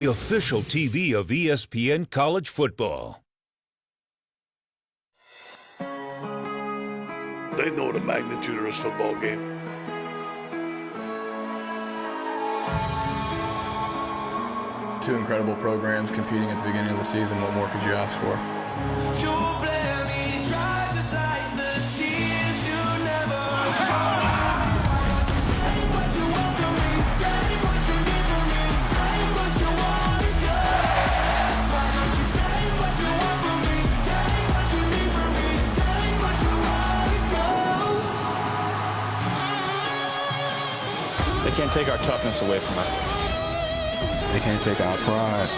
The official TV of ESPN College Football. They know the magnitude of this football game. Two incredible programs competing at the beginning of the season. What more could you ask for? They can't take our toughness away from us. They can't take our pride.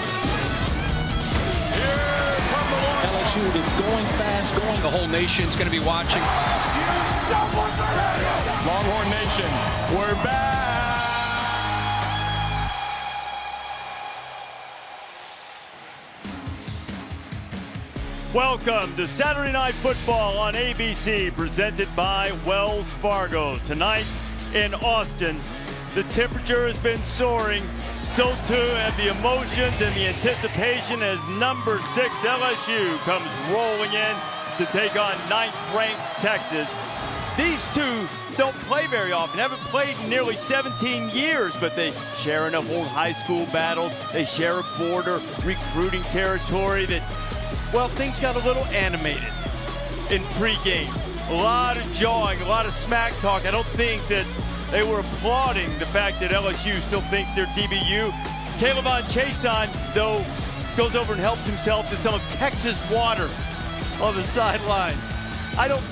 Here from the LSU, it's going fast, going. The whole nation's going to be watching. Longhorn Nation, we're back! Welcome to Saturday Night Football on ABC, presented by Wells Fargo. Tonight in Austin, the temperature has been soaring, so too have the emotions and the anticipation as number 6 LSU comes rolling in to take on 9th-ranked Texas. These two don't play very often, haven't played in nearly 17 years, but they share enough old high school battles. They share a border recruiting territory that, well, things got a little animated in pregame. A lot of jawing, a lot of smack talk. I don't think that they were applauding the fact that LSU still thinks they're DBU. Caleb Chason, though, goes over and helps himself to some of Texas water on the sideline. I don't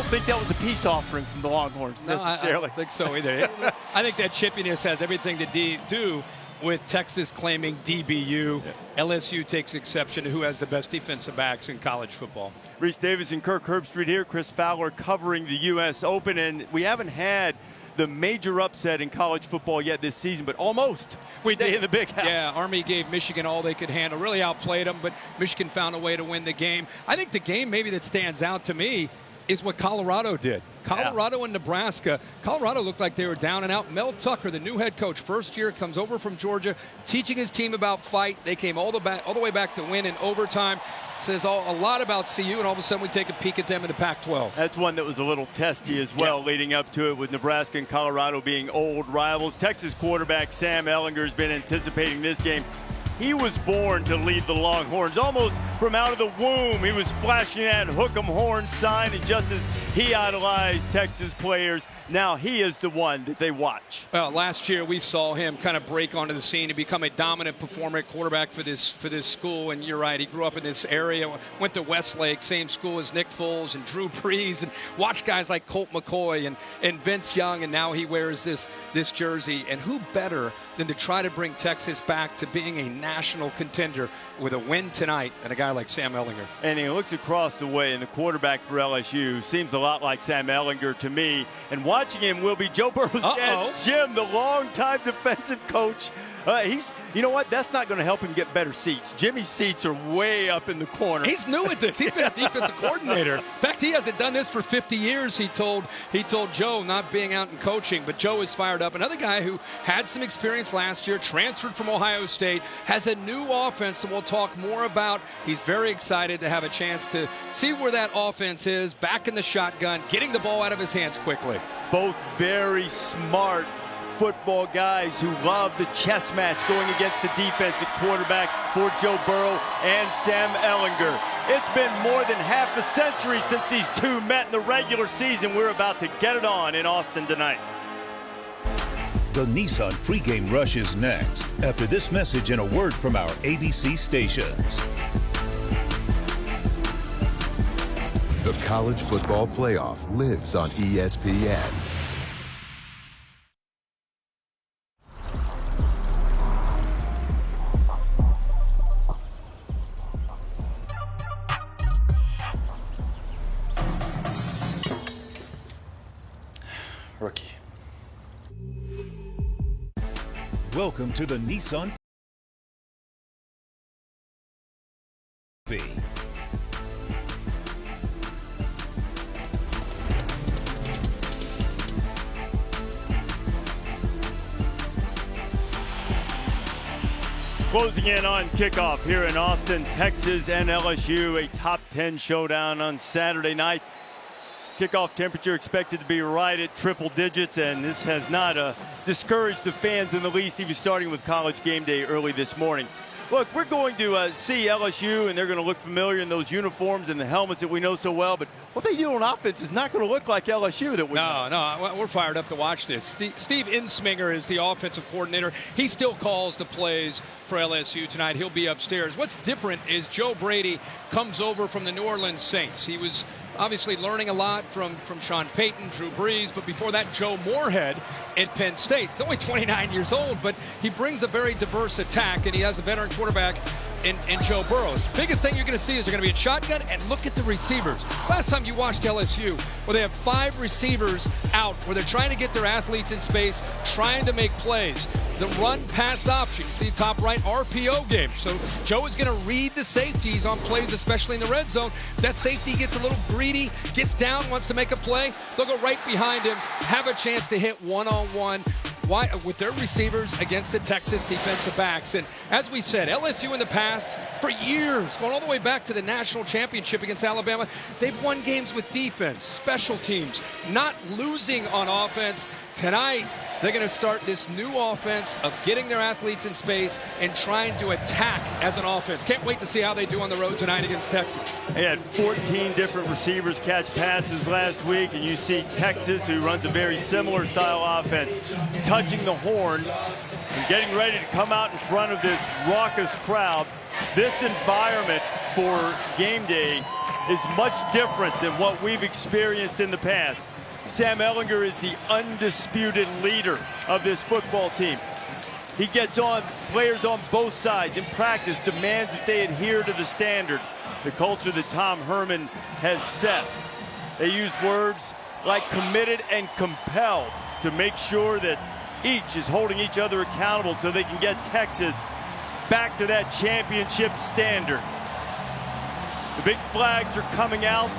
think that was a peace offering from the Longhorns necessarily. I don't think so either. I think that chippiness has everything to do with Texas claiming DBU. Yeah. LSU takes exception to who has the best defensive backs in college football. Reese Davis and Kirk Herbstreit here. Chris Fowler covering the U.S. Open, and we haven't had the major upset in college football yet this season, but almost. We did in the big house. Yeah, Army gave Michigan all they could handle, really outplayed them, but Michigan found a way to win the game. I think the game maybe that stands out to me is what Colorado did. Colorado and Nebraska. Colorado looked like they were down and out. Mel Tucker, the new head coach, first year, comes over from Georgia, teaching his team about fight. They came all the way back to win in overtime. Says a lot about CU, and all of a sudden we take a peek at them in the Pac-12. That's one that was a little testy as well, leading up to it, with Nebraska and Colorado being old rivals. Texas quarterback Sam Ehlinger has been anticipating this game. He was born to lead the Longhorns. Almost from out of the womb, he was flashing that hook 'em horn sign, and just as he idolized Texas players, now he is the one that they watch. Well, last year we saw him kind of break onto the scene and become a dominant performer at quarterback for this school. And you're right, he grew up in this area, went to Westlake, same school as Nick Foles and Drew Brees, and watched guys like Colt McCoy and Vince Young, and now he wears this jersey. And who better than to try to bring Texas back to being a national contender with a win tonight and a guy like Sam Ehlinger. And he looks across the way, and the quarterback for LSU seems a lot like Sam Ehlinger to me. And watching him will be Joe Burrow's dad, Jim, the longtime defensive coach. You know what? That's not going to help him get better seats. Jimmy's seats are way up in the corner. He's new at this. He's been a defensive coordinator. In fact, he hasn't done this for 50 years, he told Joe, not being out and coaching. But Joe is fired up. Another guy who had some experience last year, transferred from Ohio State, has a new offense that we'll talk more about. He's very excited to have a chance to see where that offense is, back in the shotgun, getting the ball out of his hands quickly. Both very smart football guys who love the chess match going against the defense at quarterback for Joe Burrow and Sam Ehlinger. It's been more than half a century since these two met in the regular season. We're about to get it on in Austin tonight. The Nissan pregame rush is next, after this message and a word from our ABC stations. The college football playoff lives on ESPN. Rookie. Welcome to the Nissan V. Closing in on kickoff here in Austin, Texas and LSU, a top 10 showdown on Saturday night. Kickoff temperature expected to be right at triple digits, and this has not discouraged the fans in the least, even starting with College game day early this morning. Look, we're going to see LSU, and they're going to look familiar in those uniforms and the helmets that we know so well, but what they do on offense is not going to look like LSU that we know. No, we're fired up to watch this. Steve Insminger is the offensive coordinator. He still calls the plays for LSU tonight. He'll be upstairs. What's different is Joe Brady comes over from the New Orleans Saints. He was obviously learning a lot from Sean Payton, Drew Brees, but before that, Joe Moorhead at Penn State. He's only 29 years old, but he brings a very diverse attack, and he has a veteran quarterback in Joe Burrows. Biggest thing you're going to see is they're going to be a shotgun, and look at the receivers. Last time you watched LSU, where they have 5 receivers out, where they're trying to get their athletes in space, trying to make plays. The run-pass option, you see top right, RPO game. So Joe is going to read the safeties on plays, especially in the red zone. That safety gets a little greedy, gets down, wants to make a play. They'll go right behind him, have a chance to hit one-on-one with their receivers against the Texas defensive backs. And as we said, LSU in the past, for years, going all the way back to the national championship against Alabama, they've won games with defense, special teams, not losing on offense. Tonight, they're going to start this new offense of getting their athletes in space and trying to attack as an offense. Can't wait to see how they do on the road tonight against Texas. They had 14 different receivers catch passes last week, and you see Texas, who runs a very similar style offense, touching the horns and getting ready to come out in front of this raucous crowd. This environment for game day is much different than what we've experienced in the past. Sam Ehlinger is the undisputed leader of this football team. He gets on players on both sides in practice, demands that they adhere to the standard, the culture that Tom Herman has set. They use words like committed and compelled to make sure that each is holding each other accountable so they can get Texas back to that championship standard. The big flags are coming out,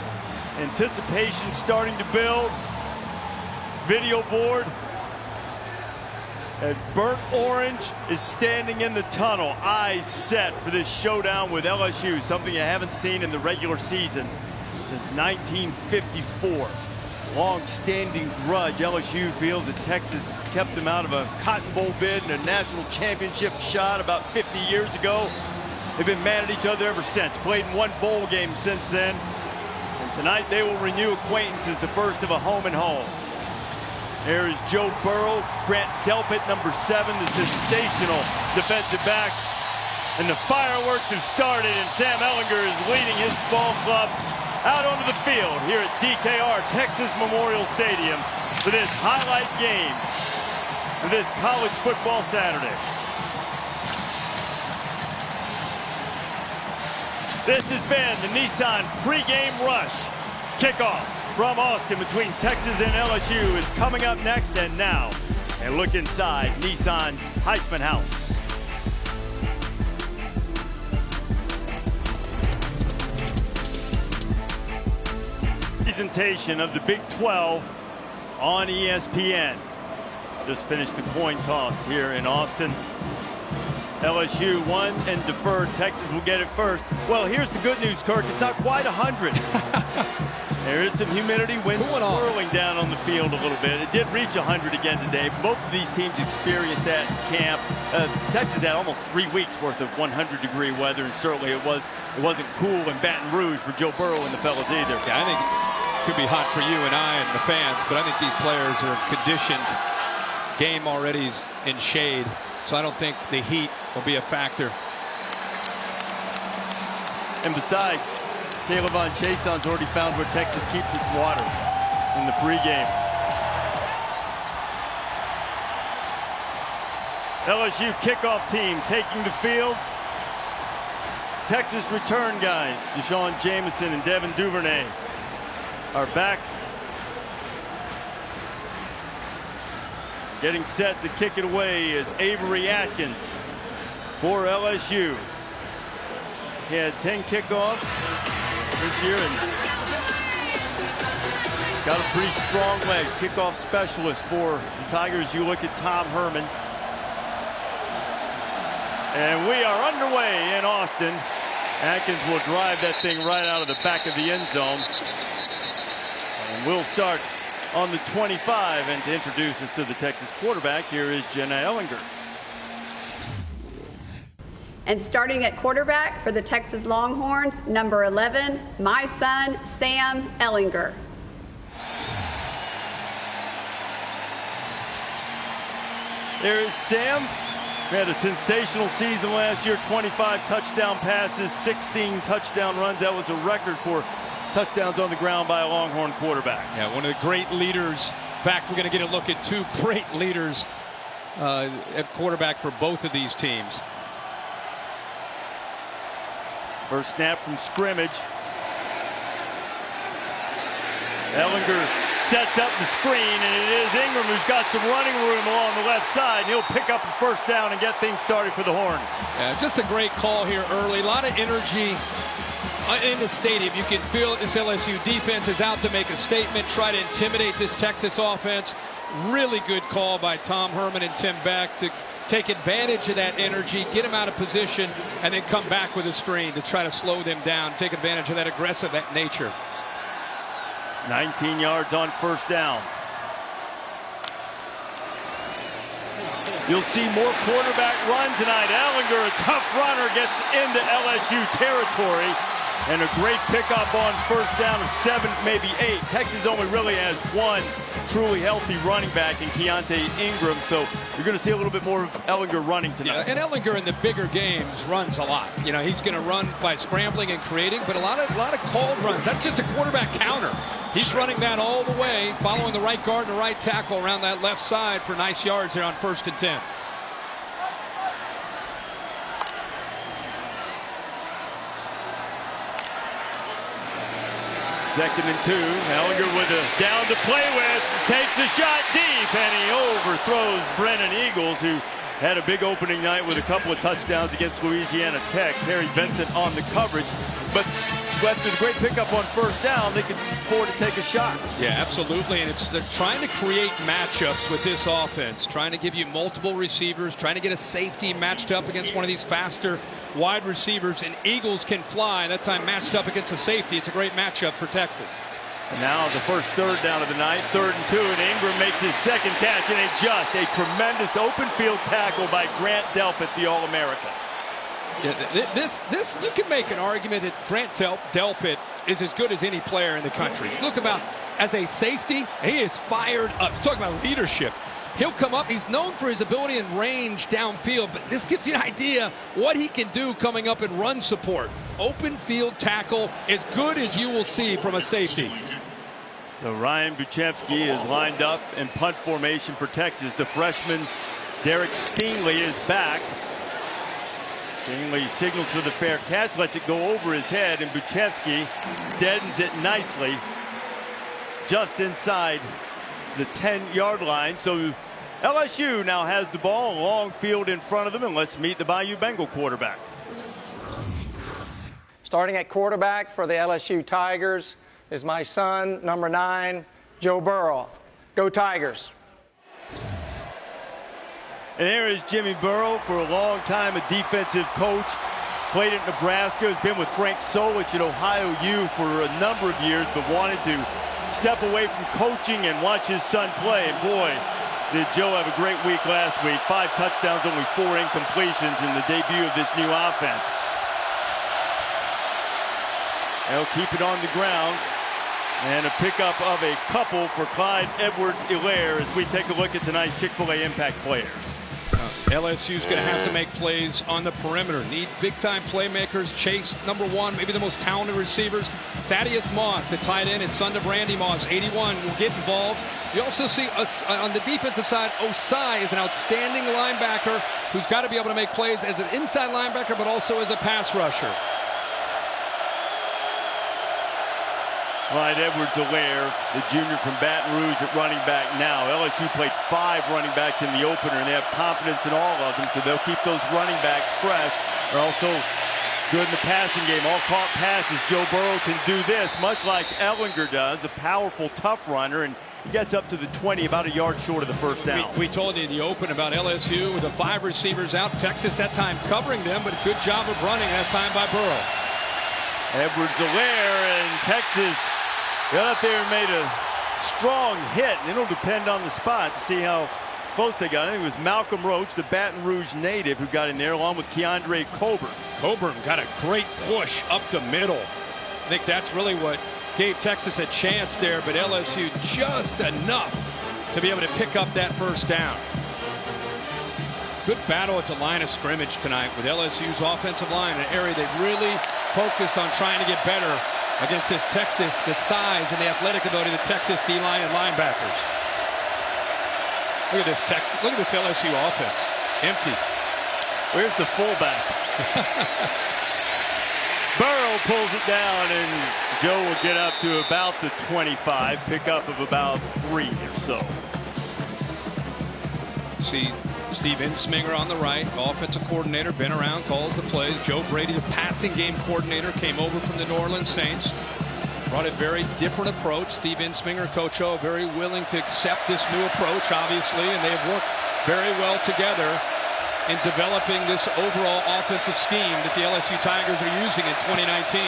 anticipation starting to build. Video board, and Burnt Orange is standing in the tunnel, eyes set for this showdown with LSU, something you haven't seen in the regular season since 1954. Long-standing grudge. LSU feels that Texas kept them out of a Cotton Bowl bid and a national championship shot about 50 years ago. They've been mad at each other ever since, played in one bowl game since then, and tonight they will renew acquaintance as the first of a home and home. There is Joe Burrow, Grant Delpit, number 7, the sensational defensive back. And the fireworks have started, and Sam Ehlinger is leading his ball club out onto the field here at DKR, Texas Memorial Stadium, for this highlight game for this college football Saturday. This has been the Nissan pregame rush. Kickoff from Austin between Texas and LSU is coming up next, and now a look inside Nissan's Heisman House. Presentation of the Big 12 on ESPN. Just finished the coin toss here in Austin. LSU won and deferred. Texas will get it first. Well, here's the good news, Kirk. It's not quite 100. There is some humidity, wind swirling down on the field a little bit. It did reach 100 again today. Both of these teams experienced that in camp. Texas had almost 3 weeks worth of 100-degree weather, and certainly it wasn't cool in Baton Rouge for Joe Burrow and the fellas either. Yeah, I think it could be hot for you and I and the fans, but I think these players are conditioned. Game already is in shade, so I don't think the heat will be a factor. And besides, Caleb Von Chason's already found where Texas keeps its water in the pregame. LSU kickoff team taking the field. Texas return guys, Deshaun Jameson and Devin Duvernay, are back. Getting set to kick it away is Avery Atkins for LSU. He had 10 kickoffs this year and got a pretty strong leg. Kickoff specialist for the Tigers. You look at Tom Herman. And we are underway in Austin. Atkins will drive that thing right out of the back of the end zone. And we'll start on the 25. And to introduce us to the Texas quarterback, here is Jenna Ellinger. And starting at quarterback for the Texas Longhorns, number 11, my son, Sam Ellinger. There is Sam. We had a sensational season last year, 25 touchdown passes, 16 touchdown runs. That was a record for touchdowns on the ground by a Longhorn quarterback. Yeah, one of the great leaders. In fact, we're going to get a look at two great leaders at quarterback for both of these teams. First snap from scrimmage. Ellinger sets up the screen, and it is Ingram who's got some running room along the left side. He'll pick up a first down and get things started for the Horns. Yeah, just a great call here early. A lot of energy in the stadium. You can feel it. This LSU defense is out to make a statement, try to intimidate this Texas offense. Really good call by Tom Herman and Tim Beck to take advantage of that energy, get them out of position, and then come back with a screen to try to slow them down, take advantage of that aggressive nature. 19 yards on first down. You'll see more quarterback run tonight. Ellinger, a tough runner, gets into LSU territory. And a great pickup on first down of 7, maybe 8. Texas only really has one truly healthy running back in Keontae Ingram, so you're going to see a little bit more of Ellinger running tonight. Yeah, and Ellinger in the bigger games runs a lot. You know, he's going to run by scrambling and creating, but a lot of called runs. That's just a quarterback counter. He's running that all the way, following the right guard and the right tackle around that left side for nice yards there on 1st and 10. Second and 2. Ellinger with a down to play with. Takes a shot deep, and he overthrows Brennan Eagles, who had a big opening night with a couple of touchdowns against Louisiana Tech. Harry Vincent on the coverage. But after the great pickup on first down, they could afford to take a shot. Yeah, absolutely. And they're trying to create matchups with this offense, trying to give you multiple receivers, trying to get a safety matched up against one of these faster wide receivers, and Eagles can fly. That time matched up against a safety. It's a great matchup for Texas. And now the first third down of the night, 3rd and 2, and Ingram makes his second catch, and a tremendous open field tackle by Grant Delpit, the All-American. Yeah, this you can make an argument that Grant Delpit is as good as any player in the country. Look about as a safety, he is fired up. Talking about leadership. He'll come up. He's known for his ability and range downfield, but this gives you an idea what he can do coming up in run support. Open field tackle, as good as you will see from a safety. So Ryan Buchevsky is lined up in punt formation for Texas. The freshman Derek Stingley is back. Stingley signals for the fair catch, lets it go over his head, and Buchevsky deadens it nicely just inside the 10-yard line. So LSU now has the ball, a long field in front of them, and let's meet the Bayou Bengal quarterback. Starting at quarterback for the LSU Tigers is my son, number 9, Joe Burrow. Go Tigers. And there is Jimmy Burrow, for a long time a defensive coach. Played at Nebraska, has been with Frank Solich at Ohio U for a number of years, but wanted to step away from coaching and watch his son play. And boy, did Joe have a great week last week. 5 touchdowns, only 4 incompletions in the debut of this new offense. They'll keep it on the ground. And a pickup of a couple for Clyde Edwards-Helaire as we take a look at tonight's Chick-fil-A impact players. LSU's going to have to make plays on the perimeter. Need big-time playmakers. Chase, number 1, maybe the most talented receivers. Thaddeus Moss, the tight end, and son to Brandy Moss, 81, will get involved. You also see us on the defensive side. Osai is an outstanding linebacker who's got to be able to make plays as an inside linebacker, but also as a pass rusher. Clyde Edwards-Helaire, the junior from Baton Rouge at running back now. LSU played 5 running backs in the opener, and they have confidence in all of them, so they'll keep those running backs fresh. They're also good in the passing game. All caught passes. Joe Burrow can do this, much like Ellinger does, a powerful, tough runner, and He gets up to the 20, about a yard short of the first down. We told you in the open about LSU with the 5 receivers out. Texas that time covering them, but a good job of running that time by Burrow. Edwards-Helaire, and Texas got up there and made a strong hit. And it'll depend on the spot to see how close they got. I think it was Malcolm Roach, the Baton Rouge native, who got in there along with Keandre Coburn. Coburn got a great push up the middle. I think that's really what gave Texas a chance there, but LSU just enough to be able to pick up that first down. Good battle at the line of scrimmage tonight with LSU's offensive line, an area they really focused on trying to get better against this Texas, the size and the athletic ability of the Texas D-line and linebackers. Look at this Texas, look at this LSU offense. Empty. Where's the fullback? Burrow pulls it down, and Joe will get up to about the 25, pickup of about 3 or so. See Steve Insminger on the right, offensive coordinator, been around, calls the plays. Joe Brady, the passing game coordinator, came over from the New Orleans Saints. Brought a very different approach. Steve Insminger, Coach O, very willing to accept this new approach, obviously, and they have worked very well together in developing this overall offensive scheme that the LSU Tigers are using in 2019.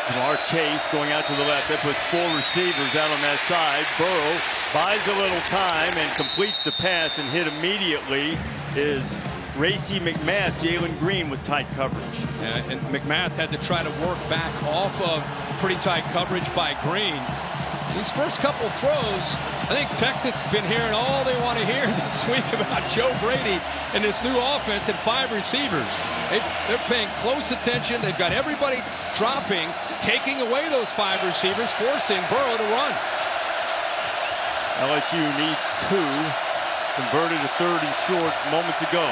Jamar Chase going out to the left. That puts 4 receivers out on that side. Burrow buys a little time and completes the pass, and hit immediately is Racy McMath, Jalen Green with tight coverage. And McMath had to try to work back off of pretty tight coverage by Green. These first couple throws, I think Texas has been hearing all they want to hear this week about Joe Brady and this new offense and 5 receivers. They're paying close attention. They've got everybody dropping, taking away those 5 receivers, forcing Burrow to run. LSU needs 2. Converted a 30 short moments ago.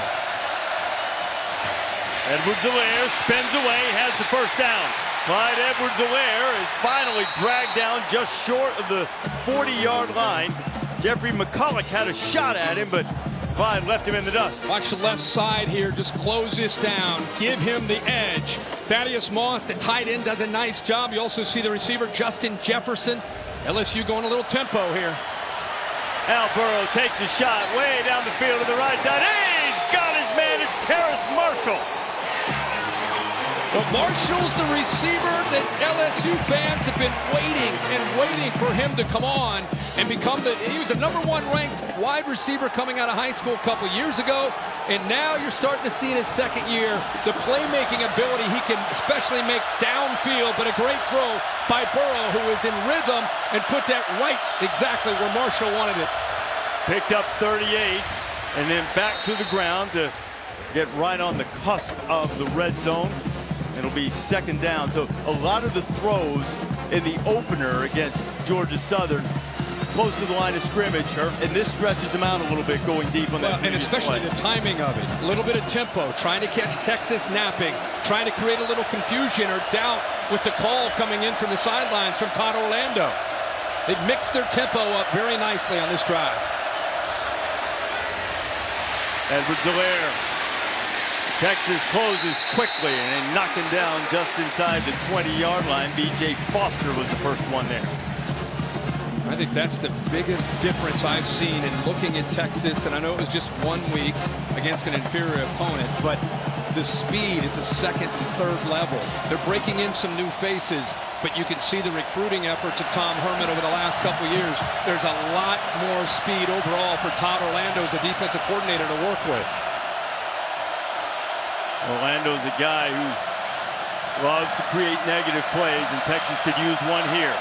Edwards-Helaire spins away, has the first down. Clyde Edwards-Helaire is finally dragged down just short of the 40-yard line. Jeffrey McCulloch had a shot at him, but Clyde left him in the dust. Watch the left side here. Just close this down. Give him the edge. Thaddeus Moss, the tight end, does a nice job. You also see the receiver, Justin Jefferson. LSU going a little tempo here. Al Burrow takes a shot way down the field to the right side. Hey, he's got his man. It's Terrace Marshall. Well, Marshall's the receiver that LSU fans have been waiting for him to come on and become he was a #1 ranked wide receiver coming out of high school a couple years ago, and now you're starting to see in his second year the playmaking ability. He can especially make downfield, but a great throw by Burrow, who is in rhythm and put that right exactly where Marshall wanted it. Picked up 38 and then back to the ground to get right on the cusp of the red zone. It'll be second down. So a lot of the throws in the opener against Georgia Southern close to the line of scrimmage, and this stretches them out a little bit going deep on that. And especially the timing of it. A little bit of tempo, trying to catch Texas napping, trying to create a little confusion or doubt with the call coming in from the sidelines from Todd Orlando. They've mixed their tempo up very nicely on this drive. Edwards-Helaire. Texas closes quickly and then knocking down just inside the 20-yard line. B.J. Foster was the first one there. I think that's the biggest difference I've seen in looking at Texas, and I know it was just 1 week against an inferior opponent, but the speed at the second and third level. They're breaking in some new faces, but you can see the recruiting efforts of Tom Herman over the last couple years. There's a lot more speed overall for Todd Orlando as a defensive coordinator to work with. Orlando's a guy who loves to create negative plays, and Texas could use one here.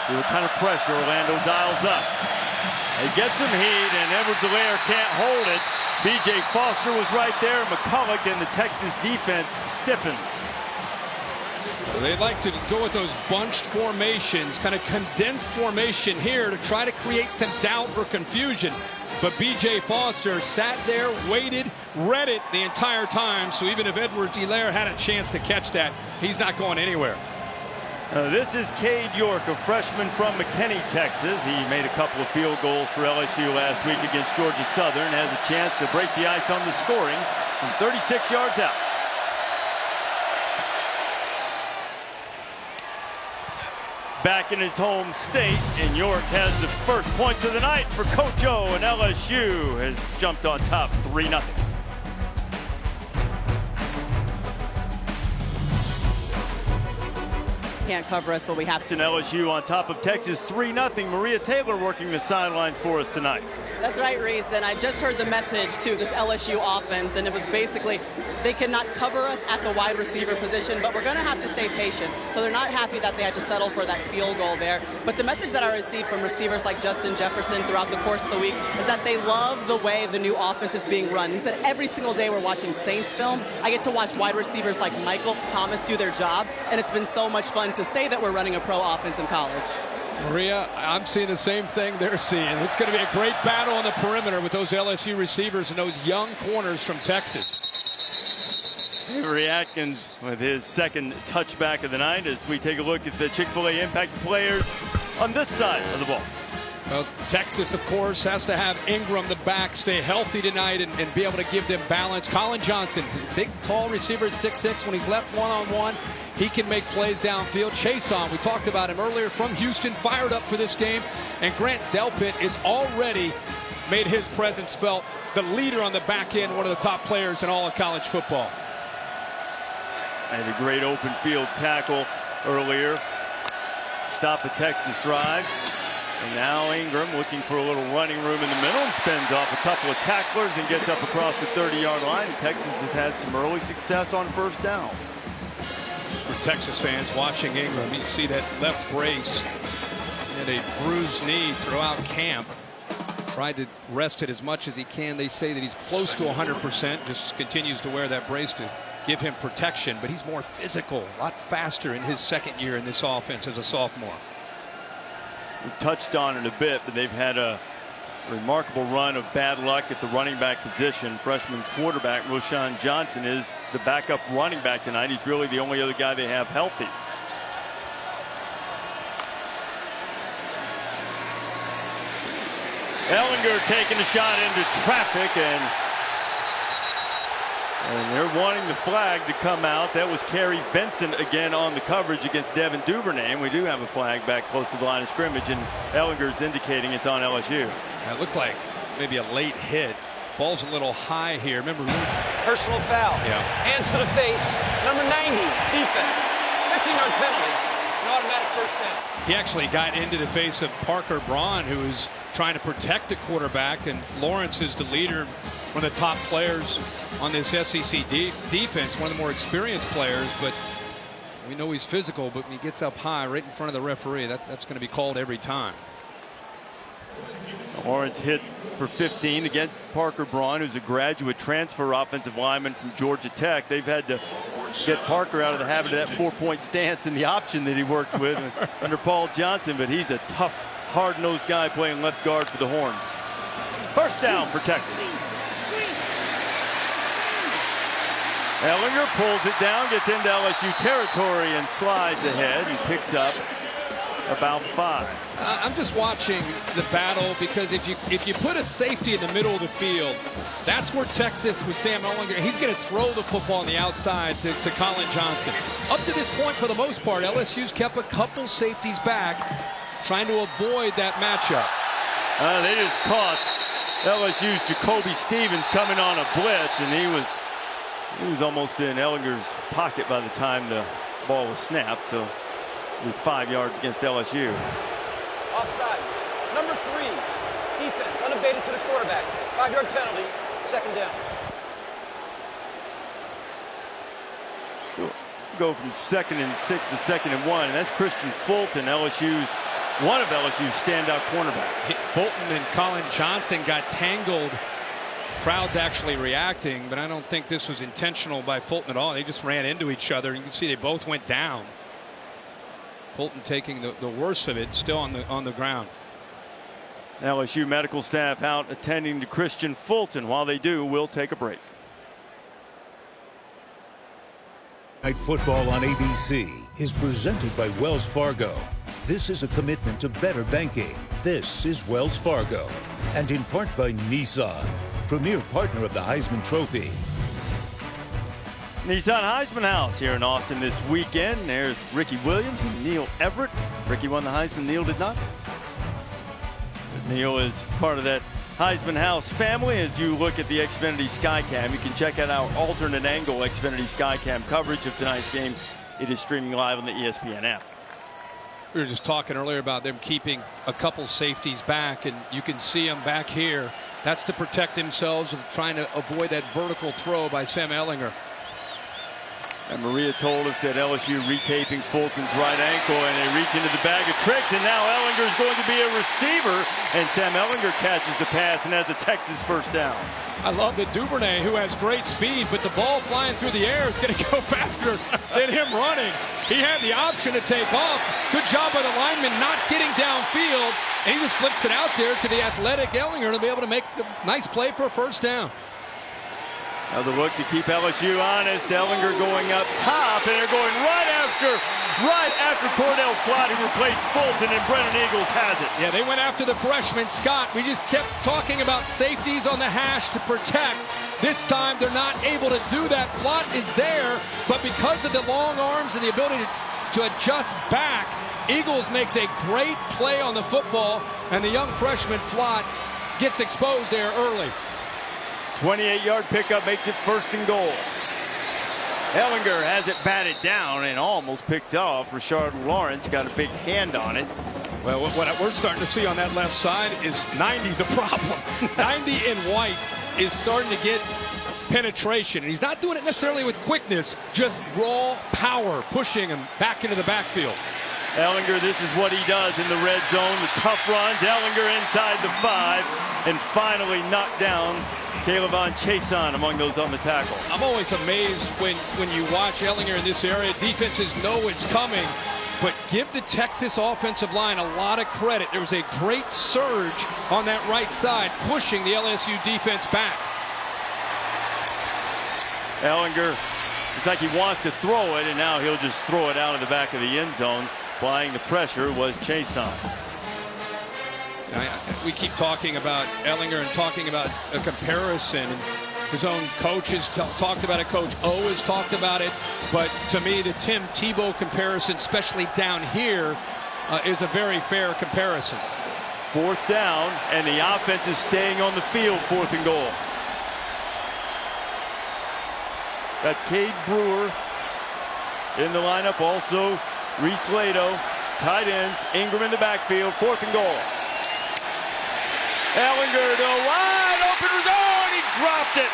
See what kind of pressure Orlando dials up. He gets some heat, and Edwards-Helaire can't hold it. B.J. Foster was right there. McCulloch, and the Texas defense stiffens. They like to go with those bunched formations, kind of condensed formation here to try to create some doubt or confusion. But B.J. Foster sat there, waited, read it the entire time. So even if Edwards-Helaire had a chance to catch that, he's not going anywhere. This is Cade York, a freshman from McKinney, Texas. He made a couple of field goals for LSU last week against Georgia Southern. Has a chance to break the ice on the scoring from 36 yards out. back in his home state, and York has the first points of the night for Coach O, and LSU has jumped on top 3-0. Can't cover us, but we have to. And LSU on top of Texas 3-0. Maria Taylor working the sidelines for us tonight. That's right, Reese. And I just heard the message to this LSU offense, and it was basically they cannot cover us at the wide receiver position, but we're going to have to stay patient. So they're not happy that they had to settle for that field goal there. But the message that I received from receivers like Justin Jefferson throughout the course of the week is that they love the way the new offense is being run. He said every single day we're watching Saints film, I get to watch wide receivers like Michael Thomas do their job, and it's been so much fun to say that we're running a pro offense in college. Maria, I'm seeing the same thing they're seeing. It's going to be a great battle on the perimeter with those LSU receivers and those young corners from Texas. Avery Atkins with his second touchback of the night as we take a look at the Chick-fil-A impact players on this side of the ball. Well, Texas, of course, has to have Ingram, the back, stay healthy tonight and be able to give them balance. Colin Johnson, big, tall receiver at 6'6", when he's left one-on-one, he can make plays downfield. Chason, we talked about him earlier, from Houston, fired up for this game. And Grant Delpit is already made his presence felt. The leader on the back end, one of the top players in all of college football. And a great open field tackle earlier. Stop the Texas drive. And now Ingram looking for a little running room in the middle and spins off a couple of tacklers and gets up across the 30-yard line. And Texas has had some early success on first down. For Texas fans watching Ingram, you see that left brace and a bruised knee throughout camp. Tried to rest it as much as he can. They say that he's close to 100%. Just continues to wear that brace to give him protection, but he's more physical, a lot faster in his second year in this offense as a sophomore. We've touched on it a bit, but they've had a remarkable run of bad luck at the running back position. Freshman quarterback Roshan Johnson is the backup running back tonight. He's really the only other guy they have healthy. Ellinger taking a shot into traffic, and they're wanting the flag to come out. That was Kerry Vincent again on the coverage against Devin Duvernay. And we do have a flag back close to the line of scrimmage, and Ellinger's indicating it's on LSU. It looked like maybe a late hit. Ball's a little high here. Remember, personal foul. Yeah. Hands to the face. Number 90, defense. 15-yard penalty. An automatic first down. he actually got into the face of Parker Braun, who is trying to protect the quarterback, and Lawrence is the leader, one of the top players on this SEC defense, one of the more experienced players, but we know he's physical, but when he gets up high right in front of the referee, that's going to be called every time. Lawrence hit for 15 against Parker Braun, who's a graduate transfer offensive lineman from Georgia Tech. They've had to get Parker out of the habit of that four-point stance and the option that he worked with under Paul Johnson, but he's a tough, hard-nosed guy playing left guard for the Horns. First down for Texas. Ellinger pulls it down, gets into LSU territory and slides ahead and picks up about 5. I'm just watching the battle because if you put a safety in the middle of the field, that's where Texas with Sam Ellinger, he's going to throw the football on the outside to Colin Johnson. Up to this point, for the most part, LSU's kept a couple safeties back, trying to avoid that matchup. They just caught LSU's Jacoby Stevens coming on a blitz, and he was almost in Ellinger's pocket by the time the ball was snapped. So with 5 yards against LSU. Offside. Number 3, defense, unabated to the quarterback. 5-yard penalty, second down. So go from 2nd and 6 to 2nd and 1, and that's Christian Fulton, one of LSU's standout cornerbacks. Fulton and Colin Johnson got tangled. Crowd's actually reacting, but I don't think this was intentional by Fulton at all. They just ran into each other. You can see they both went down. Fulton taking the worst of it, still on the ground. LSU medical staff out attending to Christian Fulton. While they do, we'll take a break. Night Football on ABC is presented by Wells Fargo. This is a commitment to better banking. This is Wells Fargo. And in part by Nissan, premier partner of the Heisman Trophy. Nissan Heisman House here in Austin this weekend. There's Ricky Williams and Neil Everett Ricky won the Heisman, Neil did not. But Neil is part of that Heisman House family. As you look at the Xfinity Skycam, you can check out our alternate angle Xfinity Skycam coverage of tonight's game. It is streaming live on the ESPN app. We were just talking earlier about them keeping a couple safeties back, and you can see them back here. That's to protect themselves of trying to avoid that vertical throw by Sam Ehlinger. And Maria told us that LSU retaping Fulton's right ankle, and they reach into the bag of tricks, and now Ehlinger is going to be a receiver, and Sam Ehlinger catches the pass and has a Texas first down. I love that Duvernay, who has great speed, but the ball flying through the air is going to go faster than him running. He had the option to take off. Good job by the lineman not getting downfield, and he just flips it out there to the athletic Ehlinger to be able to make a nice play for a first down. Another look to keep LSU honest. Ehlinger going up top, and they're going right after Cordell Flott, who replaced Fulton, and Brennan Eagles has it. Yeah, they went after the freshman, Scott. We just kept talking about safeties on the hash to protect. This time, they're not able to do that. Flott is there, but because of the long arms and the ability to adjust back, Eagles makes a great play on the football, and the young freshman, Flott, gets exposed there early. 28-yard pickup makes it first and goal. Ehlinger has it batted down and almost picked off. Rashard Lawrence got a big hand on it. Well, what we're starting to see on that left side is 90's a problem. 90 in white is starting to get penetration, and he's not doing it necessarily with quickness, just raw power, pushing him back into the backfield. Ehlinger, this is what he does in the red zone. The tough runs. Ehlinger inside the 5, and finally knocked down Caleb Chason among those on the tackle. I'm always amazed when you watch Ehlinger in this area. Defenses know it's coming, but give the Texas offensive line a lot of credit. There was a great surge on that right side, pushing the LSU defense back. Ehlinger, it's like he wants to throw it, and now he'll just throw it out of the back of the end zone. Applying the pressure was Chason. We keep talking about Ehlinger and talking about a comparison. And his own coach has talked about it. Coach O has talked about it. But to me, the Tim Tebow comparison, especially down here, is a very fair comparison. Fourth down, and the offense is staying on the field. Fourth and goal. Got Cade Brewer in the lineup. Also, Reese Lato, tight ends. Ingram in the backfield. Fourth and goal. Ehlinger to a wide open zone. He dropped it.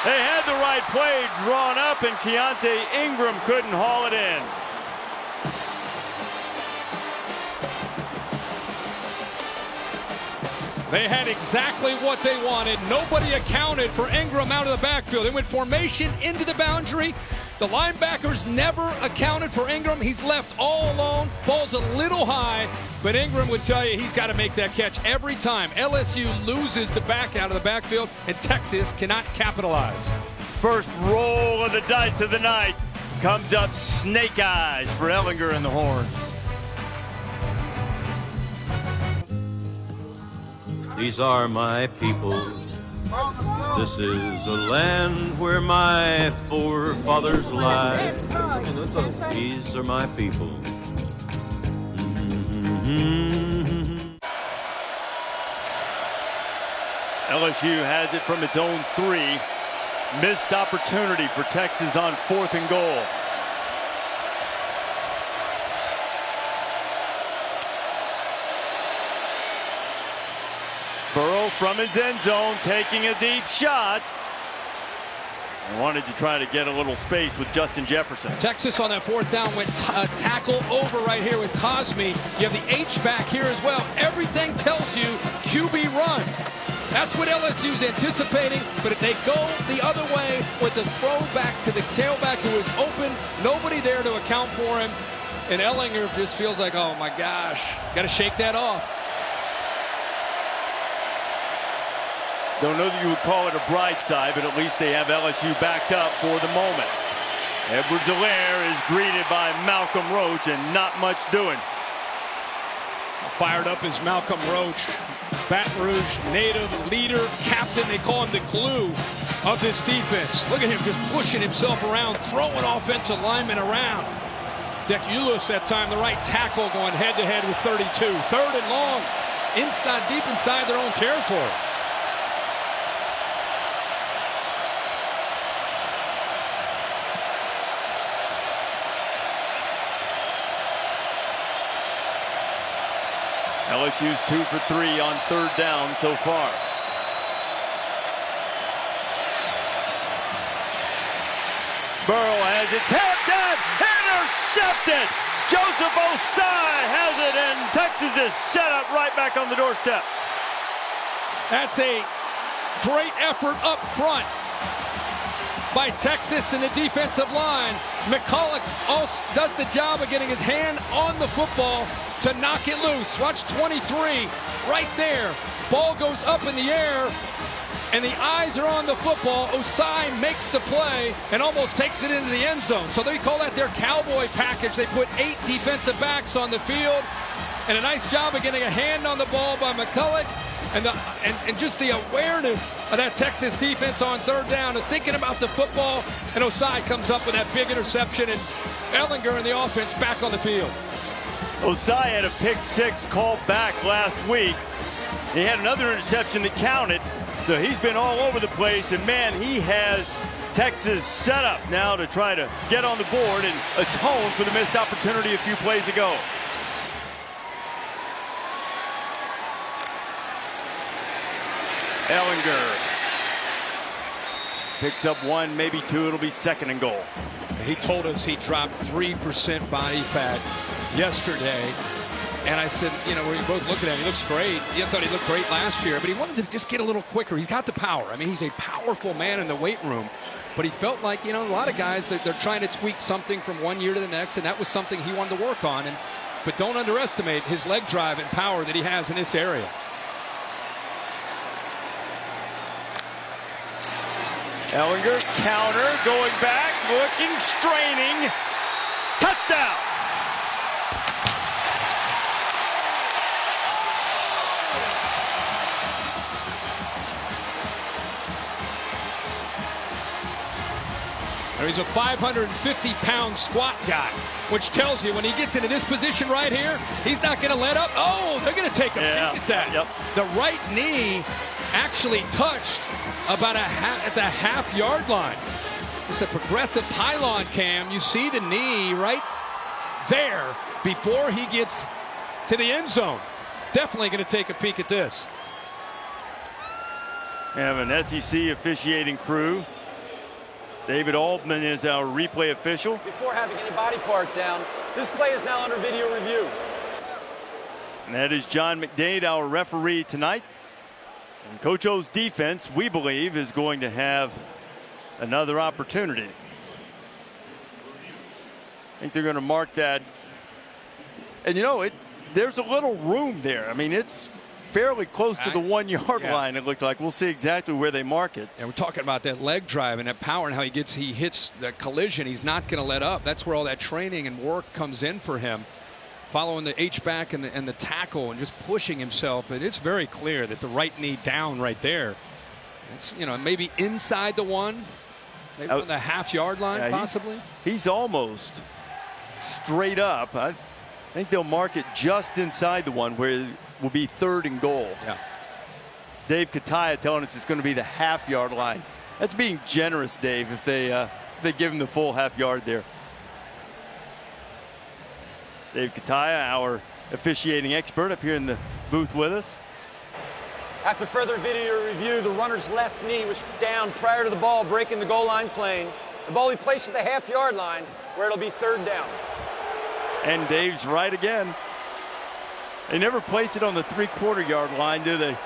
They had the right play drawn up, and Keontae Ingram couldn't haul it in. They had exactly what they wanted. Nobody accounted for Ingram out of the backfield. They went formation into the boundary. The linebackers never accounted for Ingram. He's left all alone. Ball's a little high, but Ingram would tell you he's got to make that catch every time. LSU loses the back out of the backfield, and Texas cannot capitalize. First roll of the dice of the night comes up snake eyes for Ehlinger and the Horns. These are my people. This is a land where my forefathers lie. These are my people. LSU has it from its own 3. Missed opportunity for Texas on 4th and goal. Burrow from his end zone taking a deep shot. I wanted to try to get a little space with Justin Jefferson. Texas on that 4th down went tackle over right here with Cosme. You have the H back here as well. Everything tells you QB run. That's what LSU's anticipating, but if they go the other way with the throw back to the tailback who is open, nobody there to account for him, and Ehlinger just feels like, oh my gosh, got to shake that off. Don't know that you would call it a bright side, but at least they have LSU backed up for the moment. Edwards-Helaire is greeted by Malcolm Roach, and not much doing. Fired up is Malcolm Roach, Baton Rouge native, leader, captain. They call him the glue of this defense. Look at him just pushing himself around, throwing offensive linemen around. Deculus that time, the right tackle, going head-to-head with 32. 3rd and long, deep inside their own territory. LSU's 2 for 3 on 3rd down so far. Burrow has it tapped down, intercepted. Joseph Osai has it, and Texas is set up right back on the doorstep. That's a great effort up front by Texas and the defensive line. McCulloch also does the job of getting his hand on the football to knock it loose. Watch 23 right there. Ball goes up in the air, and the eyes are on the football. Osai makes the play and almost takes it into the end zone. So they call that their cowboy package. They put 8 defensive backs on the field, and a nice job of getting a hand on the ball by McCulloch. And just the awareness of that Texas defense on 3rd down and thinking about the football. And Osai comes up with that big interception, and Ellinger and the offense back on the field. Osai had a pick 6 called back last week. He had another interception that counted. So he's been all over the place, and man, he has Texas set up now to try to get on the board and atone for the missed opportunity a few plays ago. Ellinger picks up 1, maybe 2. It'll be 2nd and goal. He told us he dropped 3% body fat yesterday. And I said, you know, we were both looking at him. He looks great. I thought he looked great last year, but he wanted to just get a little quicker. He's got the power. I mean, he's a powerful man in the weight room. But he felt like, you know, a lot of guys, they're trying to tweak something from one year to the next, and that was something he wanted to work on. But don't underestimate his leg drive and power that he has in this area. Ellinger, counter, going back, looking, straining. Touchdown! He's a 550-pound squat guy, which tells you when he gets into this position right here, he's not going to let up. Oh, they're going to take a peek at that. Yep. The right knee actually touched about at the half-yard line. It's the progressive pylon cam. You see the knee right there before he gets to the end zone. Definitely going to take a peek at this. We have an SEC officiating crew. David Altman is our replay official. Before having any body part down, this play is now under video review. And that is John McDade, our referee tonight. And Coach O's defense, we believe, is going to have another opportunity. I think they're going to mark that. And you know, there's a little room there. I mean, it's fairly close to the 1-yard line, it looked like. We'll see exactly where they mark it. And we're talking about that leg drive and that power and how he hits the collision. He's not going to let up. That's where all that training and work comes in for him. Following the H-back and the tackle and just pushing himself. But it's very clear that the right knee down right there. It's, you know, maybe inside the 1, maybe on the half-yard line, possibly. He's almost straight up. I think they'll mark it just inside the 1 where it will be 3rd and goal. Yeah. Dave Kataya telling us it's going to be the half-yard line. That's being generous, Dave, if they give him the full half-yard there. Dave Kataya, our officiating expert, up here in the booth with us. After further video review, the runner's left knee was down prior to the ball breaking the goal line plane. The ball will be placed at the half-yard line, where it'll be 3rd down. And Dave's right again. They never place it on the 3/4-yard line, do they?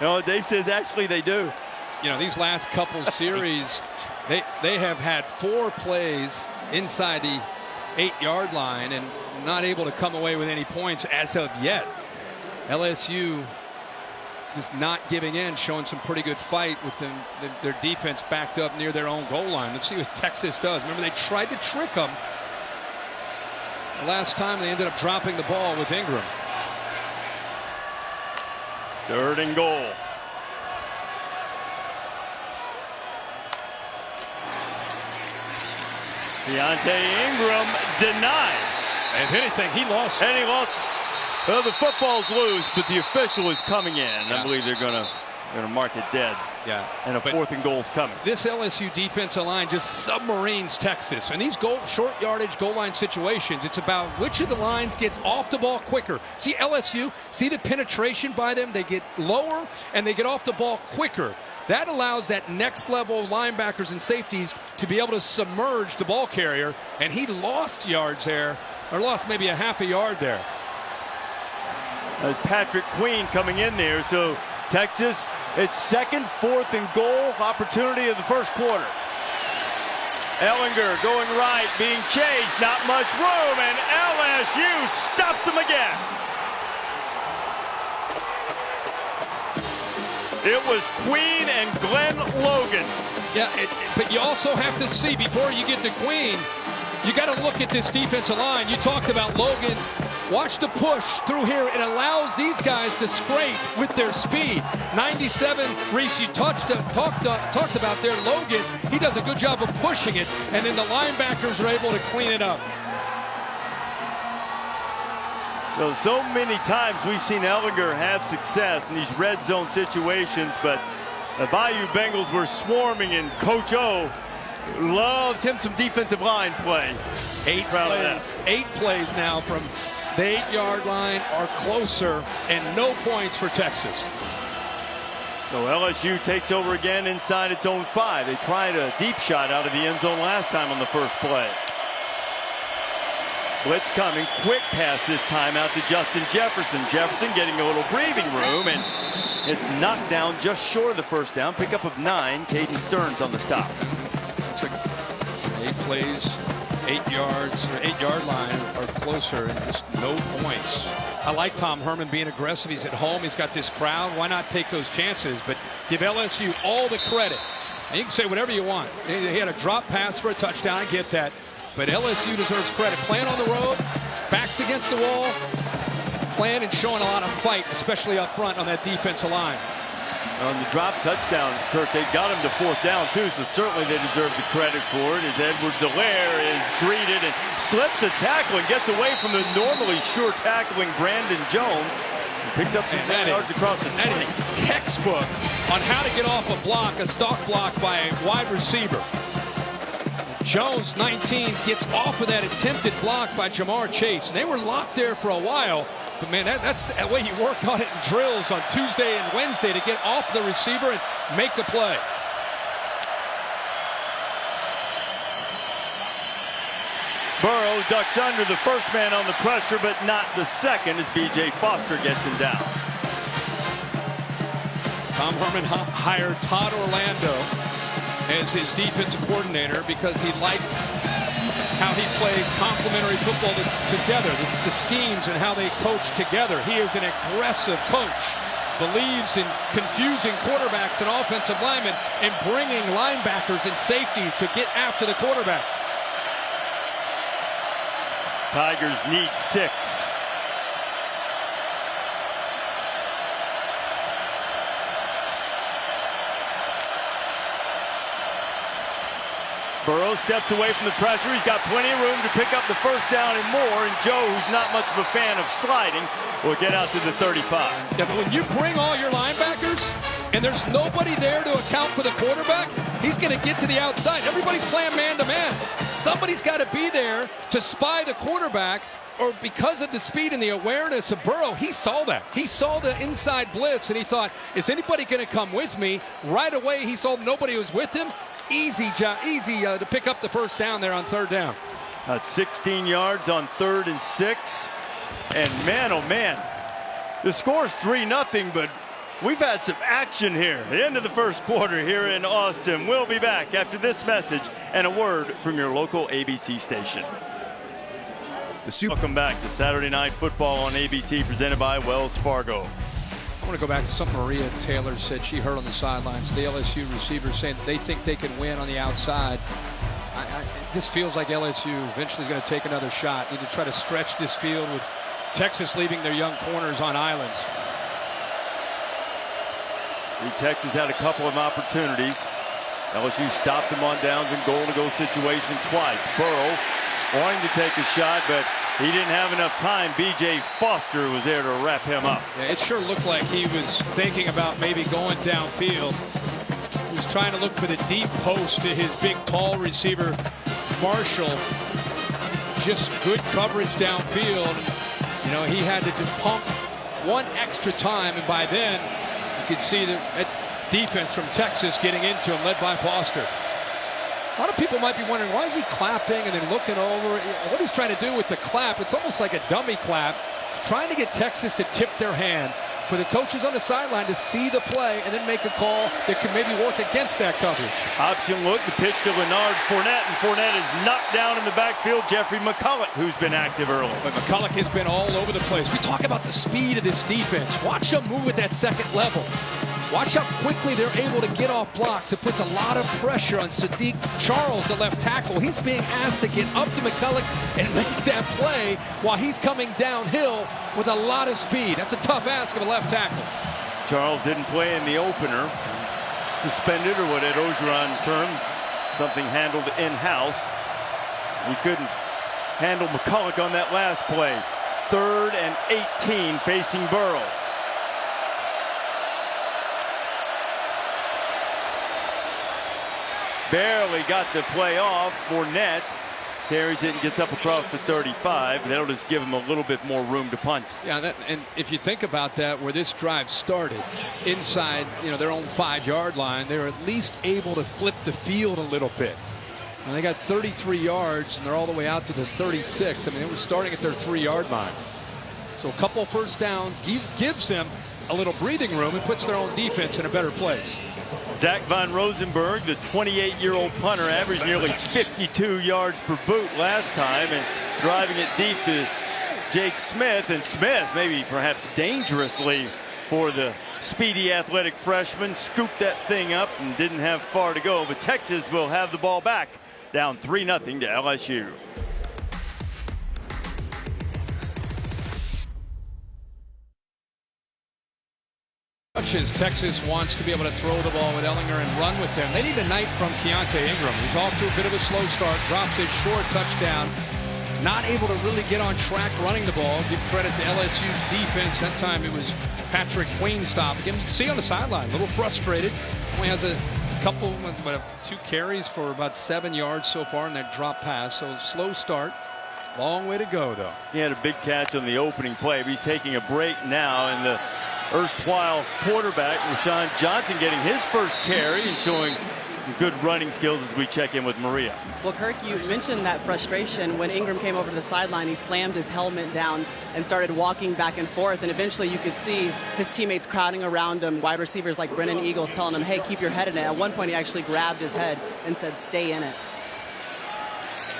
No, Dave says actually they do. You know, these last couple series, they have had 4 plays inside the 8-yard line and not able to come away with any points as of yet. LSU is not giving in, showing some pretty good fight with their defense backed up near their own goal line. Let's see what Texas does. Remember, they tried to trick them. The last time they ended up dropping the ball with Ingram. 3rd and goal. Deontay Ingram denied. If anything, he lost. And he lost. Well, the football's loose, but the official is coming in. Yeah. I believe they're going to mark it dead. Yeah. And a 4th and goal's coming. This LSU defensive line just submarines Texas. And these short yardage goal line situations, it's about which of the lines gets off the ball quicker. See LSU, see the penetration by them. They get lower and they get off the ball quicker. That allows that next level of linebackers and safeties to be able to submerge the ball carrier. And he lost yards there, or lost maybe a half a yard there. There's Patrick Queen coming in there. So Texas, it's 2nd, 4th and goal opportunity of the first quarter. Ellinger going right, being chased, not much room, and LSU stops him again. It was Queen and Glenn Logan. Yeah, but you also have to see, before you get to Queen, you got to look at this defensive line. You talked about Logan. Watch the push through here. It allows these guys to scrape with their speed. 97, Reese, you talked about there. Logan, he does a good job of pushing it, and then the linebackers are able to clean it up. So many times we've seen Ellinger have success in these red zone situations, but the Bayou Bengals were swarming, and Coach O loves him some defensive line play. 8 plays. 8 plays now from the 8-yard line or closer, and no points for Texas. So LSU takes over again inside its own 5. They tried a deep shot out of the end zone last time on the first play. Blitz coming, quick pass this time out to Justin Jefferson. Jefferson getting a little breathing room, and it's knocked down just short of the first down. Pickup of 9, Caden Stearns on the stop. It's 8 plays, 8 yards, or 8-yard line or closer, and just no points. I like Tom Herman being aggressive. He's at home. He's got this crowd. Why not take those chances? But give LSU all the credit. And you can say whatever you want. He had a drop pass for a touchdown. I get that. But LSU deserves credit. Playing on the road, backs against the wall, playing and showing a lot of fight, especially up front on that defensive line. On the drop touchdown, Kirk, they got him to 4th down, too, so certainly they deserve the credit for it, as Edwards-Helaire is greeted and slips a tackle and gets away from the normally sure tackling Brandon Jones. He picks up some yards across the 20. That is textbook on how to get off a block, a stalk block by a wide receiver. Jones, 19, gets off of that attempted block by Jamar Chase. And they were locked there for a while. But, man, that's the way you work on it in drills on Tuesday and Wednesday, to get off the receiver and make the play. Burrow ducks under the first man on the pressure, but not the second, as B.J. Foster gets him down. Tom Herman hired Todd Orlando as his defensive coordinator because he liked how he plays complementary football together. It's the schemes and how they coach together. He is an aggressive coach, believes in confusing quarterbacks and offensive linemen and bringing linebackers and safeties to get after the quarterback. Tigers need 6. Burrow steps away from the pressure. He's got plenty of room to pick up the first down and more. And Joe, who's not much of a fan of sliding, will get out to the 35. Yeah, but when you bring all your linebackers and there's nobody there to account for the quarterback, he's going to get to the outside. Everybody's playing man-to-man. Somebody's got to be there to spy the quarterback, or because of the speed and the awareness of Burrow, he saw that. He saw the inside blitz, and he thought, is anybody going to come with me? Right away, he saw nobody was with him. Easy to pick up the first down there on 3rd down. That's 16 yards on 3rd and 6. And man, oh man, the score's 3-0, but we've had some action here. The end of the first quarter here in Austin. We'll be back after this message and a word from your local ABC station. Welcome back to Saturday Night Football on ABC, presented by Wells Fargo. I want to go back to something Maria Taylor said she heard on the sidelines. The LSU receivers saying they think they can win on the outside. It just feels like LSU eventually is going to take another shot. Need to try to stretch this field with Texas leaving their young corners on islands. Texas had a couple of opportunities. LSU stopped them on downs and goal-to-go situation twice. Burrow wanting to take a shot, but he didn't have enough time. B.J. Foster was there to wrap him up. Yeah, it sure looked like he was thinking about maybe going downfield. He was trying to look for the deep post to his big, tall receiver, Marshall. Just good coverage downfield. You know, he had to just pump one extra time, and by then you could see that defense from Texas getting into him, led by Foster. A lot of people might be wondering, why is he clapping and then looking over? What he's trying to do with the clap, it's almost like a dummy clap, trying to get Texas to tip their hand for the coaches on the sideline to see the play and then make a call that could maybe work against that coverage. Option look, the pitch to Leonard Fournette, and Fournette is knocked down in the backfield. Jeffrey McCulloch, who's been active early. But McCulloch has been all over the place. We talk about the speed of this defense. Watch them move at that second level. Watch how quickly they're able to get off blocks. It puts a lot of pressure on Sadiq Charles, the left tackle. He's being asked to get up to McCulloch and make that play while he's coming downhill with a lot of speed. That's a tough ask of a left tackle. Charles didn't play in the opener. Suspended, or what Ed Orgeron's term, something handled in-house. He couldn't handle McCulloch on that last play. 3rd and 18 facing Burrow. Barely got the play off. Fournette carries it and gets up across the 35. That'll just give him a little bit more room to punt. Yeah, and if you think about that, where this drive started, inside their own 5-yard line, they're at least able to flip the field a little bit. And they got 33 yards, and they're all the way out to the 36. I mean, it was starting at their 3-yard line. So a couple first downs gives them a little breathing room and puts their own defense in a better place. Zach Von Rosenberg, the 28-year-old punter, averaged nearly 52 yards per boot last time, and driving it deep to Jake Smith. And Smith, maybe perhaps dangerously for the speedy athletic freshman, scooped that thing up and didn't have far to go. But Texas will have the ball back, down 3-0 to LSU. Much as Texas wants to be able to throw the ball with Ellinger and run with them, they need a night from Keontae Ingram. He's off to a bit of a slow start, drops his short touchdown, not able to really get on track running the ball. Give credit to LSU's defense. That time it was Patrick Queen stopping him. You can see on the sideline, a little frustrated. Only has a couple, 2 carries for about 7 yards so far in that drop pass. So slow start. Long way to go, though. He had a big catch on the opening play, but he's taking a break now, and the erstwhile quarterback, Rashawn Johnson, getting his first carry and showing good running skills as we check in with Maria. Well, Kirk, you mentioned that frustration when Ingram came over to the sideline. He slammed his helmet down and started walking back and forth, and eventually you could see his teammates crowding around him, wide receivers like Brennan Eagles telling him, hey, keep your head in it. At one point he actually grabbed his head and said, stay in it.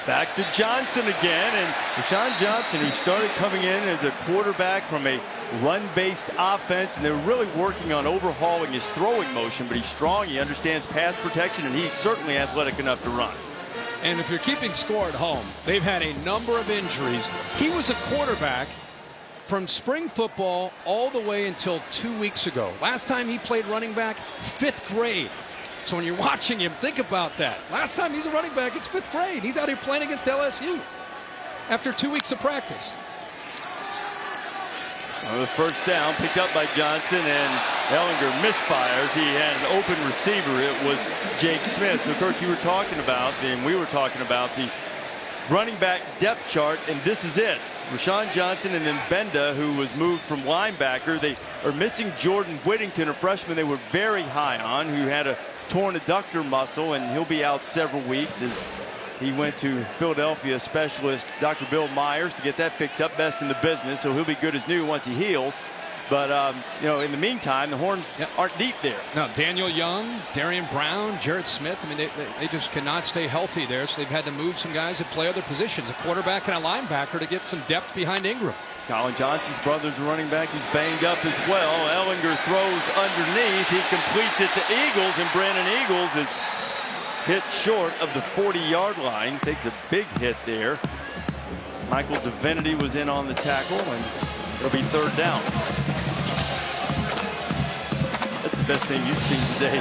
Back to Johnson again, and Rashawn Johnson, who started coming in as a quarterback from a run-based offense, and they're really working on overhauling his throwing motion, but he's strong, he understands pass protection, and he's certainly athletic enough to run. And if you're keeping score at home, they've had a number of injuries. He was a quarterback from spring football all the way until 2 weeks ago. Last time he played running back, 5th grade. So when you're watching him, think about that. Last time he's a running back, it's 5th grade. He's out here playing against LSU after 2 weeks of practice. Well, the first down picked up by Johnson, and Ellinger misfires. He had an open receiver. It was Jake Smith. So, Kirk, you were talking about, and we were talking about the running back depth chart, and this is it. Rashawn Johnson and then Benda, who was moved from linebacker. They are missing Jordan Whittington, a freshman they were very high on, who had a torn adductor muscle, and he'll be out several weeks as he went to Philadelphia specialist Dr. Bill Myers to get that fixed up, best in the business, so he'll be good as new once he heals. But, in the meantime, the Horns aren't deep there. No, Daniel Young, Darian Brown, Jarrett Smith, I mean, they just cannot stay healthy there, so they've had to move some guys that play other positions, a quarterback and a linebacker, to get some depth behind Ingram. Colin Johnson's brother's running back. He's banged up as well. Ellinger throws underneath. He completes it to Eagles, and Brandon Eagles is hit short of the 40-yard line. Takes a big hit there. Michael Divinity was in on the tackle, and it'll be 3rd down. Let's the best thing you've seen today.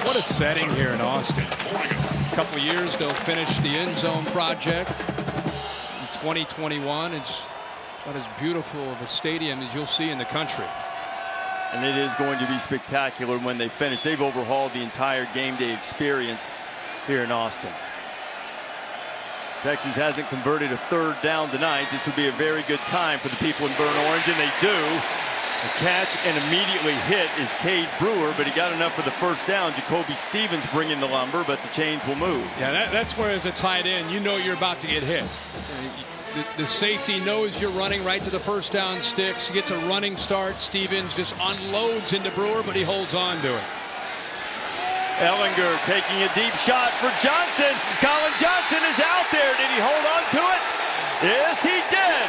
What a setting here in Austin. A couple years they'll finish the end zone project. In 2021, it's about as beautiful of a stadium as you'll see in the country. And it is going to be spectacular when they finish. They've overhauled the entire game day experience here in Austin. Texas hasn't converted a third down tonight. This would be a very good time for the people in Burnt Orange, and they do. A catch and immediately hit is Cade Brewer, but he got enough for the first down. Jacoby Stevens bringing the lumber, but the chains will move. Yeah, that's where as a tight end, you know you're about to get hit. The safety knows you're running right to the first down sticks. He gets a running start. Stevens just unloads into Brewer, but he holds on to it. Ellinger taking a deep shot for Johnson. Colin Johnson is out there. Did he hold on to it? Yes, he did.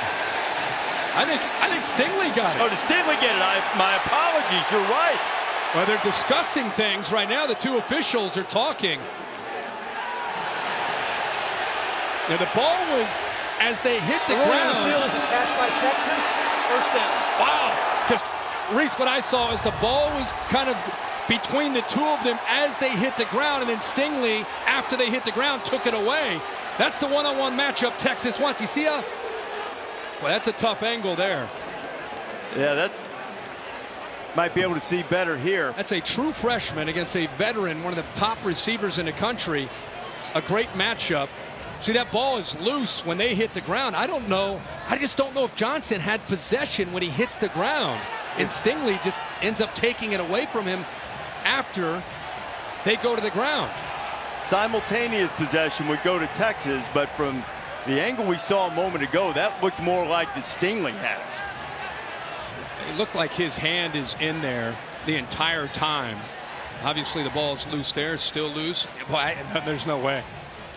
I think Stingley got it. Oh, did Stingley get it? My apologies. You're right. Well, they're discussing things right now. The two officials are talking. Now, the ball was, as they hit the ground. The field is a catch by Texas. First down. Wow. Because, Reese, what I saw is the ball was kind of between the two of them as they hit the ground, and then Stingley, after they hit the ground, took it away. That's the one-on-one matchup Texas wants. You see well, that's a tough angle there. Yeah, that might be able to see better here. That's a true freshman against a veteran, one of the top receivers in the country. A great matchup. See, that ball is loose when they hit the ground. I don't know. I just don't know if Johnson had possession when he hits the ground. And Stingley just ends up taking it away from him after they go to the ground. Simultaneous possession would go to Texas, but from the angle we saw a moment ago, that looked more like the Stingley had. It looked like his hand is in there the entire time. Obviously, the ball is loose there. It's still loose. Boy, there's no way.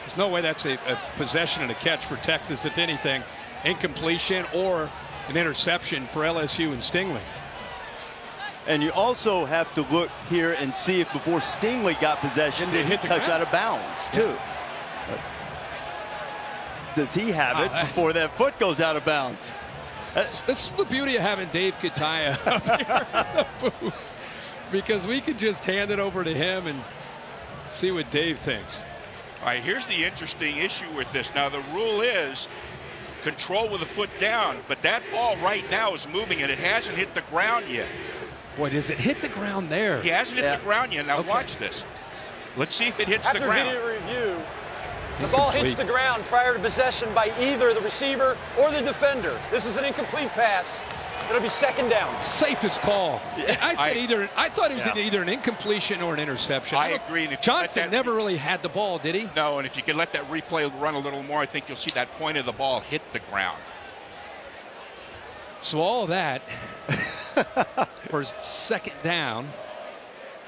There's no way that's a possession and a catch for Texas. If anything, incompletion or an interception for LSU and Stingley. And you also have to look here and see if before Stingley got possession, did he touch out of bounds too? Yeah. Does he have it before that foot goes out of bounds? This is the beauty of having Dave Kataya up here in the booth, because we could just hand it over to him and see what Dave thinks. All right, here's the interesting issue with this. Now, the rule is control with the foot down, but that ball right now is moving and it hasn't hit the ground yet. Boy, does it hit the ground there? He hasn't hit the ground yet. Now watch this. Let's see if it hits the ground. After video review, the ball hits the ground prior to possession by either the receiver or the defender. This is an incomplete pass. It'll be second down. Safest call. I thought it was either an incompletion or an interception. I agree. And if Johnson never really had the ball, did he? No, and if you could let that replay run a little more, I think you'll see that point of the ball hit the ground. So all that for second down.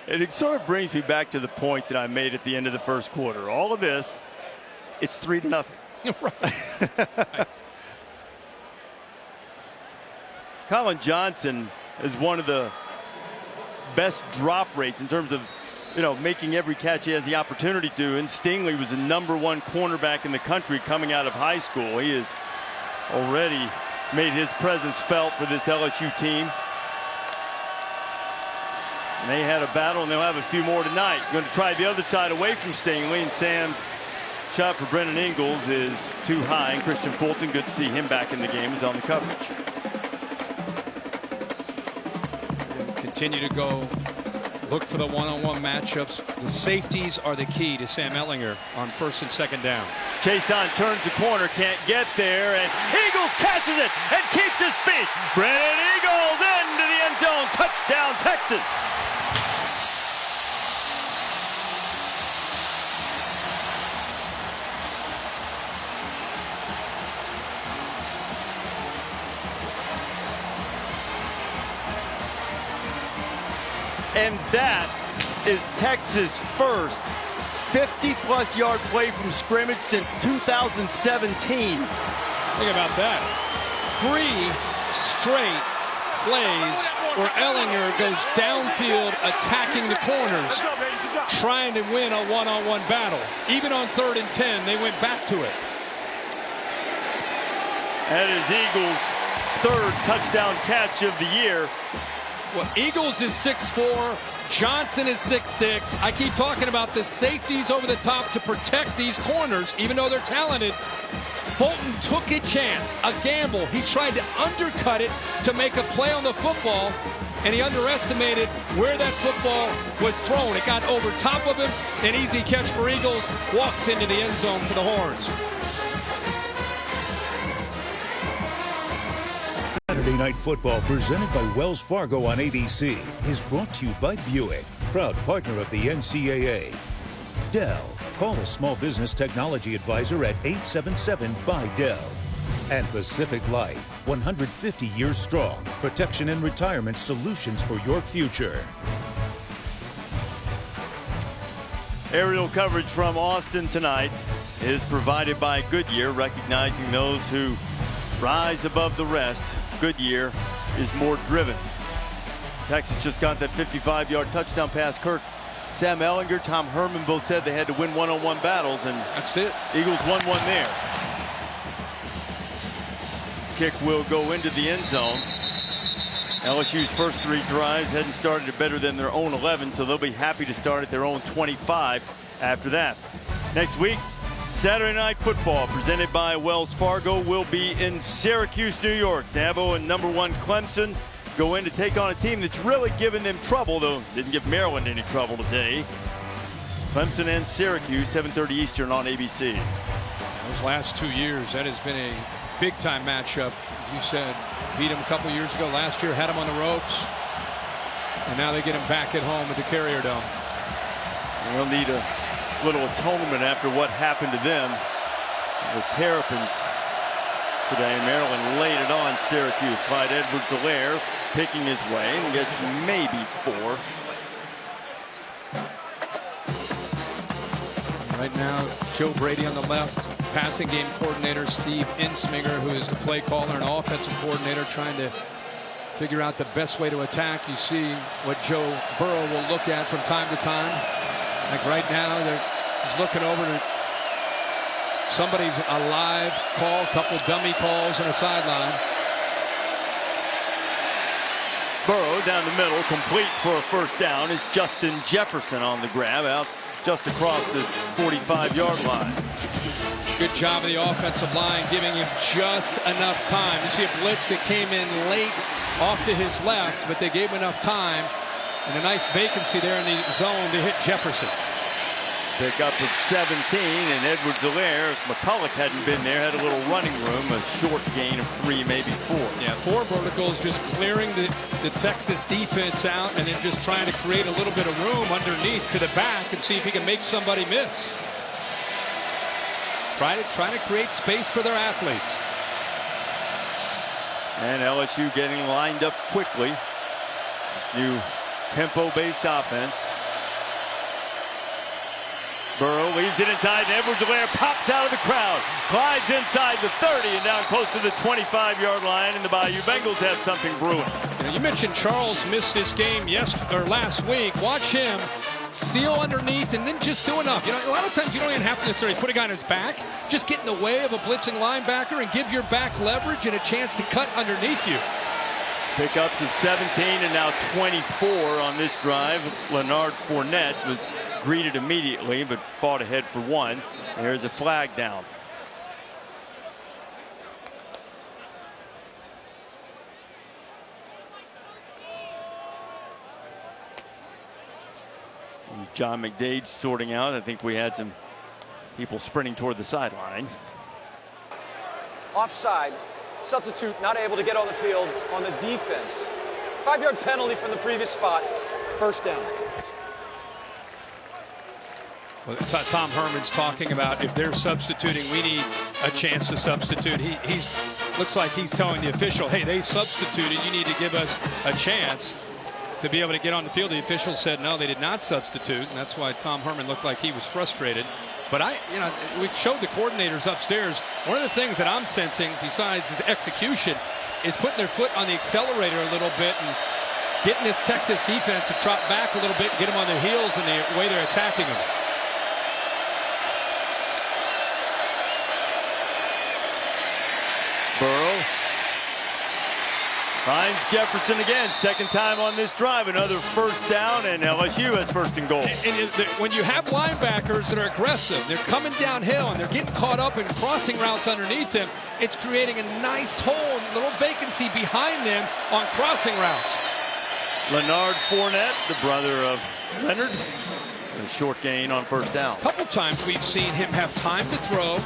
And it sort of brings me back to the point that I made at the end of the first quarter. All of this, it's 3-0. Right. Colin Johnson is one of the best drop rates in terms of, making every catch he has the opportunity to. And Stingley was the #1 cornerback in the country coming out of high school. He has already made his presence felt for this LSU team. And they had a battle, and they'll have a few more tonight. Going to try the other side away from Stingley, and Sam's shot for Brennan Ingles is too high. And Christian Fulton, good to see him back in the game, is on the coverage. Continue to go look for the one-on-one matchups. The safeties are the key to Sam Ellinger on first and second down. Chason turns the corner, can't get there, and Eagles catches it and keeps his feet. Brennan Eagles into the end zone. Touchdown, Texas. And that is Texas' first 50-plus yard play from scrimmage since 2017. Think about that. 3 straight plays where Ellinger goes downfield attacking the corners, trying to win a one-on-one battle. Even on 3rd and 10, they went back to it. That is Eagles third touchdown catch of the year. Well, Eagles is 6'4", Johnson is 6'6". I keep talking about the safeties over the top to protect these corners, even though they're talented. Fulton took a chance, a gamble. He tried to undercut it to make a play on the football, and he underestimated where that football was thrown. It got over top of him, an easy catch for Eagles, walks into the end zone for the Horns. Saturday Night Football, presented by Wells Fargo on ABC, is brought to you by Buick, proud partner of the NCAA. Dell, call a small business technology advisor at 877-BUY-DELL. And Pacific Life, 150 years strong, protection and retirement solutions for your future. Aerial coverage from Austin tonight is provided by Goodyear, recognizing those who rise above the rest. Goodyear is more driven. Texas just got that 55-yard touchdown pass. Kirk, Sam Ehlinger, Tom Herman both said they had to win one-on-one battles, and that's it. Eagles won one there. Kick will go into the end zone. LSU's first 3 drives hadn't started it better than their own 11, so they'll be happy to start at their own 25 after that. Next week, Saturday Night Football, presented by Wells Fargo, will be in Syracuse, New York. Dabo and #1 Clemson go in to take on a team that's really given them trouble, though didn't give Maryland any trouble today. Clemson and Syracuse, 7:30 Eastern on ABC. Those last 2 years, that has been a big-time matchup. As you said, beat them a couple years ago. Last year, had them on the ropes. And now they get them back at home at the Carrier Dome. They'll need a little atonement after what happened to them. The Terrapins today. Maryland laid it on Syracuse. Clyde Edwards-Helaire picking his way and gets maybe 4. Right now, Joe Brady on the left, passing game coordinator Steve Insminger, who is the play caller and offensive coordinator, trying to figure out the best way to attack. You see what Joe Burrow will look at from time to time. Like right now, he's looking over to somebody's a live call, a couple dummy calls on a sideline. Burrow down the middle, complete for a first down, is Justin Jefferson on the grab out just across this 45-yard line. Good job of the offensive line, giving him just enough time. You see a blitz that came in late off to his left, but they gave him enough time. And a nice vacancy there in the zone to hit Jefferson. Pick up of 17, and Edwards-Helaire, if McCulloch hadn't been there, had a little running room, a short gain of 3, maybe 4. Yeah, 4 verticals, just clearing the Texas defense out and then just trying to create a little bit of room underneath to the back and see if he can make somebody miss. Trying to create space for their athletes. And LSU getting lined up quickly. New tempo-based offense. Burrow leaves it inside, and Edwards-Helaire pops out of the crowd. Glides inside the 30 and down close to the 25-yard line, and the Bayou Bengals have something brewing. You mentioned Charles missed this game last week. Watch him seal underneath and then just do enough. You know, a lot of times you don't even have to necessarily put a guy on his back. Just get in the way of a blitzing linebacker and give your back leverage and a chance to cut underneath you. Pickups of 17 and now 24 on this drive. Leonard Fournette was greeted immediately, but fought ahead for 1. There's a flag down. John McDade sorting out. I think we had some people sprinting toward the sideline. Offside. Substitute not able to get on the field on the defense. 5-yard penalty from the previous spot. First down. Well, Tom Herman's talking about if they're substituting, we need a chance to substitute. He's looks like he's telling the official, hey, they substituted. You need to give us a chance to be able to get on the field. The official said no, they did not substitute, and that's why Tom Herman looked like he was frustrated. But we showed the coordinators upstairs. One of the things that I'm sensing, besides his execution, is putting their foot on the accelerator a little bit and getting this Texas defense to drop back a little bit, and get them on their heels in the way they're attacking them. Burrow Finds Jefferson again, second time on this drive, another first down, and LSU has first and goal. And when you have linebackers that are aggressive, they're coming downhill and they're getting caught up in crossing routes underneath them, it's creating a nice hole, a little vacancy behind them on crossing routes. Leonard Fournette, the brother of Leonard, a short gain on first down. A couple times we've seen him have time to throw,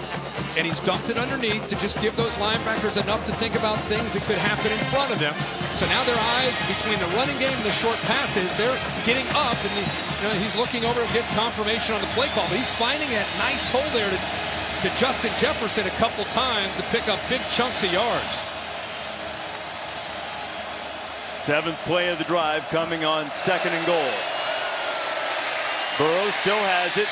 and he's dumped it underneath to just give those linebackers enough to think about things that could happen in front of them. So now their eyes between the running game and the short passes, they're getting up, and he's looking over to get confirmation on the play call. But he's finding that nice hole there to Justin Jefferson a couple times to pick up big chunks of yards. Seventh play of the drive coming on second and goal. Burrow still has it,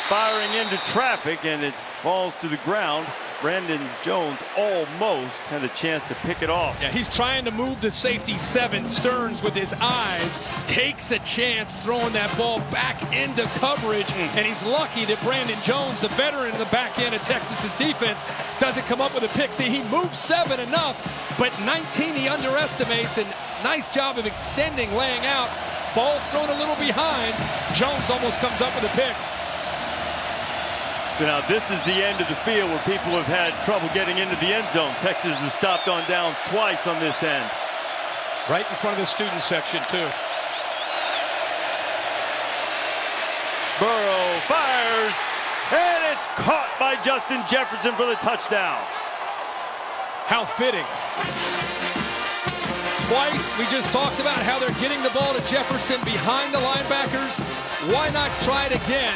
firing into traffic, and it falls to the ground. Brandon Jones almost had a chance to pick it off. Yeah, he's trying to move the safety 7, Stearns, with his eyes, takes a chance throwing that ball back into coverage, and he's lucky that Brandon Jones, the veteran in the back end of Texas's defense, doesn't come up with a pick. See, he moved 7 enough, but 19 he underestimates, and nice job of extending, laying out. Ball's thrown a little behind. Jones almost comes up with a pick. So now this is the end of the field where people have had trouble getting into the end zone. Texas has stopped on downs twice on this end. Right in front of the student section, too. Burrow fires, and it's caught by Justin Jefferson for the touchdown. How fitting. Twice, we just talked about how they're getting the ball to Jefferson behind the linebackers. Why not try it again?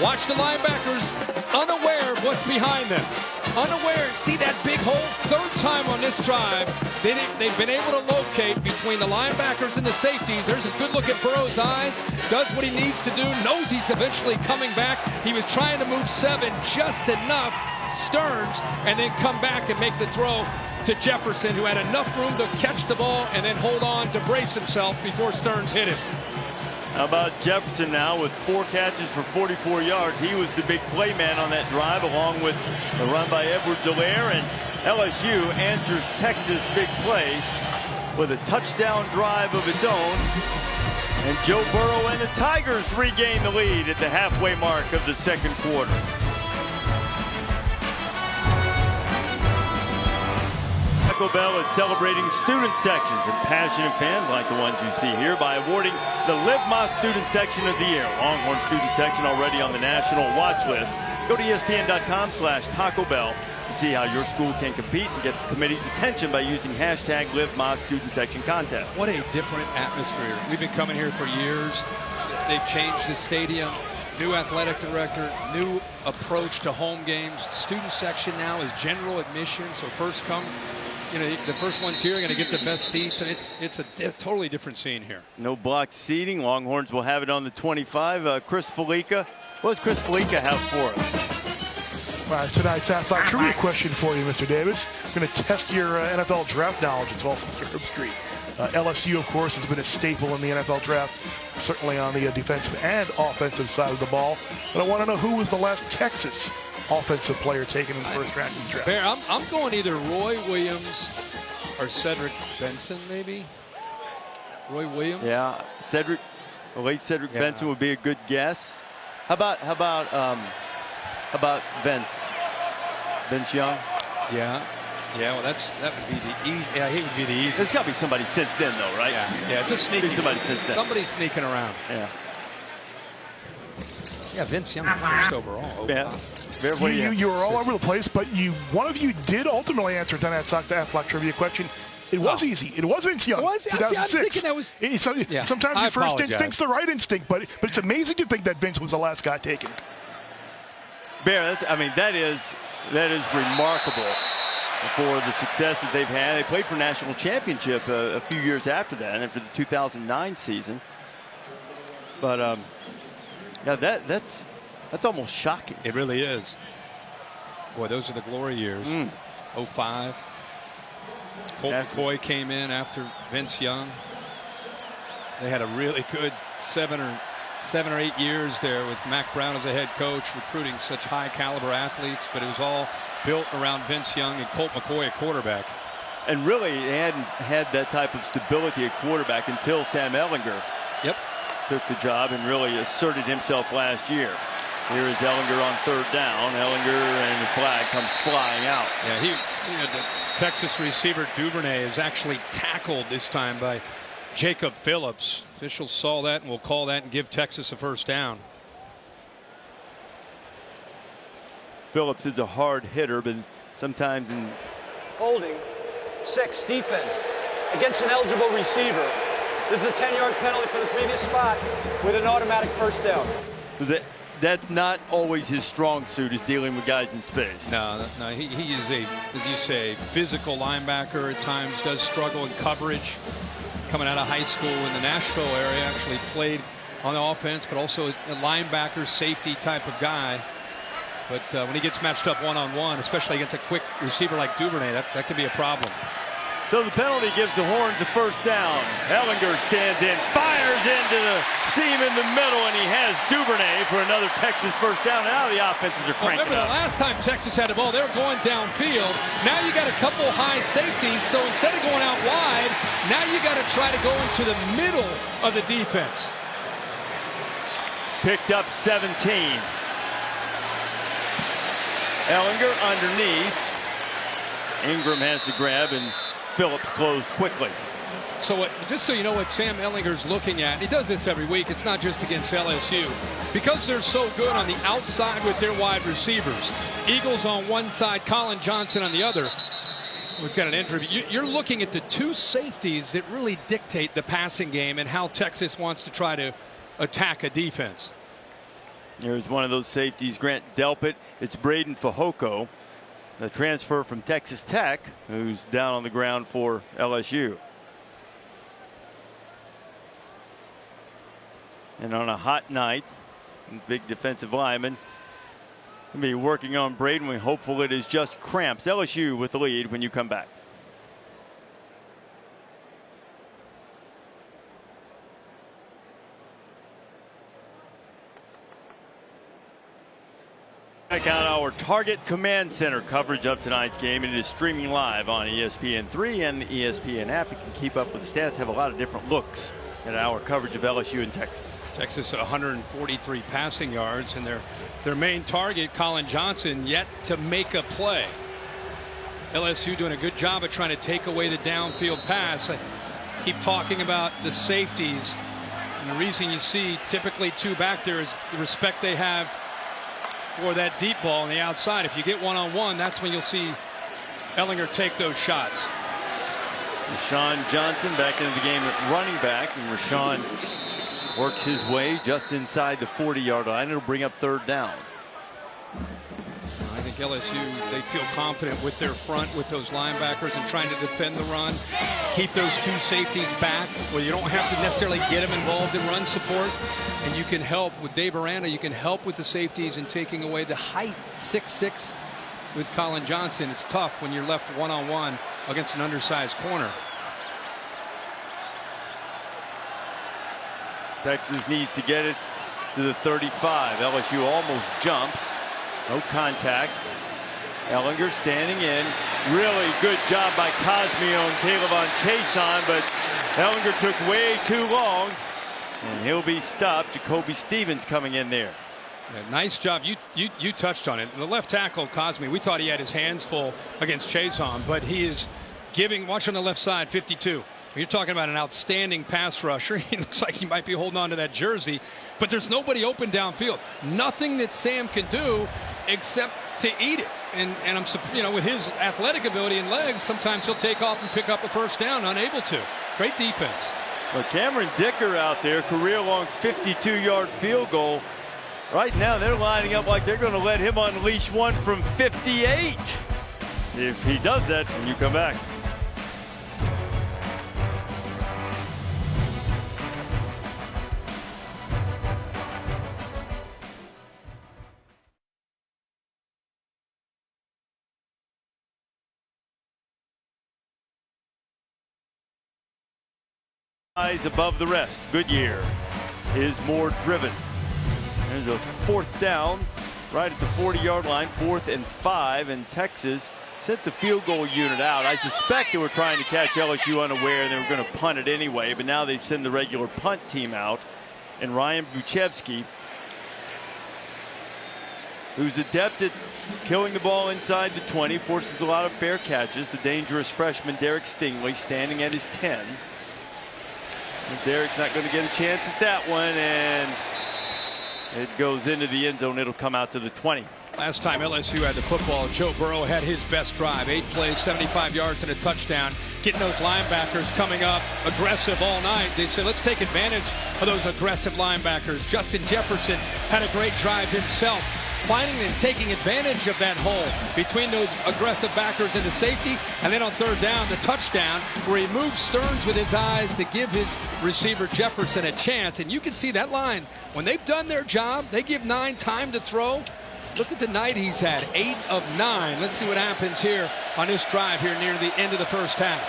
Watch the linebackers unaware of what's behind them. Unaware, see that big hole? Third time on this drive, they've been able to locate between the linebackers and the safeties. There's a good look at Burrow's eyes, does what he needs to do, knows he's eventually coming back. He was trying to move 7 just enough, Stearns, and then come back and make the throw to Jefferson, who had enough room to catch the ball and then hold on to brace himself before Stearns hit him. How about Jefferson now with 4 catches for 44 yards? He was the big play man on that drive, along with the run by Edwards-Helaire, and LSU answers Texas' big play with a touchdown drive of its own. And Joe Burrow and the Tigers regain the lead at the halfway mark of the second quarter. Taco Bell is celebrating student sections and passionate fans like the ones you see here by awarding the Live My Student Section of the Year. Longhorn Student Section already on the national watch list. Go to ESPN.com/Taco Bell to see how your school can compete and get the committee's attention by using hashtag Live My Student Section contest. What a different atmosphere. We've been coming here for years. They've changed the stadium. New athletic director, new approach to home games. Student section now is general admission, so first come. The first ones here are going to get the best seats, and it's a totally different scene here. No blocked seating. Longhorns will have it on the 25. Chris Felica. What does Chris Felica have for us? Well, tonight's athletic trivia question for you, Mr. Davis. I'm going to test your NFL draft knowledge as well, Mr. Herbstreit. LSU, of course, has been a staple in the NFL draft, certainly on the defensive and offensive side of the ball. But I want to know who was the last Texas offensive player taken in the first round of the draft. Bear, I'm going either Roy Williams or Cedric Benson, maybe. Roy Williams. Yeah, late Cedric Benson would be a good guess. How about Vince Young? Yeah. Well, that would be the easy. Yeah, he would be the easy. There's got to be somebody since then, though, right? Yeah, it's a sneaky. Somebody since then. Somebody's sneaking around. Yeah, Vince Young, first overall. Yeah. You were all over the place, but one of you did ultimately answer tonight's athletic trivia question. It was easy. It was Vince Young. 2006. I'm thinking that was. Sometimes your first instinct's the right instinct, but it's amazing to think that Vince was the last guy taken. Bear, that is remarkable for the success that they've had. They played for national championship a few years after that, after the 2009 season. But that's almost shocking. It really is. Boy, those are the glory years. 05. Colt McCoy came in after Vince Young. They had a really good 7 or 8 years there with Mack Brown as a head coach, recruiting such high caliber athletes, but it was all built around Vince Young and Colt McCoy at quarterback. And really, they hadn't had that type of stability at quarterback until Sam Ehlinger took the job and really asserted himself last year. Here is Ehlinger on third down. Ehlinger, and the flag comes flying out. Yeah, the Texas receiver Duvernay is actually tackled this time by Jacob Phillips. Officials saw that and will call that and give Texas a first down. Phillips is a hard hitter, but sometimes in Holding, 6, defense against an eligible receiver. This is a 10-yard penalty for the previous spot with an automatic first down. That's not always his strong suit, is dealing with guys in space. No, he is a, as you say, physical linebacker at times, does struggle in coverage. Coming out of high school in the Nashville area, actually played on the offense, but also a linebacker, safety type of guy. But when he gets matched up one-on-one, especially against a quick receiver like Duvernay, that could be a problem. So the penalty gives the Horns a first down. Ehlinger stands in, fires into the seam in the middle, and he has Duvernay for another Texas first down. Now the offenses are cranking remember up. The last time Texas had the ball, they were going downfield. Now you got a couple high safeties, so instead of going out wide, now you got to try to go into the middle of the defense. Picked up 17. Ehlinger underneath. Ingram has the grab, and Phillips closed quickly. So just so you know what Sam Ehlinger's looking at, he does this every week. It's not just against LSU. Because they're so good on the outside with their wide receivers. Eagles on one side, Colin Johnson on the other. We've got an injury. You're looking at the two safeties that really dictate the passing game and how Texas wants to try to attack a defense. There's one of those safeties, Grant Delpit. It's Braden Fajoko, the transfer from Texas Tech, who's down on the ground for LSU. And on a hot night, big defensive lineman will be working on Braden. We're hopeful it is just cramps. LSU with the lead when you come back. Check out our Target Command Center coverage of tonight's game. It is streaming live on ESPN3 and the ESPN app. You can keep up with the stats, have a lot of different looks at our coverage of LSU in Texas. Texas 143 passing yards, and their main target, Colin Johnson, yet to make a play. LSU doing a good job of trying to take away the downfield pass. I keep talking about the safeties, and the reason you see typically two back there is the respect they have for that deep ball on the outside. If you get one-on-one, that's when you'll see Ehlinger take those shots. Rashawn Johnson back into the game at running back, and Rashawn works his way just inside the 40-yard line. It'll bring up third down. I think LSU, they feel confident with their front, with those linebackers, and trying to defend the run, keep those two safeties back where you don't have to necessarily get them involved in run support. And you can help with Dave Aranda, you can help with the safeties and taking away the height, 6'6", with Colin Johnson. It's tough when you're left one-on-one against an undersized corner. Texas needs to get it to the 35. LSU almost jumps. No contact. Ehlinger standing in. Really good job by Cosmeo and Caleb Chason, but Ehlinger took way too long, and he'll be stopped. Jacoby Stevens coming in there. Yeah, nice job. You touched on it. The left tackle, Cosme, we thought he had his hands full against Chason, but he is giving, watch on the left side, 52. You're talking about an outstanding pass rusher. He looks like he might be holding on to that jersey, but there's nobody open downfield. Nothing that Sam can do except to eat it. And I'm, you know, with his athletic ability and legs, sometimes he'll take off and pick up a first down, unable to. Great defense. Well, Cameron Dicker out there, career-long 52-yard field goal. Right now, they're lining up like they're going to let him unleash one from 58. See if he does that when you come back. Eyes above the rest. Goodyear is more driven. There's a fourth down right at the 40-yard line, 4th and 5, and Texas sent the field goal unit out. I suspect they were trying to catch LSU unaware and they were going to punt it anyway, but now they send the regular punt team out. And Ryan Buchevsky, who's adept at killing the ball inside the 20, forces a lot of fair catches. The dangerous freshman Derek Stingley standing at his 10. And Derek's not going to get a chance at that one, and it goes into the end zone. It'll come out to the 20. Last time LSU had the football, Joe Burrow had his best drive. 8 plays, 75 yards, and a touchdown. Getting those linebackers coming up aggressive all night. They said, let's take advantage of those aggressive linebackers. Justin Jefferson had a great drive himself, finding and taking advantage of that hole between those aggressive backers and the safety. And then on third down, the touchdown, where he moves Stearns with his eyes to give his receiver Jefferson a chance. And you can see that line, when they've done their job, they give 9 time to throw. Look at the night he's had, 8 of 9. Let's see what happens here on this drive here near the end of the first half.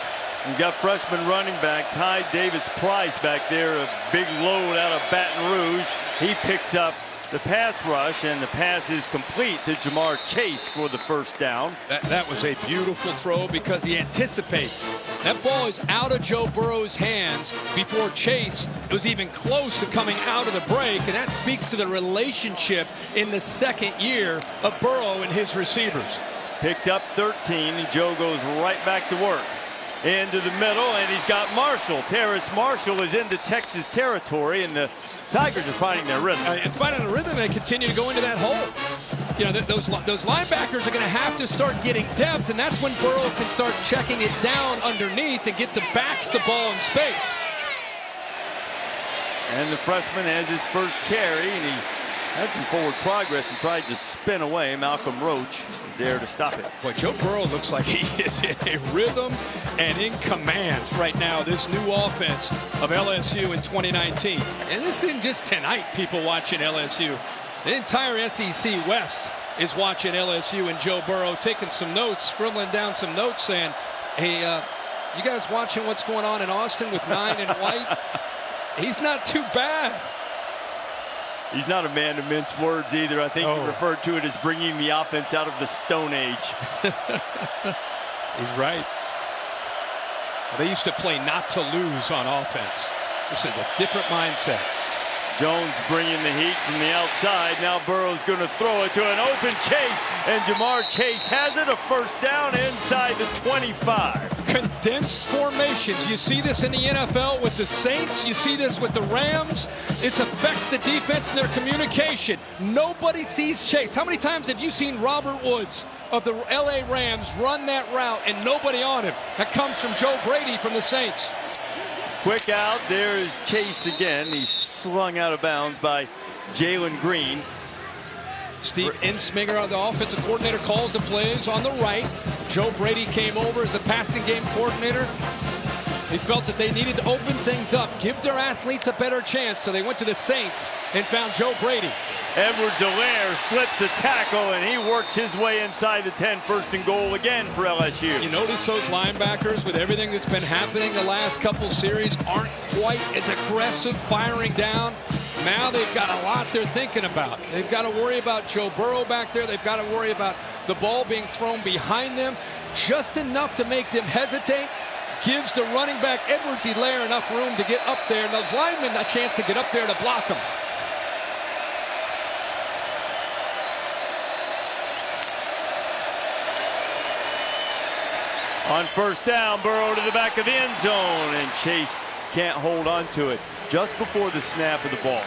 He's got freshman running back Ty Davis-Price back there, a big load out of Baton Rouge. He picks up the pass rush, and the pass is complete to Jamar Chase for the first down. That was a beautiful throw because he anticipates. That ball is out of Joe Burrow's hands before Chase was even close to coming out of the break, and that speaks to the relationship in the second year of Burrow and his receivers. Picked up 13, and Joe goes right back to work. Into the middle, and he's got Marshall. Terrace Marshall is into Texas territory, and the Tigers are finding their rhythm. And finding a rhythm, they continue to go into that hole. You know, those linebackers are going to have to start getting depth, and that's when Burrow can start checking it down underneath and get the backs the ball in space. And the freshman has his first carry, and he had some forward progress and tried to spin away. Malcolm Roach is there to stop it. Boy, Joe Burrow looks like he is in a rhythm and in command right now, this new offense of LSU in 2019. And this isn't just tonight, people watching LSU. The entire SEC West is watching LSU and Joe Burrow, taking some notes, scribbling down some notes, saying, hey, you guys watching what's going on in Austin with 9 and White? He's not too bad. He's not a man to mince words either. I think he referred to it as bringing the offense out of the Stone Age. He's right. They used to play not to lose on offense. This is a different mindset. Jones bringing the heat from the outside. Now Burrow's going to throw it to an open Chase, and Jamar Chase has it. A first down inside the 25. Condensed formations. You see this in the NFL with the Saints. You see this with the Rams. It affects the defense and their communication. Nobody sees Chase. How many times have you seen Robert Woods of the LA Rams run that route and nobody on him? That comes from Joe Brady from the Saints. Quick out. There's Chase again. He's slung out of bounds by Jalen Green. Steve Insminger, the offensive coordinator, calls the plays on the right. Joe Brady came over as the passing game coordinator. They felt that they needed to open things up, give their athletes a better chance, so they went to the Saints and found Joe Brady. Edwards-Helaire slips the tackle, and he works his way inside the 10, first and goal again for LSU. You notice those linebackers, with everything that's been happening the last couple series, aren't quite as aggressive firing down. Now they've got a lot they're thinking about. They've got to worry about Joe Burrow back there. They've got to worry about the ball being thrown behind them, just enough to make them hesitate. Gives the running back Edwards-Helaire enough room to get up there, and those linemen a chance to get up there to block him. On first down, Burrow to the back of the end zone, and Chase can't hold on to it. Just before the snap of the ball,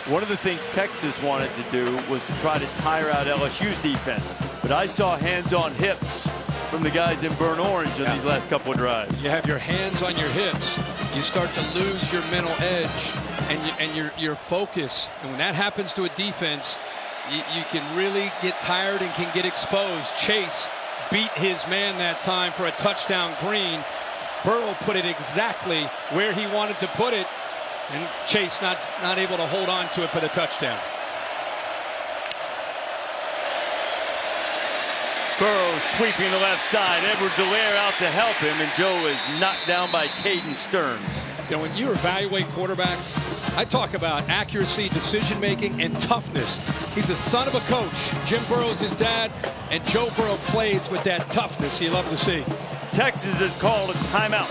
one of the things Texas wanted to do was to try to tire out LSU's defense. But I saw hands on hips from the guys in burnt orange on these last couple of drives. You have your hands on your hips, you start to lose your mental edge and your focus. And when that happens to a defense, you can really get tired and can get exposed. Chase beat his man that time for a touchdown. Green. Burrow put it exactly where he wanted to put it, and Chase not able to hold on to it for the touchdown. Burrow sweeping the left side. Edwards-Helaire out to help him, and Joe is knocked down by Caden Stearns. You know, when you evaluate quarterbacks, I talk about accuracy, decision-making, and toughness. He's the son of a coach. Jim Burrow's his dad, and Joe Burrow plays with that toughness you love to see. Texas has called a timeout.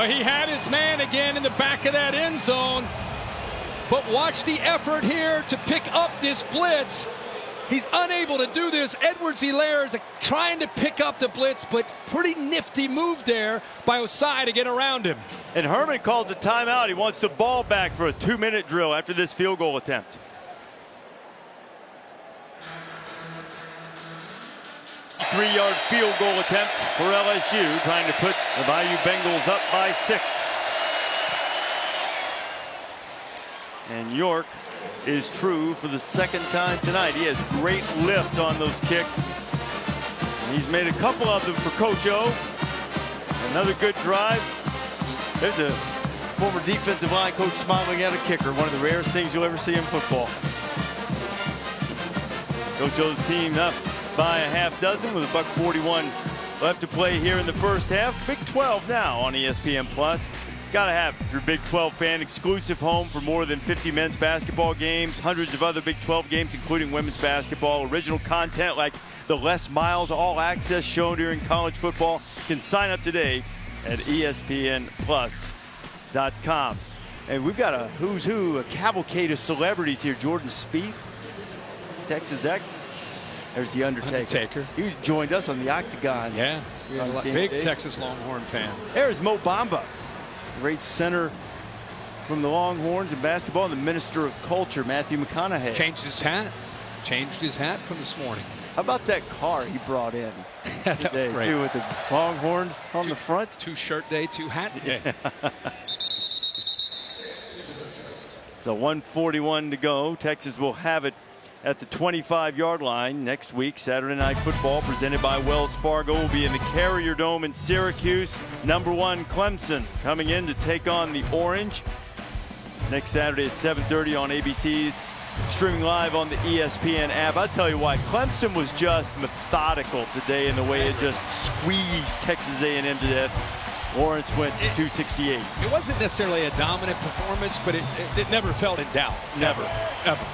He had his man again in the back of that end zone. But watch the effort here to pick up this blitz. He's unable to do this. Edwards-Helaire is trying to pick up the blitz, but pretty nifty move there by Osai to get around him. And Herman calls a timeout. He wants the ball back for a 2-minute drill after this field goal attempt. Three-yard field goal attempt for LSU, trying to put the Bayou Bengals up by 6. And York is true for the second time tonight. He has great lift on those kicks. And he's made a couple of them for Coach O. Another good drive. There's a former defensive line coach smiling at a kicker. One of the rarest things you'll ever see in football. Coach O's team up by a half dozen with $1:41 left to play here in the first half. Big 12 now on ESPN Plus. Gotta have, if you're a Big 12 fan, exclusive home for more than 50 men's basketball games, hundreds of other Big 12 games, including women's basketball, original content like the Les Miles All Access show during college football. You can sign up today at ESPNplus.com. And we've got a who's who, a cavalcade of celebrities here. Jordan Spieth, Texas X. There's the Undertaker. He joined us on the Octagon. Yeah, big Texas Longhorn fan. There's Mo Bamba, great center from the Longhorns in basketball, and the Minister of Culture, Matthew McConaughey. Changed his hat from this morning. How about that car he brought in? That was great. Too, with the Longhorns on the front. 2 shirt day, 2 hat day. So 1:41 to go. Texas will have it at the 25-yard line next week. Saturday Night Football presented by Wells Fargo will be in the Carrier Dome in Syracuse. #1 Clemson coming in to take on the Orange. It's next Saturday at 7:30 on ABC. It's streaming live on the ESPN app. I'll tell you why. Clemson was just methodical today in the way it just squeezed Texas A&M to death. Lawrence went 268. It wasn't necessarily a dominant performance, but it never felt in doubt. Never. Ever.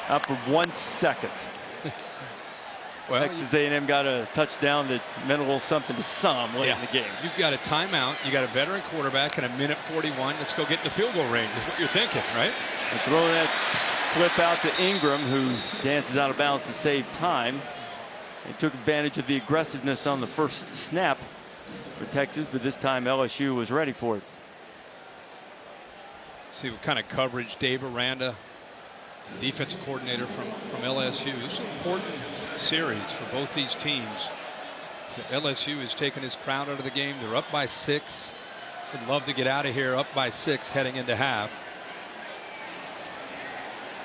Not for 1 second. Well, Texas A&M got a touchdown that meant a little something to some late in the game. You've got a timeout. You got a veteran quarterback and 1:41. Let's go get in the field goal range is what you're thinking, right? And throw that flip out to Ingram, who dances out of bounds to save time. They took advantage of the aggressiveness on the first snap for Texas, but this time LSU was ready for it. See what kind of coverage Dave Aranda, defensive coordinator from LSU. This is an important series for both these teams. So LSU has taken his crown out of the game. They're up by 6. They'd love to get out of here up by 6 heading into half.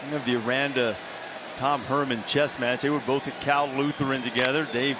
You have the Aranda Tom Herman chess match. They were both at Cal Lutheran together. Dave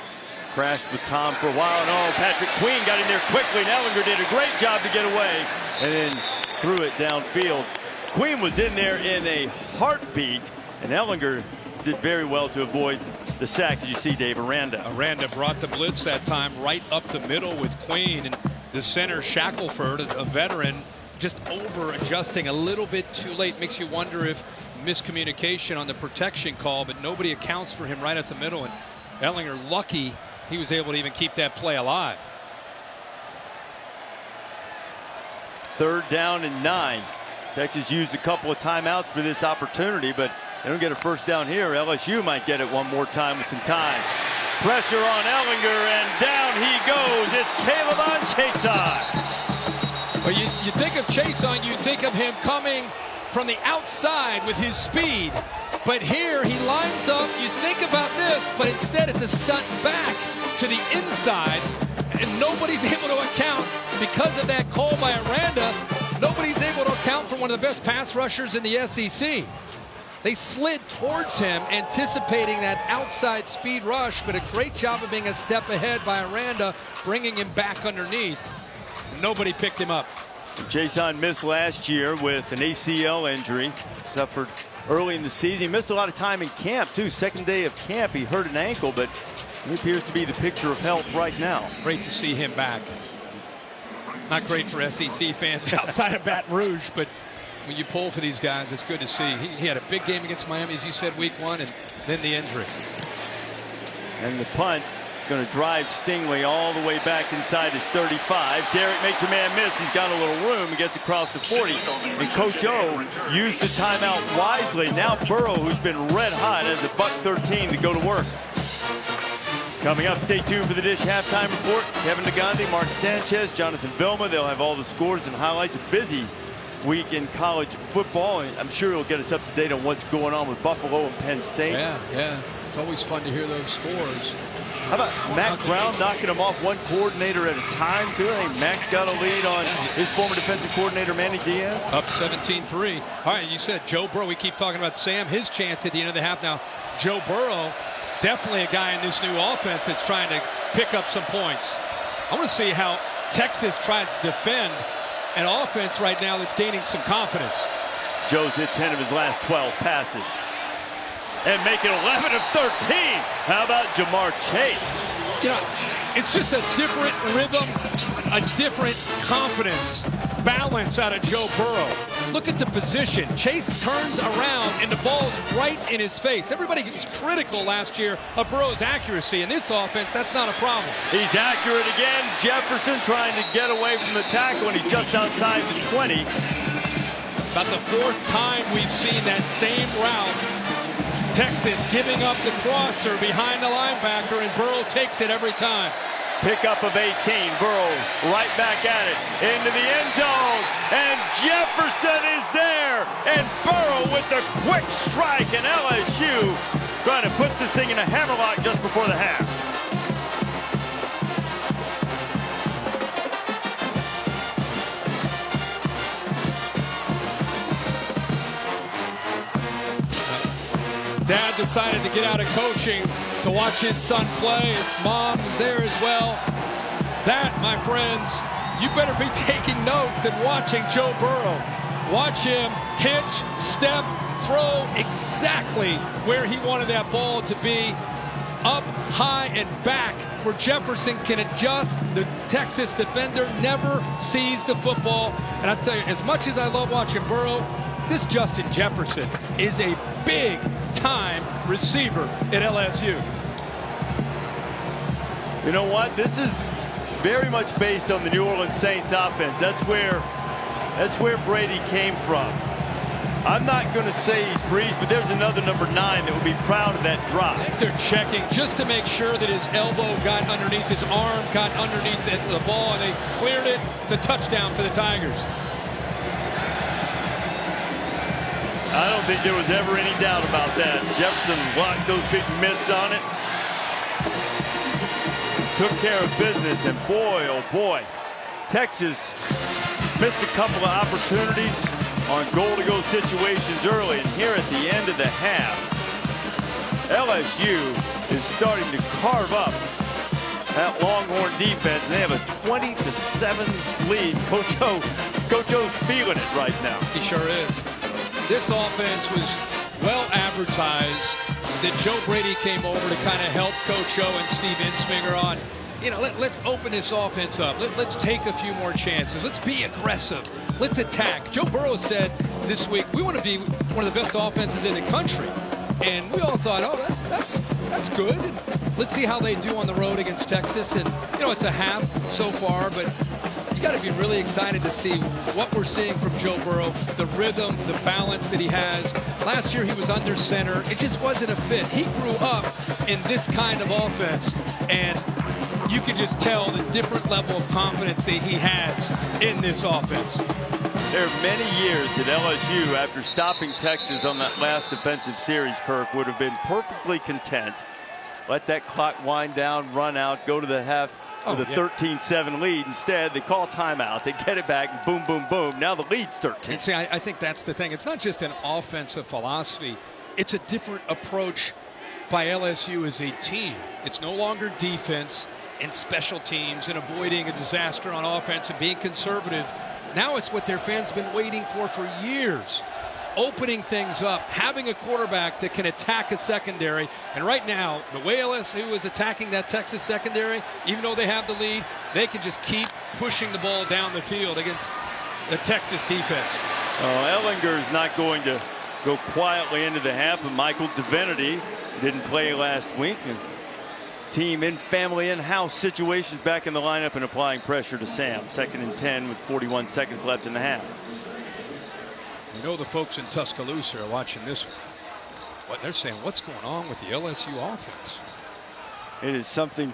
crashed with Tom for a while. And Patrick Queen got in there quickly. And Ellinger did a great job to get away and then threw it downfield. Queen was in there in a heartbeat, and Ellinger did very well to avoid the sack. Did you see Dave Aranda? Aranda brought the blitz that time right up the middle with Queen, and the center Shackelford, a veteran, just over adjusting a little bit too late. Makes you wonder if miscommunication on the protection call, but nobody accounts for him right at the middle, and Ellinger lucky he was able to even keep that play alive. 3rd down and 9. Texas used a couple of timeouts for this opportunity, but they don't get a first down here. LSU might get it one more time with some time. Pressure on Ellinger, and down he goes. It's Caleb on Chason. Well, you think of Chason, you think of him coming from the outside with his speed. But here he lines up, you think about this, but instead it's a stunt back to the inside, and nobody's able to account because of that call by Aranda. Nobody's able to account for one of the best pass rushers in the SEC. They slid towards him, anticipating that outside speed rush, but a great job of being a step ahead by Aranda, bringing him back underneath. Nobody picked him up. Jason missed last year with an ACL injury, suffered early in the season. He missed a lot of time in camp, too. Second day of camp, he hurt an ankle, but he appears to be the picture of health right now. Great to see him back. Not great for SEC fans outside of Baton Rouge, but when you pull for these guys, it's good to see. He had a big game against Miami, as you said, week 1, and then the injury. And the punt going to drive Stingley all the way back inside his 35. Derrick makes a man miss. He's got a little room. He gets across the 40. And Coach O used the timeout wisely. Now Burrow, who's been red hot, has a $1:13 to go to work. Coming up, stay tuned for the Dish halftime report. Kevin Negandhi, Mark Sanchez, Jonathan Vilma. They'll have all the scores and highlights. A busy week in college football, and I'm sure he'll get us up to date on what's going on with Buffalo and Penn State. Yeah. It's always fun to hear those scores. How about Mack Brown knocking them off one coordinator at a time, too? I think Mack's got a lead on his former defensive coordinator, Manny Diaz. Up 17-3. All right, you said Joe Burrow. We keep talking about Sam, his chance at the end of the half. Now, Joe Burrow, definitely a guy in this new offense that's trying to pick up some points. I want to see how Texas tries to defend an offense right now that's gaining some confidence. Joe's hit 10 of his last 12 passes. And make it 11 of 13. How about Jamar Chase? Yeah, it's just a different rhythm, a different confidence, balance out of Joe Burrow. Look at the position. Chase turns around and the ball's right in his face. Everybody was critical last year of Burrow's accuracy. In this offense, that's not a problem. He's accurate again. Jefferson trying to get away from the tackle, and he's just outside the 20. About the 4th time we've seen that same route. Texas giving up the crosser behind the linebacker, and Burrow takes it every time. Pickup of 18. Burrow right back at it. Into the end zone. And Jefferson is there. And Burrow with the quick strike. And LSU trying to put this thing in a hammerlock just before the half. Dad decided to get out of coaching to watch his son play. His mom was there as well. That, my friends, you better be taking notes and watching Joe Burrow. Watch him hitch, step, throw exactly where he wanted that ball to be. Up, high, and back where Jefferson can adjust. The Texas defender never sees the football. And I tell you, as much as I love watching Burrow, this Justin Jefferson is a big-time receiver at LSU. You know what? This is very much based on the New Orleans Saints offense. That's where Brady came from. I'm not going to say he's breezed, but there's another number 9 that would be proud of that drop. I think they're checking just to make sure that his elbow got underneath his arm, got underneath the ball, and they cleared it. It's a touchdown for the Tigers. I don't think there was ever any doubt about that. Jefferson locked those big mitts on it. Took care of business, and boy, oh boy, Texas missed a couple of opportunities on goal-to-go situations early, and here at the end of the half, LSU is starting to carve up that Longhorn defense, and they have a 20-7 lead. Coach O's feeling it right now. He sure is. This offense was well advertised that Joe Brady came over to kind of help Coach O and Steve Ensminger on, you know, let's open this offense up. Let's take a few more chances. Let's be aggressive. Let's attack. Joe Burrow said this week, we want to be one of the best offenses in the country. And we all thought, oh, that's good. And let's see how they do on the road against Texas. And, you know, it's a half so far, but you got to be really excited to see what we're seeing from Joe Burrow, the rhythm, the balance that he has. Last year he was under center. It just wasn't a fit. He grew up in this kind of offense, and you can just tell the different level of confidence that he has in this offense. There are many years that LSU, after stopping Texas on that last defensive series, Kirk, would have been perfectly content. Let that clock wind down, run out, go to the half with a 13-7 lead. Instead, they call timeout. They get it back, and boom, boom, boom. Now the lead's 13. And see, I think that's the thing. It's not just an offensive philosophy. It's a different approach by LSU as a team. It's no longer defense and special teams and avoiding a disaster on offense and being conservative. Now it's what their fans have been waiting for years. Opening things up, having a quarterback that can attack a secondary. And right now, the way LSU is attacking that Texas secondary, even though they have the lead, they can just keep pushing the ball down the field against the Texas defense. Ellinger's not going to go quietly into the half, but Michael Divinity didn't play last week. And team in family in-house situations back in the lineup and applying pressure to Sam. 2nd and 10 with 41 seconds left in the half. You know the folks in Tuscaloosa are watching this one. What they're saying, what's going on with the LSU offense? It is something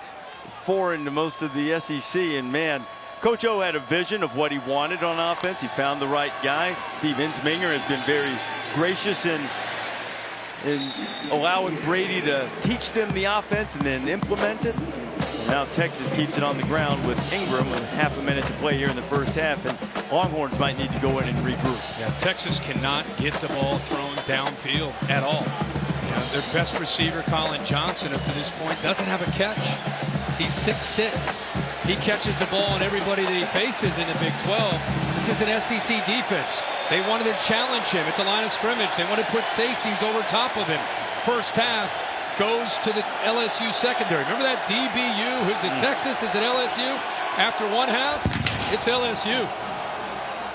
foreign to most of the SEC, and man, Coach O had a vision of what he wanted on offense. He found the right guy. Steve Insminger has been very gracious in allowing Brady to teach them the offense and then implement it. And now Texas keeps it on the ground with Ingram with half a minute to play here in the first half, and Longhorns might need to go in and regroup. Yeah, Texas cannot get the ball thrown downfield at all. You know, their best receiver, Colin Johnson, up to this point, doesn't have a catch. He's 6'6". He catches the ball on everybody that he faces in the Big 12. This is an SEC defense. They wanted to challenge him at the line of scrimmage. They wanted to put safeties over top of him. First half goes to the LSU secondary. Remember that DBU? Who's it? Texas? Is it LSU? After one half, it's LSU.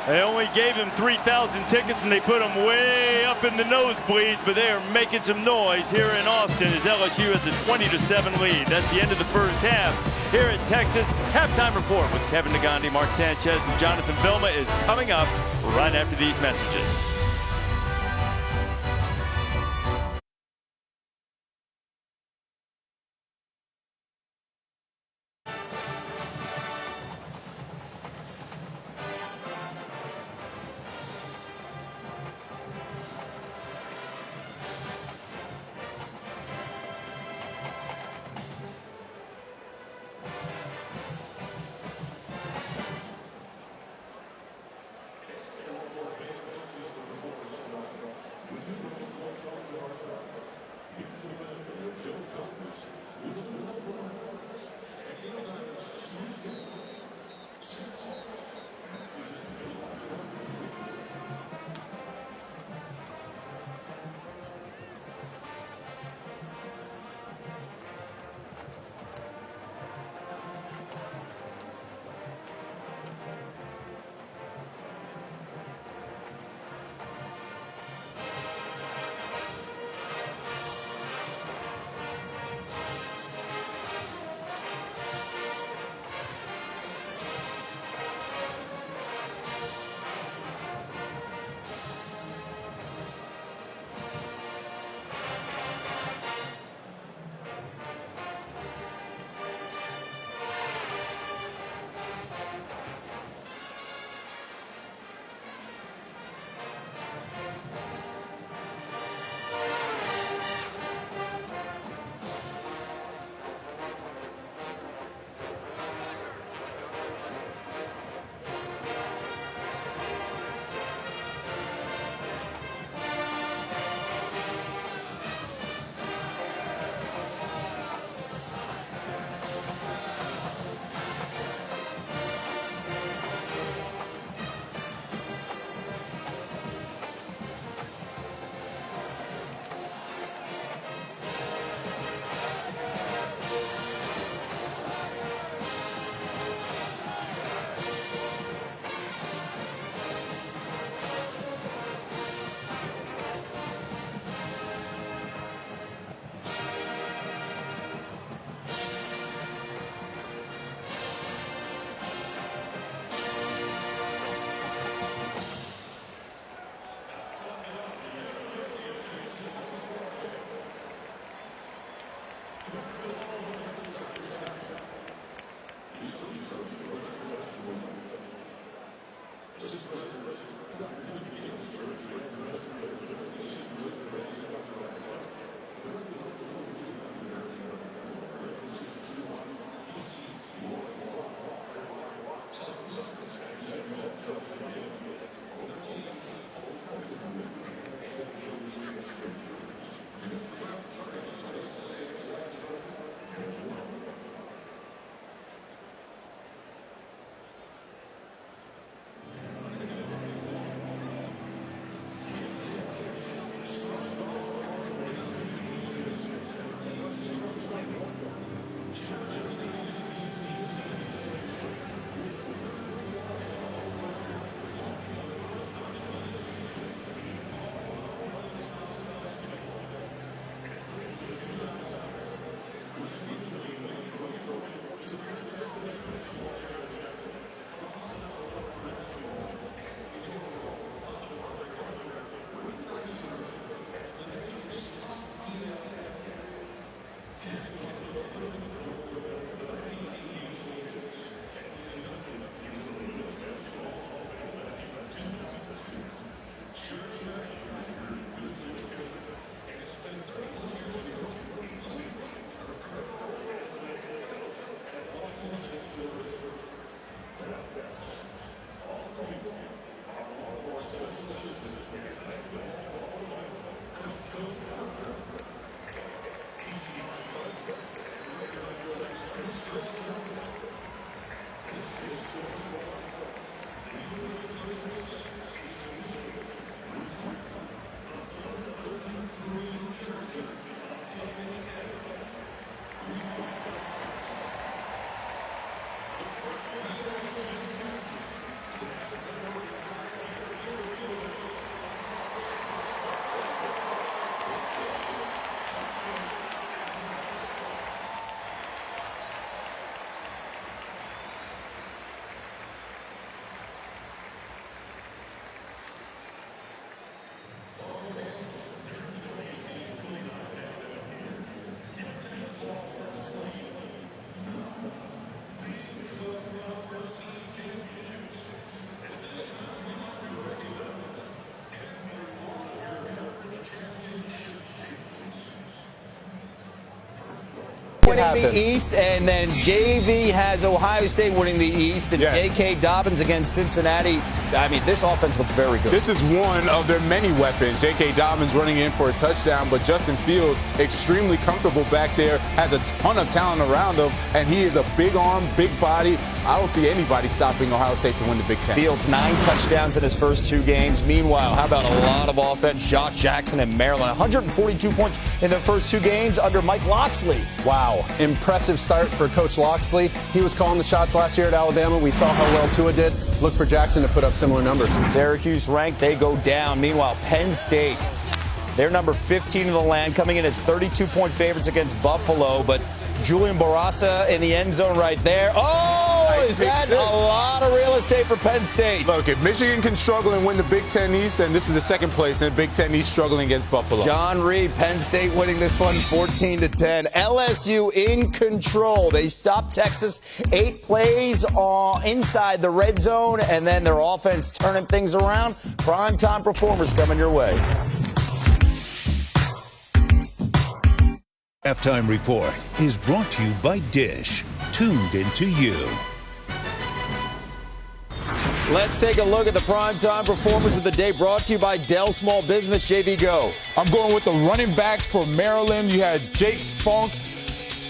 They only gave him 3,000 tickets and they put him way up in the nosebleeds, but they are making some noise here in Austin as LSU has a 20-7 lead. That's the end of the first half here at Texas. Halftime report with Kevin Negandhi, Mark Sanchez, and Jonathan Vilma is coming up right after these messages. happen. East, and then JV has Ohio State winning the East, and J.K. Dobbins against Cincinnati. I mean, this offense looked very good. This is one of their many weapons. J.K. Dobbins running in for a touchdown, but Justin Fields extremely comfortable back there, has a ton of talent around him, and he is a big arm, big body. I don't see anybody stopping Ohio State to win the Big Ten. Fields 9 touchdowns in his first 2 games. Meanwhile, how about a lot of offense? Josh Jackson and Maryland, 142 points in their first 2 games under Mike Locksley. Wow, impressive start for Coach Locksley. He was calling the shots last year at Alabama. We saw how well Tua did. Look for Jackson to put up similar numbers. Syracuse ranked, they go down. Meanwhile, Penn State, they're number 15 in the land, coming in as 32-point favorites against Buffalo, but Julian Barraza in the end zone right there. Oh, is that a lot of real estate for Penn State? Look, if Michigan can struggle and win the Big Ten East, then this is the second place in the Big Ten East struggling against Buffalo. John Reed, Penn State winning this one 14-10. LSU in control. They stopped Texas 8 plays inside the red zone, and then their offense turning things around. Primetime performers coming your way. Halftime Report is brought to you by Dish. Tuned into you. Let's take a look at the primetime performance of the day, brought to you by Dell Small Business. JV, go. I'm going with the running backs for Maryland. You had Jake Funk,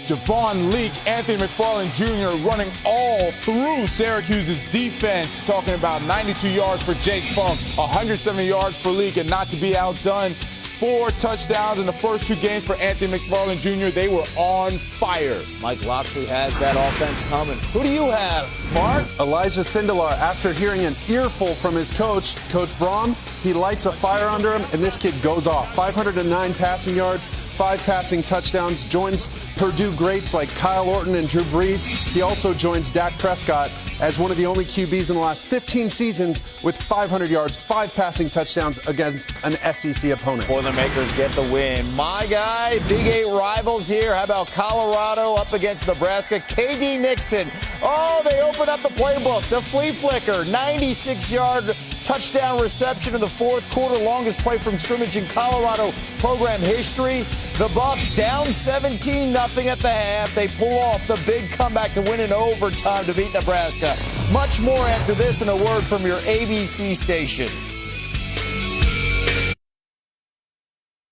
Javon Leak, Anthony McFarland Jr. running all through Syracuse's defense. Talking about 92 yards for Jake Funk, 170 yards for Leak, and not to be outdone, 4 touchdowns in the first 2 games for Anthony McFarland Jr. They were on fire. Mike Locksley has that offense humming. Who do you have, Mark? Elijah Sindelar, after hearing an earful from his coach, Coach Braum, he lights a fire under him, and this kid goes off. 509 passing yards, 5 passing touchdowns, joins Purdue greats like Kyle Orton and Drew Brees. He also joins Dak Prescott as one of the only QBs in the last 15 seasons with 500 yards, 5 passing touchdowns against an SEC opponent. Boilermakers get the win. My guy, Big 8 rivals here. How about Colorado up against Nebraska? KD Nixon. Oh, they open up the playbook. The flea flicker, 96-yard touchdown reception in the fourth quarter, longest play from scrimmage in Colorado program history. The Buffs down 17-0 at the half. They pull off the big comeback to win in overtime to beat Nebraska. Much more after this and a word from your ABC station.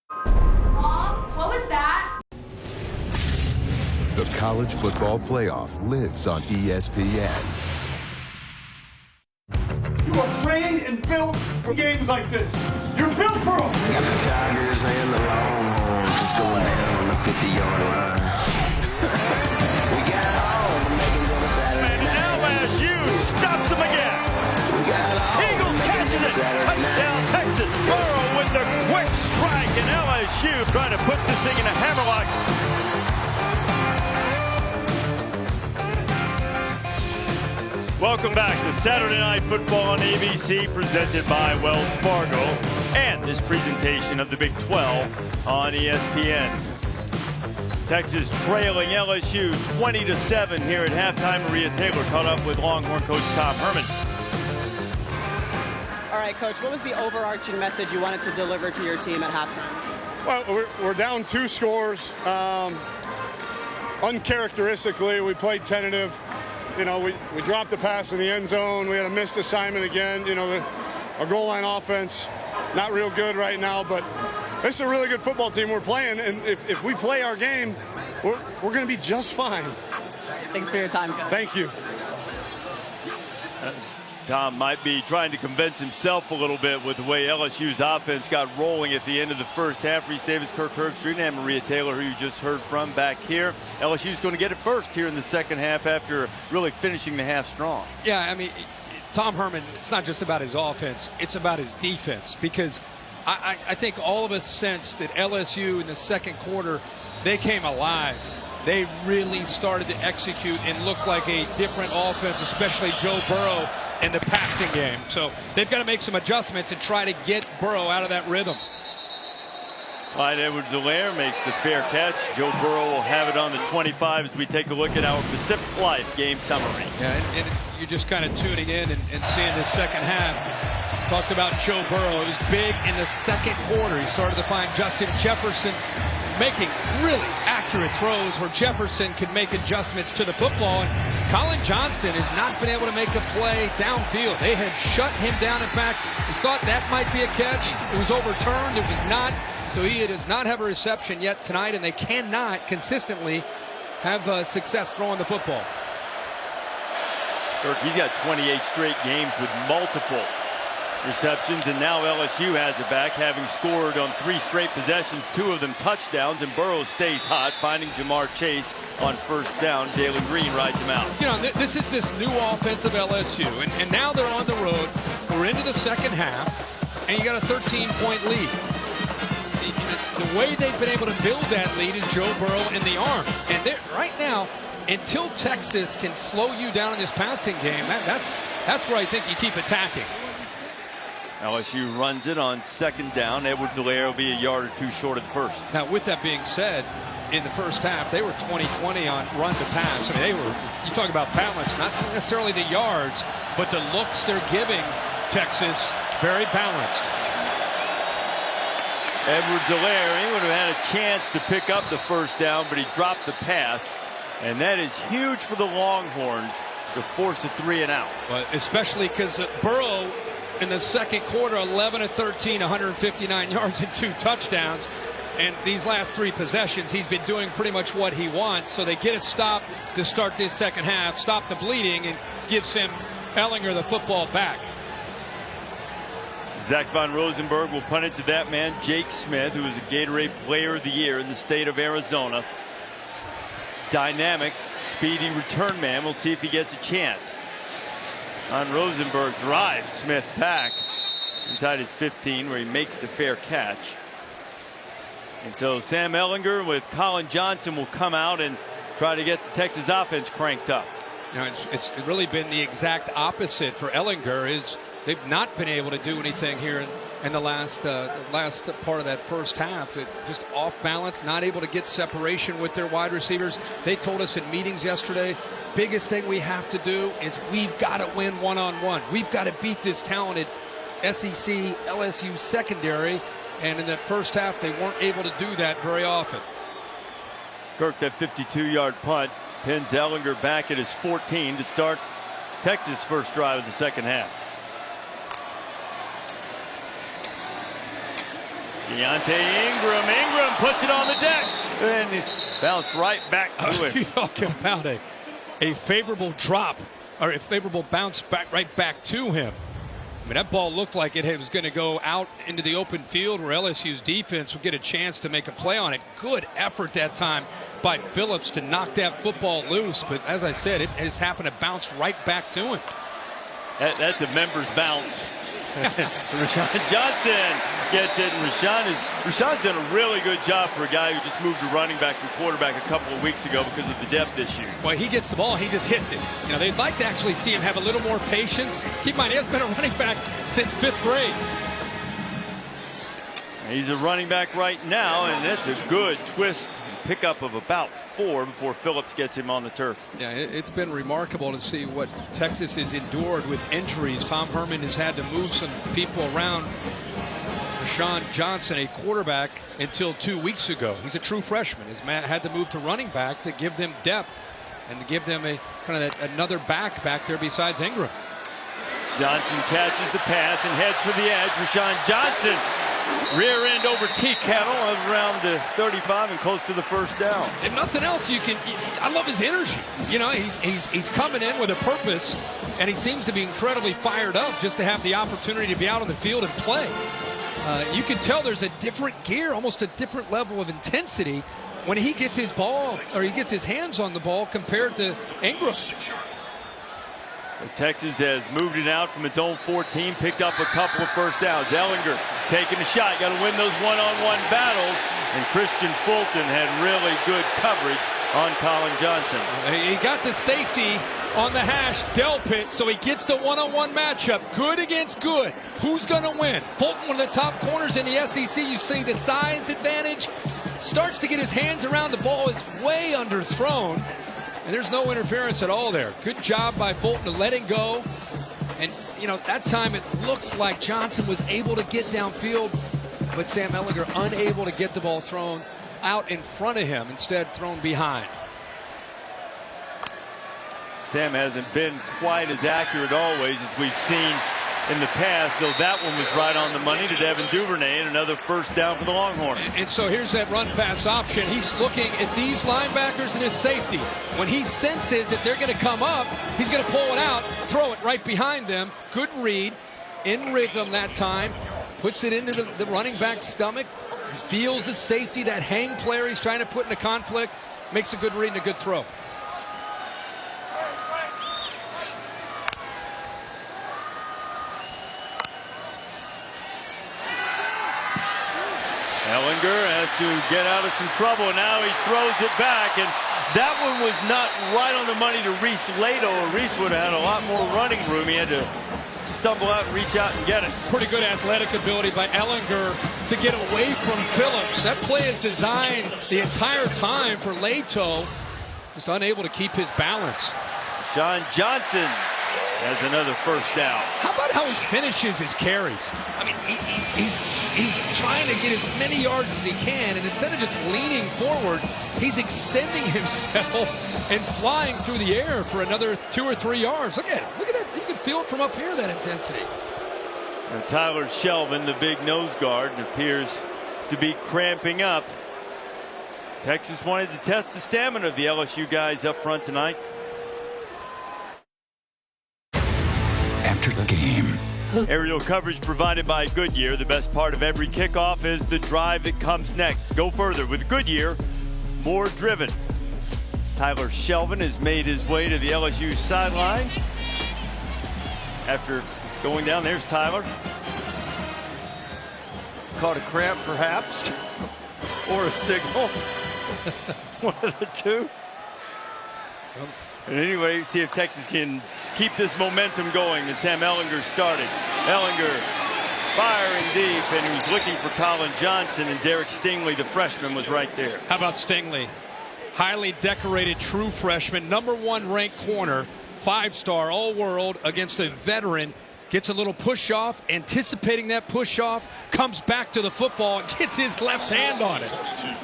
What was that? The College Football Playoff lives on ESPN. You are trained and built for games like this. You're built for them. We got the Tigers and the Longhorns just going down on the 50-yard line. We got all the makings on a Saturday night. And LSU stops them again. We got all Eagles catches it. Touchdown Texas. Burrow with the quick strike, and LSU trying to put this thing in a hammerlock. Welcome back to Saturday Night Football on ABC, presented by Wells Fargo, and this presentation of the Big 12 on ESPN. Texas trailing LSU 20-7 here at halftime. Maria Taylor caught up with Longhorn coach Tom Herman. All right, Coach, what was the overarching message you wanted to deliver to your team at halftime? Well, we're down 2 scores. Uncharacteristically, we played tentative. You know, we dropped the pass in the end zone. We had a missed assignment again. You know, our goal line offense, not real good right now, but it's a really good football team we're playing. And if we play our game, we're going to be just fine. Thanks for your time, Coach. Thank you. Tom might be trying to convince himself a little bit with the way LSU's offense got rolling at the end of the first half. Reese Davis, Kirk Herbstreit, and Maria Taylor, who you just heard from back here. LSU's going to get it first here in the second half after really finishing the half strong. Yeah, I mean, Tom Herman, it's not just about his offense, it's about his defense, because I think all of us sensed that LSU in the second quarter, they came alive. They really started to execute and look like a different offense, especially Joe Burrow in the passing game. So they've got to make some adjustments and try to get Burrow out of that rhythm. Clyde Edwards-Helaire makes the fair catch. Joe Burrow will have it on the 25 as we take a look at our Pacific Life game summary. Yeah, and you're just kind of tuning in and seeing this second half. Talked about Joe Burrow. It was big in the second quarter. He started to find Justin Jefferson making really accurate throws where Jefferson can make adjustments to the football. And Colin Johnson has not been able to make a play downfield. They had shut him down. In fact, we thought that might be a catch. It was overturned. It was not. So he does not have a reception yet tonight, and they cannot consistently have success throwing the football. Kirk, he's got 28 straight games with multiple receptions, and now LSU has it back, having scored on 3 straight possessions, 2 of them touchdowns, and Burrow stays hot, finding Jamar Chase on first down. Jalen Green rides him out. You know, this is this new offense of LSU, and now they're on the road. We're into the second half, and you got a 13-point lead. The way they've been able to build that lead is Joe Burrow in the arm. And right now, until Texas can slow you down in this passing game, that's where I think you keep attacking. LSU runs it on second down. Edwards-Helaire will be a yard or 2 short of the first. Now, with that being said, in the first half, they were 20-20 on run to pass. I mean, you talk about balance, not necessarily the yards, but the looks they're giving Texas, very balanced. Edwards-Helaire, he would have had a chance to pick up the first down, but he dropped the pass. And that is huge for the Longhorns to force a 3 and out. But especially because Burrow in the second quarter, 11 of 13, 159 yards and 2 touchdowns. And these last 3 possessions, he's been doing pretty much what he wants. So they get a stop to start this second half, stop the bleeding, and give Sam Ehlinger the football back. Zach Von Rosenberg will punt it to that man, Jake Smith, who is a Gatorade Player of the Year in the state of Arizona. Dynamic, speedy return man. We'll see if he gets a chance. Von Rosenberg drives Smith back inside his 15, where he makes the fair catch. And so Sam Ehlinger with Colin Johnson will come out and try to get the Texas offense cranked up. You know, it's really been the exact opposite for Ehlinger. They've not been able to do anything here in the last part of that first half. Just off balance, not able to get separation with their wide receivers. They told us in meetings yesterday, biggest thing we have to do is we've got to win one-on-one. We've got to beat this talented SEC LSU secondary. And in that first half, they weren't able to do that very often. Kirk, that 52-yard punt pins Ehlinger back at his 14 to start Texas' first drive of the second half. Deontay Ingram. Ingram puts it on the deck. And it bounced right back to him. You're talking about a favorable drop, or a favorable bounce back right back to him. I mean, that ball looked like it was going to go out into the open field where LSU's defense would get a chance to make a play on it. Good effort that time by Phillips to knock that football loose. But as I said, it has happened to bounce right back to him. That's a member's bounce. Rashawn Johnson gets it, and Rashawn's done a really good job for a guy who just moved to running back from quarterback a couple of weeks ago because of the depth issue. Well, he gets the ball, he just hits it. You know, they'd like to actually see him have a little more patience. Keep in mind, he has been a running back since 5th grade. He's a running back right now, and that's a good twist pickup of about 4 before Phillips gets him on the turf. Yeah, it's been remarkable to see what Texas has endured with injuries. Tom Herman has had to move some people around. Rashawn Johnson, a quarterback until 2 weeks ago. He's a true freshman. He's had to move to running back to give them depth and to give them a kind of another back there besides Ingram. Johnson catches the pass and heads for the edge. Rashawn Johnson rear end over T-Kettle around the 35 and close to the first down. If nothing else, I love his energy. You know, he's coming in with a purpose, and he seems to be incredibly fired up just to have the opportunity to be out on the field and play. You can tell there's a different gear, almost a different level of intensity when he gets his ball, or he gets his hands on the ball compared to Ingram. Texas has moved it out from its own 14, picked up a couple of first downs. Ehlinger taking a shot, got to win those one-on-one battles, and Christian Fulton had really good coverage on Colin Johnson. He got the safety on the hash, Delpit, so he gets the one-on-one matchup. Good against good. Who's going to win? Fulton, one of the top corners in the SEC. You see the size advantage. Starts to get his hands around the ball, is way underthrown. And there's no interference at all there. Good job by Fulton to let it go. And, you know, that time it looked like Johnson was able to get downfield, but Sam Ehlinger unable to get the ball thrown out in front of him, instead thrown behind. Sam hasn't been quite as accurate always as we've seen in the past, though that one was right on the money to Devin Duvernay, and another first down for the Longhorns. And so here's that run pass option. He's looking at these linebackers and his safety. When he senses that they're going to come up, he's going to pull it out, throw it right behind them. Good read, in rhythm that time. Puts it into the running back's stomach. Feels the safety, that hang player he's trying to put into conflict. Makes a good read and a good throw. Ellinger has to get out of some trouble. Now he throws it back, and that one was not right on the money to Reese Lato. Reese would have had a lot more running room. He had to stumble out and reach out and get it. Pretty good athletic ability by Ellinger to get away from Phillips. That play is designed the entire time for Lato. Just unable to keep his balance. Sean Johnson has another first down. How about how he finishes his carries? I mean, he's trying to get as many yards as he can, and instead of just leaning forward, he's extending himself and flying through the air for another 2 or 3 yards. Look at it. Look at that. You can feel it from up here, that intensity. And Tyler Shelvin, the big nose guard, appears to be cramping up. Texas wanted to test the stamina of the LSU guys up front tonight. After the game. Aerial coverage provided by Goodyear. The best part of every kickoff is the drive that comes next. Go further with Goodyear, more driven. Tyler Shelvin has made his way to the LSU sideline. After going down, there's Tyler. Caught a cramp, perhaps, or a signal. One of the two. And anyway, see if Texas can keep this momentum going that Sam Ellinger started. Ellinger firing deep, and he was looking for Colin Johnson, and Derek Stingley, the freshman, was right there. How about Stingley? Highly decorated true freshman, #1 ranked corner, 5-star all-world against a veteran. Gets a little push-off, anticipating that push-off, comes back to the football and gets his left hand on it.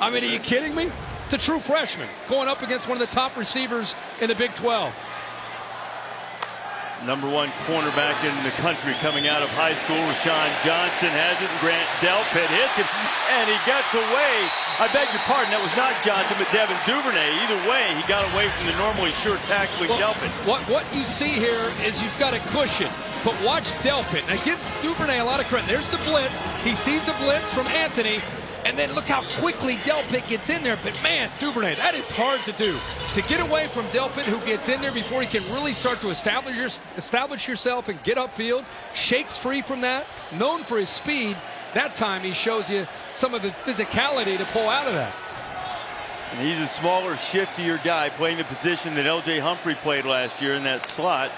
I mean, are you kidding me? It's a true freshman going up against one of the top receivers in the Big 12. #1 cornerback in the country coming out of high school. Rashawn Johnson has it, and Grant Delpit hits him, and he gets away. I beg your pardon, that was not Johnson, but Devin Duvernay. Either way, he got away from the normally sure tackling Delpit. What you see here is you've got a cushion, but watch Delpit. Now give Duvernay a lot of credit. There's the blitz. He sees the blitz from Anthony. And then look how quickly Delpit gets in there. But, man, Duvernay, that is hard to do. To get away from Delpit, who gets in there before he can really start to establish yourself and get upfield, shakes free from that, known for his speed. That time he shows you some of the physicality to pull out of that. And he's a smaller, shiftier guy playing the position that L.J. Humphrey played last year in that slot.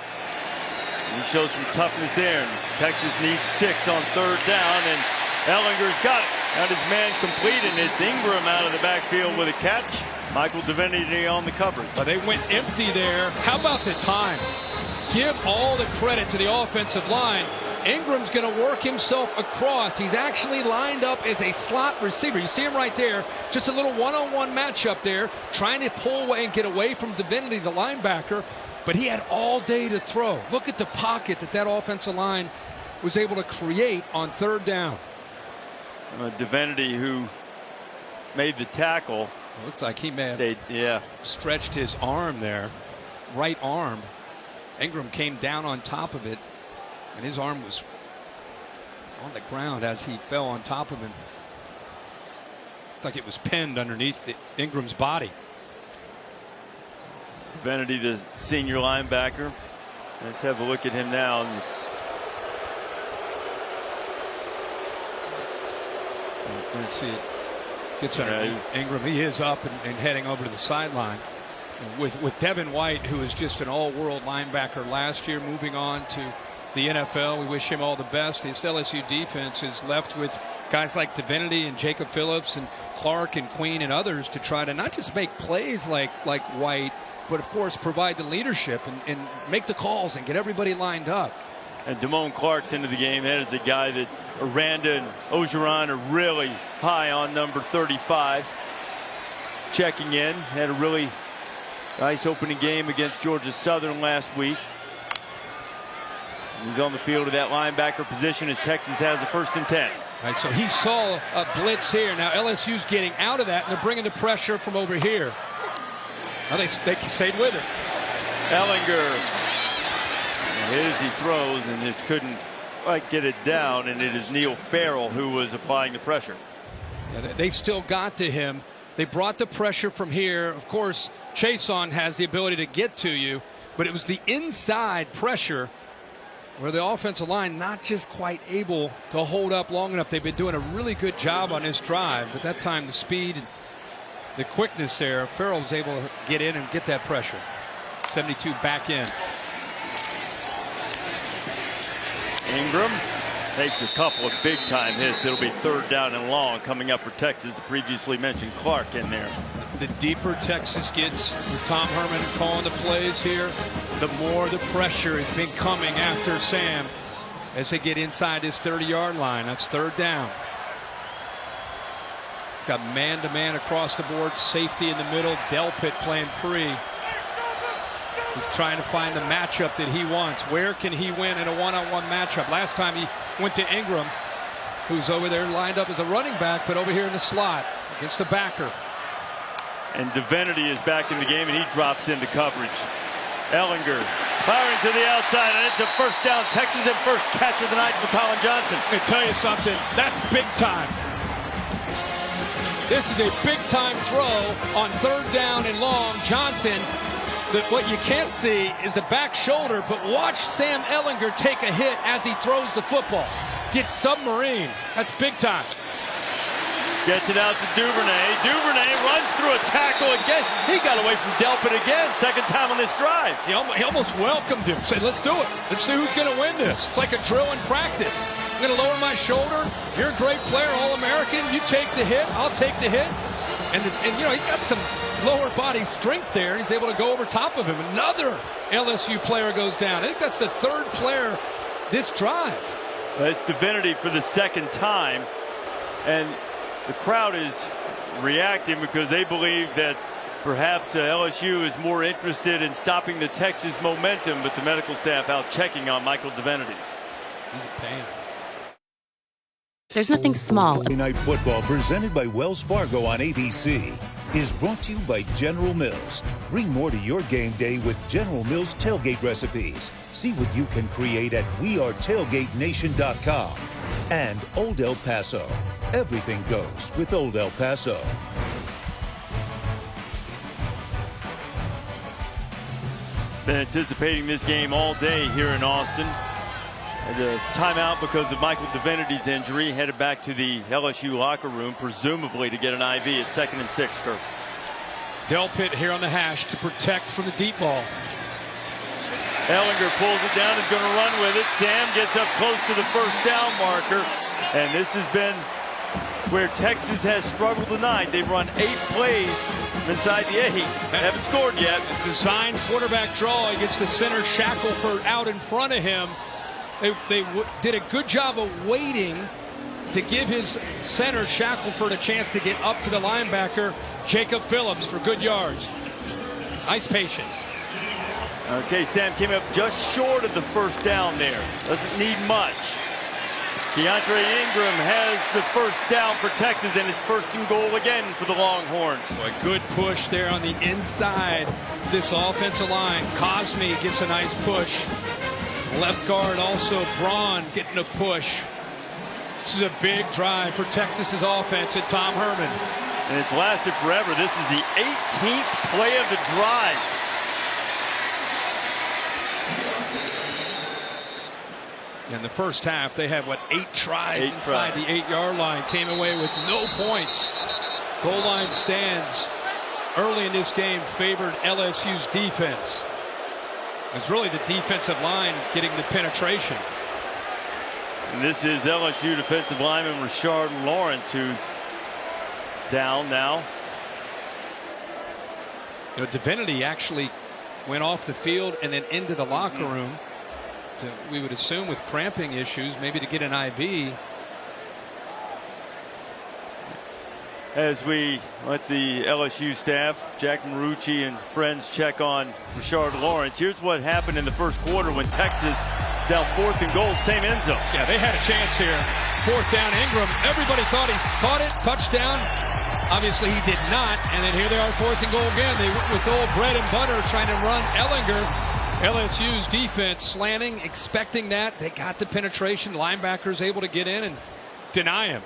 And he shows some toughness there. And Texas needs 6 on 3rd down, and Ellinger's got it. Got his man complete, and it's Ingram out of the backfield with a catch. Michael Divinity on the coverage. But they went empty there. How about the time? Give all the credit to the offensive line. Ingram's going to work himself across. He's actually lined up as a slot receiver. You see him right there. Just a little one-on-one matchup there, trying to pull away and get away from Divinity, the linebacker. But he had all day to throw. Look at the pocket that offensive line was able to create on 3rd down. Divinity, who made the tackle. It looked like he may have stretched his arm there, right arm. Ingram came down on top of it, and his arm was on the ground as he fell on top of him. Looked like it was pinned underneath Ingram's body. Divinity, the senior linebacker. Let's have a look at him now. Let's see it. Gets underneath Ingram. He is up and heading over to the sideline. With Devin White, who is just an all-world linebacker last year, moving on to the NFL. We wish him all the best. His LSU defense is left with guys like Divinity and Jacob Phillips and Clark and Queen and others to try to not just make plays like White, but of course provide the leadership and make the calls and get everybody lined up. And Damone Clark's into the game. That is a guy that Aranda and Ogeron are really high on, number 35. checking in. Had a really nice opening game against Georgia Southern last week. He's on the field of that linebacker position as Texas has the 1st and 10. All right, so he saw a blitz here. Now LSU's getting out of that, and they're bringing the pressure from over here. Now they stayed with it. Ellinger hit as he throws and just couldn't quite get it down, and it is Neil Farrell who was applying the pressure. Yeah, they still got to him. They brought the pressure from here. Of course, Chason has the ability to get to you, but it was the inside pressure where the offensive line not just quite able to hold up long enough. They've been doing a really good job on this drive, but that time the speed and the quickness there, Farrell was able to get in and get that pressure. 72 back in. Ingram takes a couple of big time hits. It'll be 3rd down and long coming up for Texas. Previously mentioned Clark in there. The deeper Texas gets with Tom Herman calling the plays here, the more the pressure has been coming after Sam as they get inside this 30-yard line. That's 3rd down. He's got man-to-man across the board, safety in the middle, Delpit playing free. He's trying to find the matchup that he wants. Where can he win in a one-on-one matchup? Last time he went to Ingram, who's over there lined up as a running back, but over here in the slot against the backer. And Divinity is back in the game, and he drops into coverage. Ellinger firing to the outside, and it's a 1st down. Texas and 1st catch of the night for Colin Johnson. I tell you something, that's big time. This is a big time throw on 3rd down and long. Johnson, what you can't see is the back shoulder, but watch Sam Ellinger take a hit as he throws the football. Gets submarine. That's big time. Gets it out to Duvernay. Duvernay runs through a tackle again. He got away from Delpit again. 2nd time on this drive. He almost welcomed him. Said, let's do it. Let's see who's going to win this. It's like a drill in practice. I'm going to lower my shoulder. You're a great player, All-American. You take the hit. I'll take the hit. And you know, he's got some lower body strength there. He's able to go over top of him. Another LSU player goes down. I think that's the 3rd player this drive. That's Divinity for the 2nd time. And the crowd is reacting because they believe that perhaps LSU is more interested in stopping the Texas momentum, but the medical staff out checking on Michael Divinity. He's in pain. There's nothing small. Monday Night Football, presented by Wells Fargo on ABC, is brought to you by General Mills. Bring more to your game day with General Mills tailgate recipes. See what you can create at wearetailgatenation.com. And Old El Paso. Everything goes with Old El Paso. Been anticipating this game all day here in Austin. And a timeout because of Michael Divinity's injury. Headed back to the LSU locker room, presumably to get an IV at 2nd and 6. Kirk. Delpit here on the hash to protect from the deep ball. Ellinger pulls it down, is going to run with it. Sam gets up close to the 1st down marker. And this has been where Texas has struggled tonight. They've run 8 plays inside the 8. They haven't scored yet. Design quarterback draw. He gets the center Shackelford out in front of him. They did a good job of waiting to give his center Shackelford a chance to get up to the linebacker Jacob Phillips for good yards. Nice patience. Okay, Sam came up just short of the 1st down there. Doesn't need much. Keontae Ingram has the 1st down for Texas, and it's 1st and goal again for the Longhorns. So a good push there on the inside of this offensive line. Cosme gets a nice push. Left guard also Braun getting a push. This is a big drive for Texas's offense and Tom Herman. And it's lasted forever. This is the 18th play of the drive. In the 1st half, they had, 8 tries inside the 8-yard line. Came away with no points. Goal line stands early in this game favored LSU's defense. It's really the defensive line getting the penetration. And this is LSU defensive lineman Rashard Lawrence, who's down now. You know, Divinity actually went off the field and then into the locker room. We would assume with cramping issues, maybe to get an IV. As we let the LSU staff, Jack Marucci and friends, check on Rashard Lawrence. Here's what happened in the first quarter when Texas down 4th and goal, same end zone. Yeah, they had a chance here. 4th down, Ingram. Everybody thought he's caught it, touchdown. Obviously he did not, and then here they are, 4th and goal again. They went with old bread and butter trying to run Ellinger. LSU's defense slanting, expecting that. They got the penetration. Linebackers able to get in and deny him.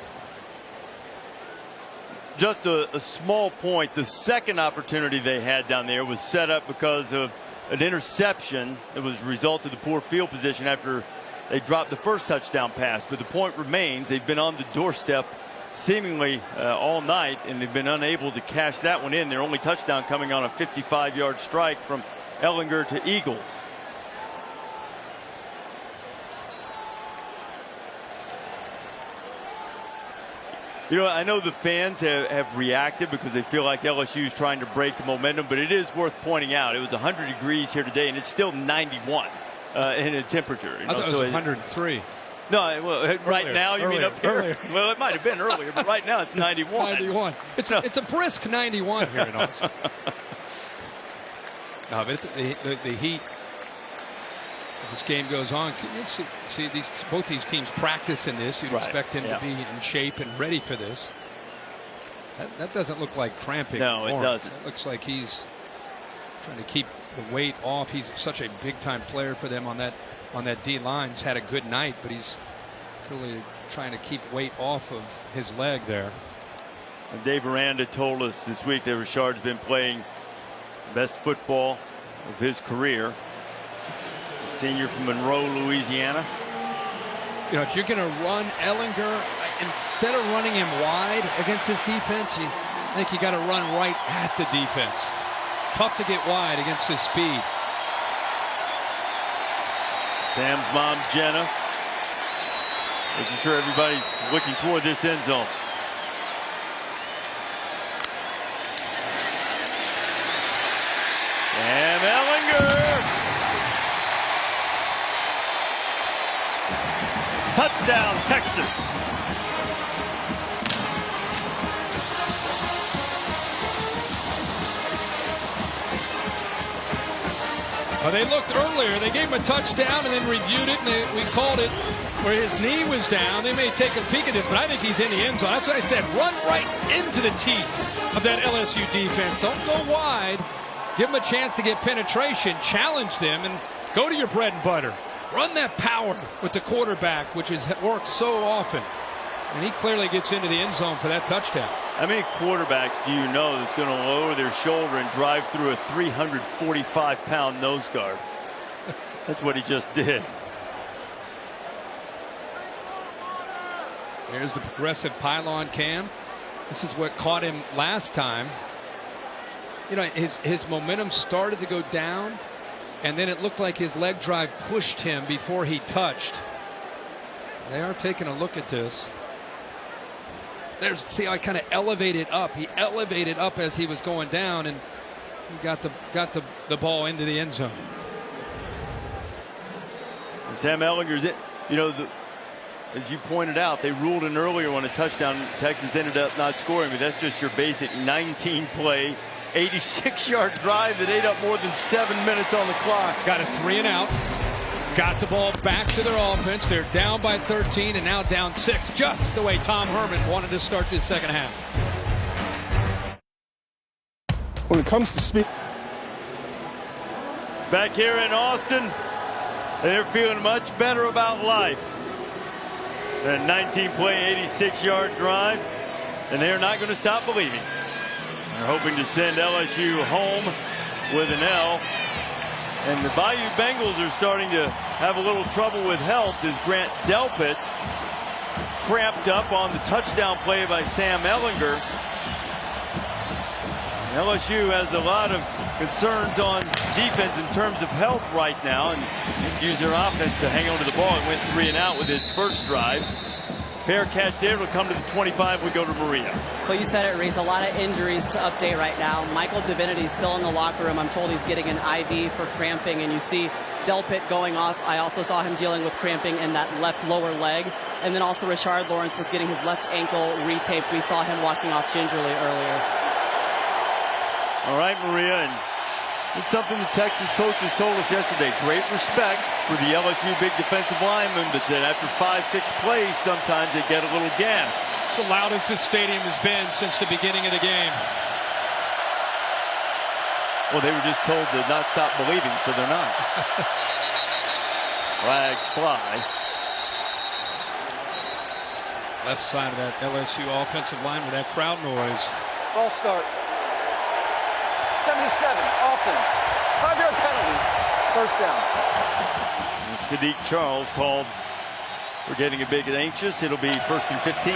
Just a small point. The second opportunity they had down there was set up because of an interception that was a result of the poor field position after they dropped the first touchdown pass. But the point remains, they've been on the doorstep seemingly all night, and they've been unable to cash that one in. Their only touchdown coming on a 55-yard strike from Ellinger to Eagles. You know, I know the fans have reacted because they feel like LSU is trying to break the momentum, but it is worth pointing out it was 100 degrees here today, and it's still 91 in a temperature. I thought it was 103. No, well, right now you mean up here? Earlier. Well, it might have been earlier, but right now it's 91. 91. It's a brisk 91 here in Austin. No, but the heat, as this game goes on, you see both these teams practice in this. You'd expect them to be in shape and ready for this. That doesn't look like cramping. No, it doesn't. It looks like he's trying to keep the weight off. He's such a big-time player for them on that D line. He's had a good night, but he's really trying to keep weight off of his leg there. And Dave Aranda told us this week that Rashard's been playing best football of his career. A senior from Monroe, Louisiana. You know, if you're going to run Ellinger, instead of running him wide against this defense, I think you got to run right at the defense. Tough to get wide against his speed. Sam's mom, Jenna, making sure everybody's looking toward this end zone. Sam Ellinger. Touchdown, Texas. Well, they looked earlier. They gave him a touchdown and then reviewed it, and we called it where his knee was down. They may take a peek at this, but I think he's in the end zone. That's what I said. Run right into the teeth of that LSU defense. Don't go wide. Give them a chance to get penetration, challenge them, and go to your bread and butter. Run that power with the quarterback, which has worked so often. And he clearly gets into the end zone for that touchdown. How many quarterbacks do you know that's going to lower their shoulder and drive through a 345-pound nose guard? That's what he just did. Here's the progressive pylon cam. This is what caught him last time. You know, his momentum started to go down, and then it looked like his leg drive pushed him before he touched. They are taking a look at this. See how I kind of elevated up. He elevated up as he was going down, and he got the ball into the end zone. And Sam Ellinger's it. You know, as you pointed out, they ruled in earlier on a touchdown. Texas ended up not scoring, but that's just your basic 19-play, 86-yard drive that ate up more than 7 minutes on the clock. Got a 3-and-out. Got the ball back to their offense. They're down by 13 and now down 6, just the way Tom Herman wanted to start this second half. When it comes to speed. Back here in Austin, they're feeling much better about life. That 19-play, 86-yard drive, and they're not going to stop believing. They're hoping to send LSU home with an L. And the Bayou Bengals are starting to have a little trouble with health as Grant Delpit cramped up on the touchdown play by Sam Ellinger. And LSU has a lot of concerns on defense in terms of health right now, and use their offense to hang on to the ball. It went 3-and-out with its first drive. Fair catch there. It'll come to the 25. We go to Maria. Well, you said it, Reese. A lot of injuries to update right now. Michael Divinity's still in the locker room. I'm told he's getting an IV for cramping, and you see Delpit going off. I also saw him dealing with cramping in that left lower leg. And then also Rashard Lawrence was getting his left ankle retaped. We saw him walking off gingerly earlier. All right, Maria, and it's something the Texas coaches told us yesterday. Great respect for the LSU big defensive linemen, but that after 5-6 plays, sometimes they get a little gassed. It's the loudest this stadium has been since the beginning of the game. Well, they were just told to not stop believing, so they're not. Flags fly. Left side of that LSU offensive line with that crowd noise. Ball start. 77, offense. 5-yard penalty. First down. And Sadiq Charles called. We're getting a bit anxious. It'll be 1st and 15.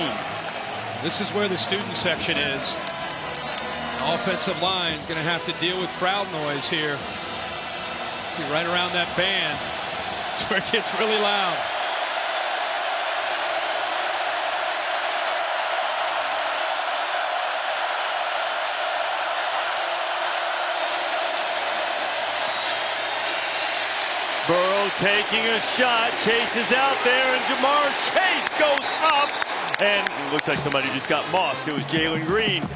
This is where the student section is. Offensive line is going to have to deal with crowd noise here. See, right around that band. That's where it gets really loud. Burrow taking a shot. Chase is out there, and Jamar Chase goes up. And it looks like somebody just got mossed. It was Jalen Green.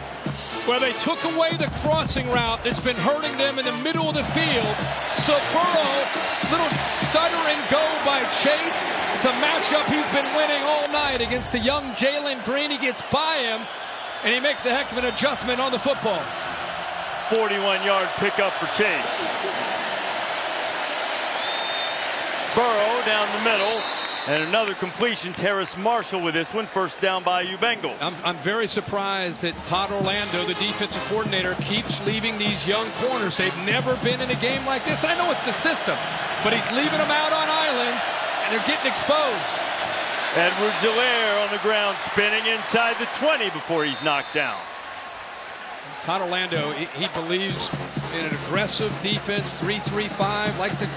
Well, they took away the crossing route that's been hurting them in the middle of the field. So Burrow, little stutter and go by Chase. It's a matchup he's been winning all night against the young Jalen Green. He gets by him, and he makes a heck of an adjustment on the football. 41-yard pickup for Chase. Burrow down the middle. And another completion. Terrace Marshall with this one. First down by you Bengals. I'm very surprised that Todd Orlando, the defensive coordinator, keeps leaving these young corners. They've never been in a game like this. I know it's the system, but he's leaving them out on islands, and they're getting exposed. Edwards-Helaire on the ground, spinning inside the 20 before he's knocked down. Todd Orlando, he believes in an aggressive defense, 3-3-5, likes to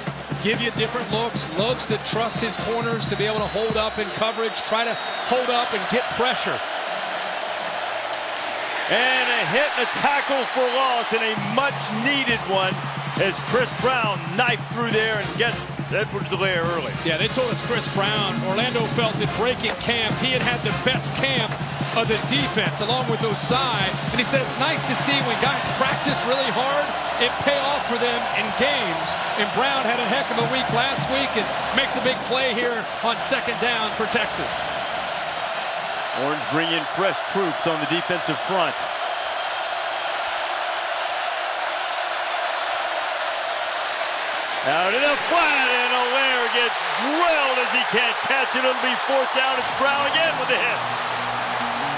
give you different looks, loves to trust his corners to be able to hold up in coverage, try to hold up and get pressure. And a hit and a tackle for loss, and a much-needed one as Chris Brown knifed through there and gets Edwards-Helaire early. Yeah, they told us Chris Brown, Orlando felt that breaking camp, he had the best camp of the defense along with Osai, and he said it's nice to see when guys practice really hard, it pay off for them in games. And Brown had a heck of a week last week and makes a big play here on 2nd down for Texas. Orange bring in fresh troops on the defensive front. Out in the flat, and Helaire gets drilled as he can't catch it. It'll be 4th down. It's Brown again with the hit.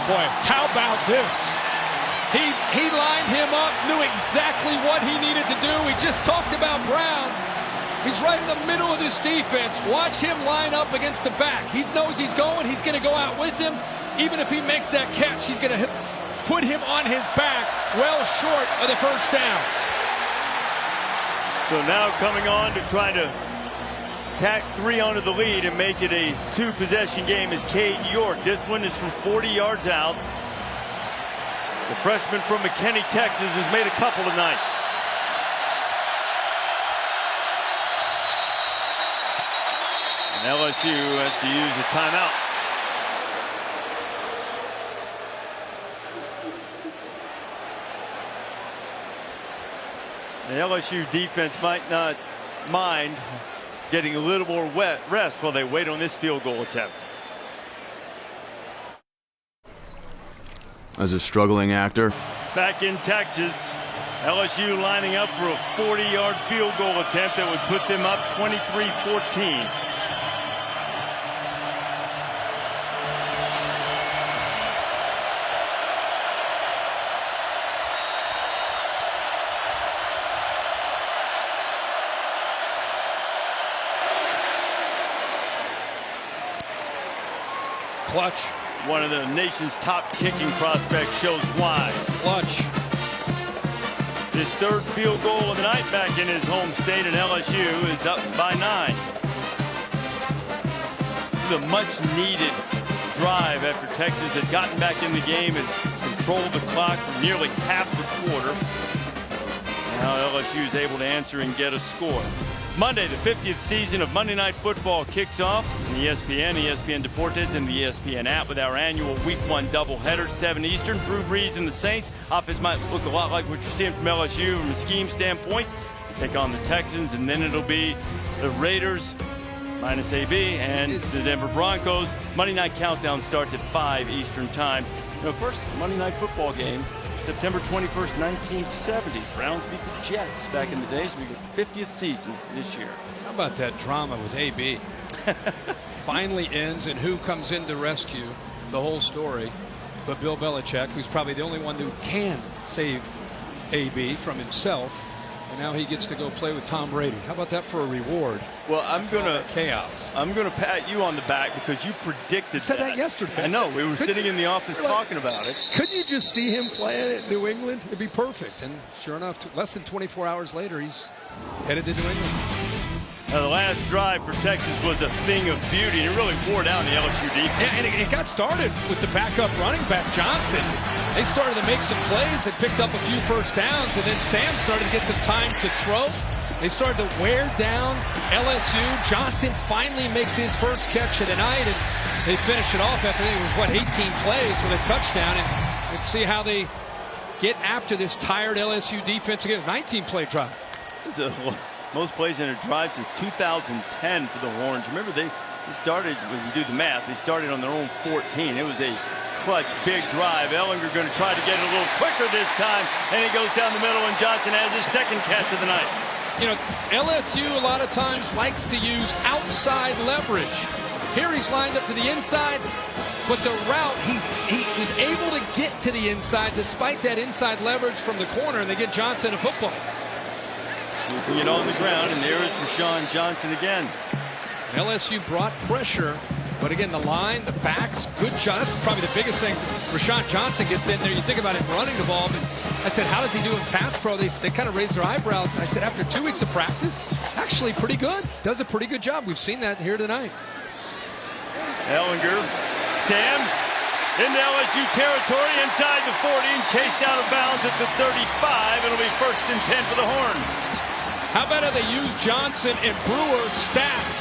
Boy, how about this? He lined him up, knew exactly what he needed to do. We just talked about Brown. He's right in the middle of this defense. Watch him line up against the back. He knows he's going. He's going to go out with him. Even if he makes that catch, he's going to put him on his back well short of the 1st down. So now coming on to try to tack 3 onto the lead and make it a 2-possession game is Cade York. This one is from 40 yards out. The freshman from McKinney, Texas, has made a couple tonight. And LSU has to use a timeout. The LSU defense might not mind getting a little more rest while they wait on this field goal attempt. As a struggling actor, Back in Texas, LSU lining up for a 40-yard field goal attempt that would put them up 23-14. Clutch. One of the nation's top kicking prospects shows why. Clutch. His 3rd field goal of the night back in his home state, and LSU is up by 9. The much-needed drive after Texas had gotten back in the game and controlled the clock for nearly half the quarter. Now how LSU is able to answer and get a score. Monday, the 50th season of Monday Night Football kicks off on ESPN, ESPN Deportes, and the ESPN app with our annual Week 1 doubleheader, 7 Eastern. Drew Brees and the Saints. Offense might look a lot like what you're seeing from LSU from a scheme standpoint. Take on the Texans, and then it'll be the Raiders, minus AB, and the Denver Broncos. Monday Night Countdown starts at 5 Eastern time. First Monday Night Football game, September 21st, 1970. Browns beat the Jets back in the day, so we get 50th season this year. How about that drama with AB? Finally ends, and who comes in to rescue the whole story but Bill Belichick, who's probably the only one who can save AB from himself. And now he gets to go play with Tom Brady. How about that for a reward? Well, I'm gonna chaos. I'm gonna pat you on the back because you predicted said that yesterday. I know. We were sitting in the office talking about it. Couldn't you just see him playing at New England? It'd be perfect. And sure enough, less than 24 hours later, he's headed to New England. Now, the last drive for Texas was a thing of beauty. It really wore down the LSU defense. Yeah, and it got started with the backup running back, Johnson. They started to make some plays. They picked up a few first downs, and then Sam started to get some time to throw. They started to wear down LSU. Johnson finally makes his first catch of the night, and they finish it off after it was, 18 plays with a touchdown. And let's see how they get after this tired LSU defense again. 19-play drive. Most plays in a drive since 2010 for the Horns. Remember, they started, when you do the math, they started on their own 14. It was a clutch, big drive. Ellinger going to try to get it a little quicker this time, and he goes down the middle, and Johnson has his second catch of the night. LSU a lot of times likes to use outside leverage. Here he's lined up to the inside, but the route, he was able to get to the inside despite that inside leverage from the corner, and they get Johnson a football. Keeping it on the ground, and there is Rashawn Johnson again. LSU brought pressure, but again, the line, the backs, good shot. That's probably the biggest thing. Rashawn Johnson gets in there. You think about him running the ball, but I said, how does he do in pass pro? They kind of raised their eyebrows. And I said, after 2 weeks of practice, actually pretty good. Does a pretty good job. We've seen that here tonight. Ellinger, Sam, into LSU territory, inside the 40, and chased out of bounds at the 35. It'll be 1st and 10 for the Horns. How about how they use Johnson and Brewer stacked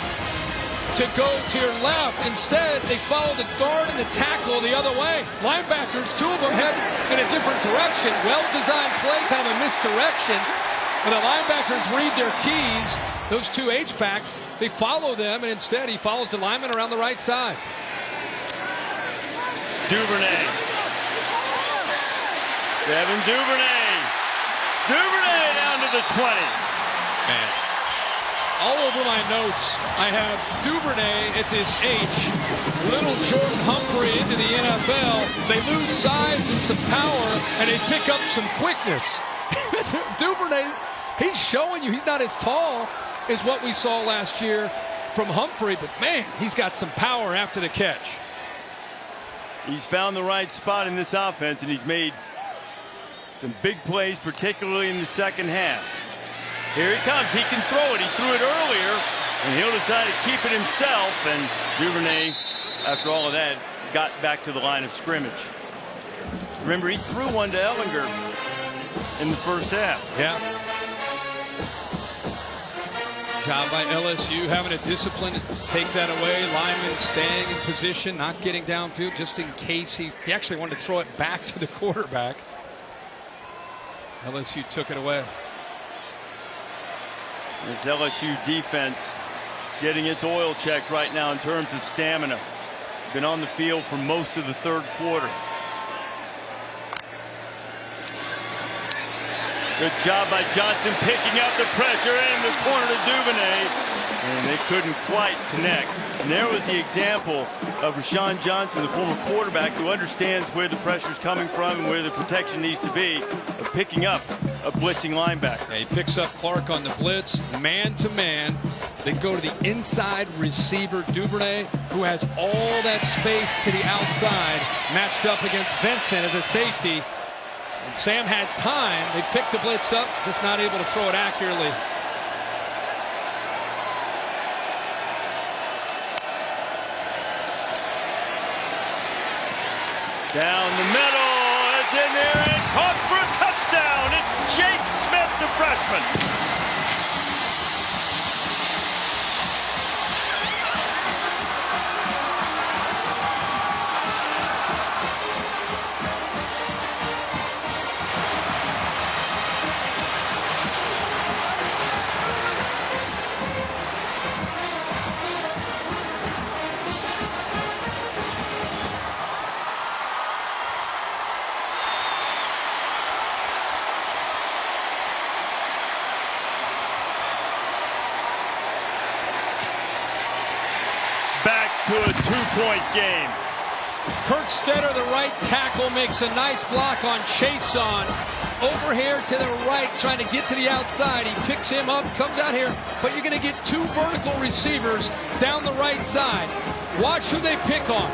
to go to your left? Instead, they follow the guard and the tackle the other way. Linebackers, 2 of them head in a different direction. Well-designed play, kind of a misdirection. But the linebackers read their keys. Those 2 H-backs, they follow them, and instead he follows the lineman around the right side. Duvernay. Devin Duvernay. Duvernay down to the 20. Man. All over my notes, I have Duvernay at this H. Little Jordan Humphrey into the NFL. They lose size and some power, and they pick up some quickness. Duvernay's, he's showing you he's not as tall as what we saw last year from Humphrey, but man, he's got some power after the catch. He's found the right spot in this offense, and he's made some big plays, particularly in the second half. Here he comes. He can throw it. He threw it earlier, and he'll decide to keep it himself. And Duvernay, after all of that, got back to the line of scrimmage. Remember, he threw one to Ellinger in the first half. Yeah. Job by LSU having a discipline to take that away. Lineman staying in position, not getting downfield, just in case he actually wanted to throw it back to the quarterback. LSU took it away. This LSU defense getting its oil checked right now in terms of stamina. Been on the field for most of the third quarter. Good job by Johnson picking up the pressure in the corner to Duvernay. And they couldn't quite connect. And there was the example of Rashawn Johnson, the former quarterback, who understands where the pressure is coming from and where the protection needs to be, of picking up a blitzing linebacker. Yeah, he picks up Clark on the blitz, man-to-man. They go to the inside receiver, Duvernay, who has all that space to the outside, matched up against Vincent as a safety. And Sam had time. They picked the blitz up, just not able to throw it accurately. Down the middle, it's in there and caught for a touchdown. It's Jake Smith the freshman. Back to a two-point game. Kurt Stetter, the right tackle, makes a nice block on Chason. Over here to the right, trying to get to the outside. He picks him up, comes out here, but you're going to get two vertical receivers down the right side. Watch who they pick on.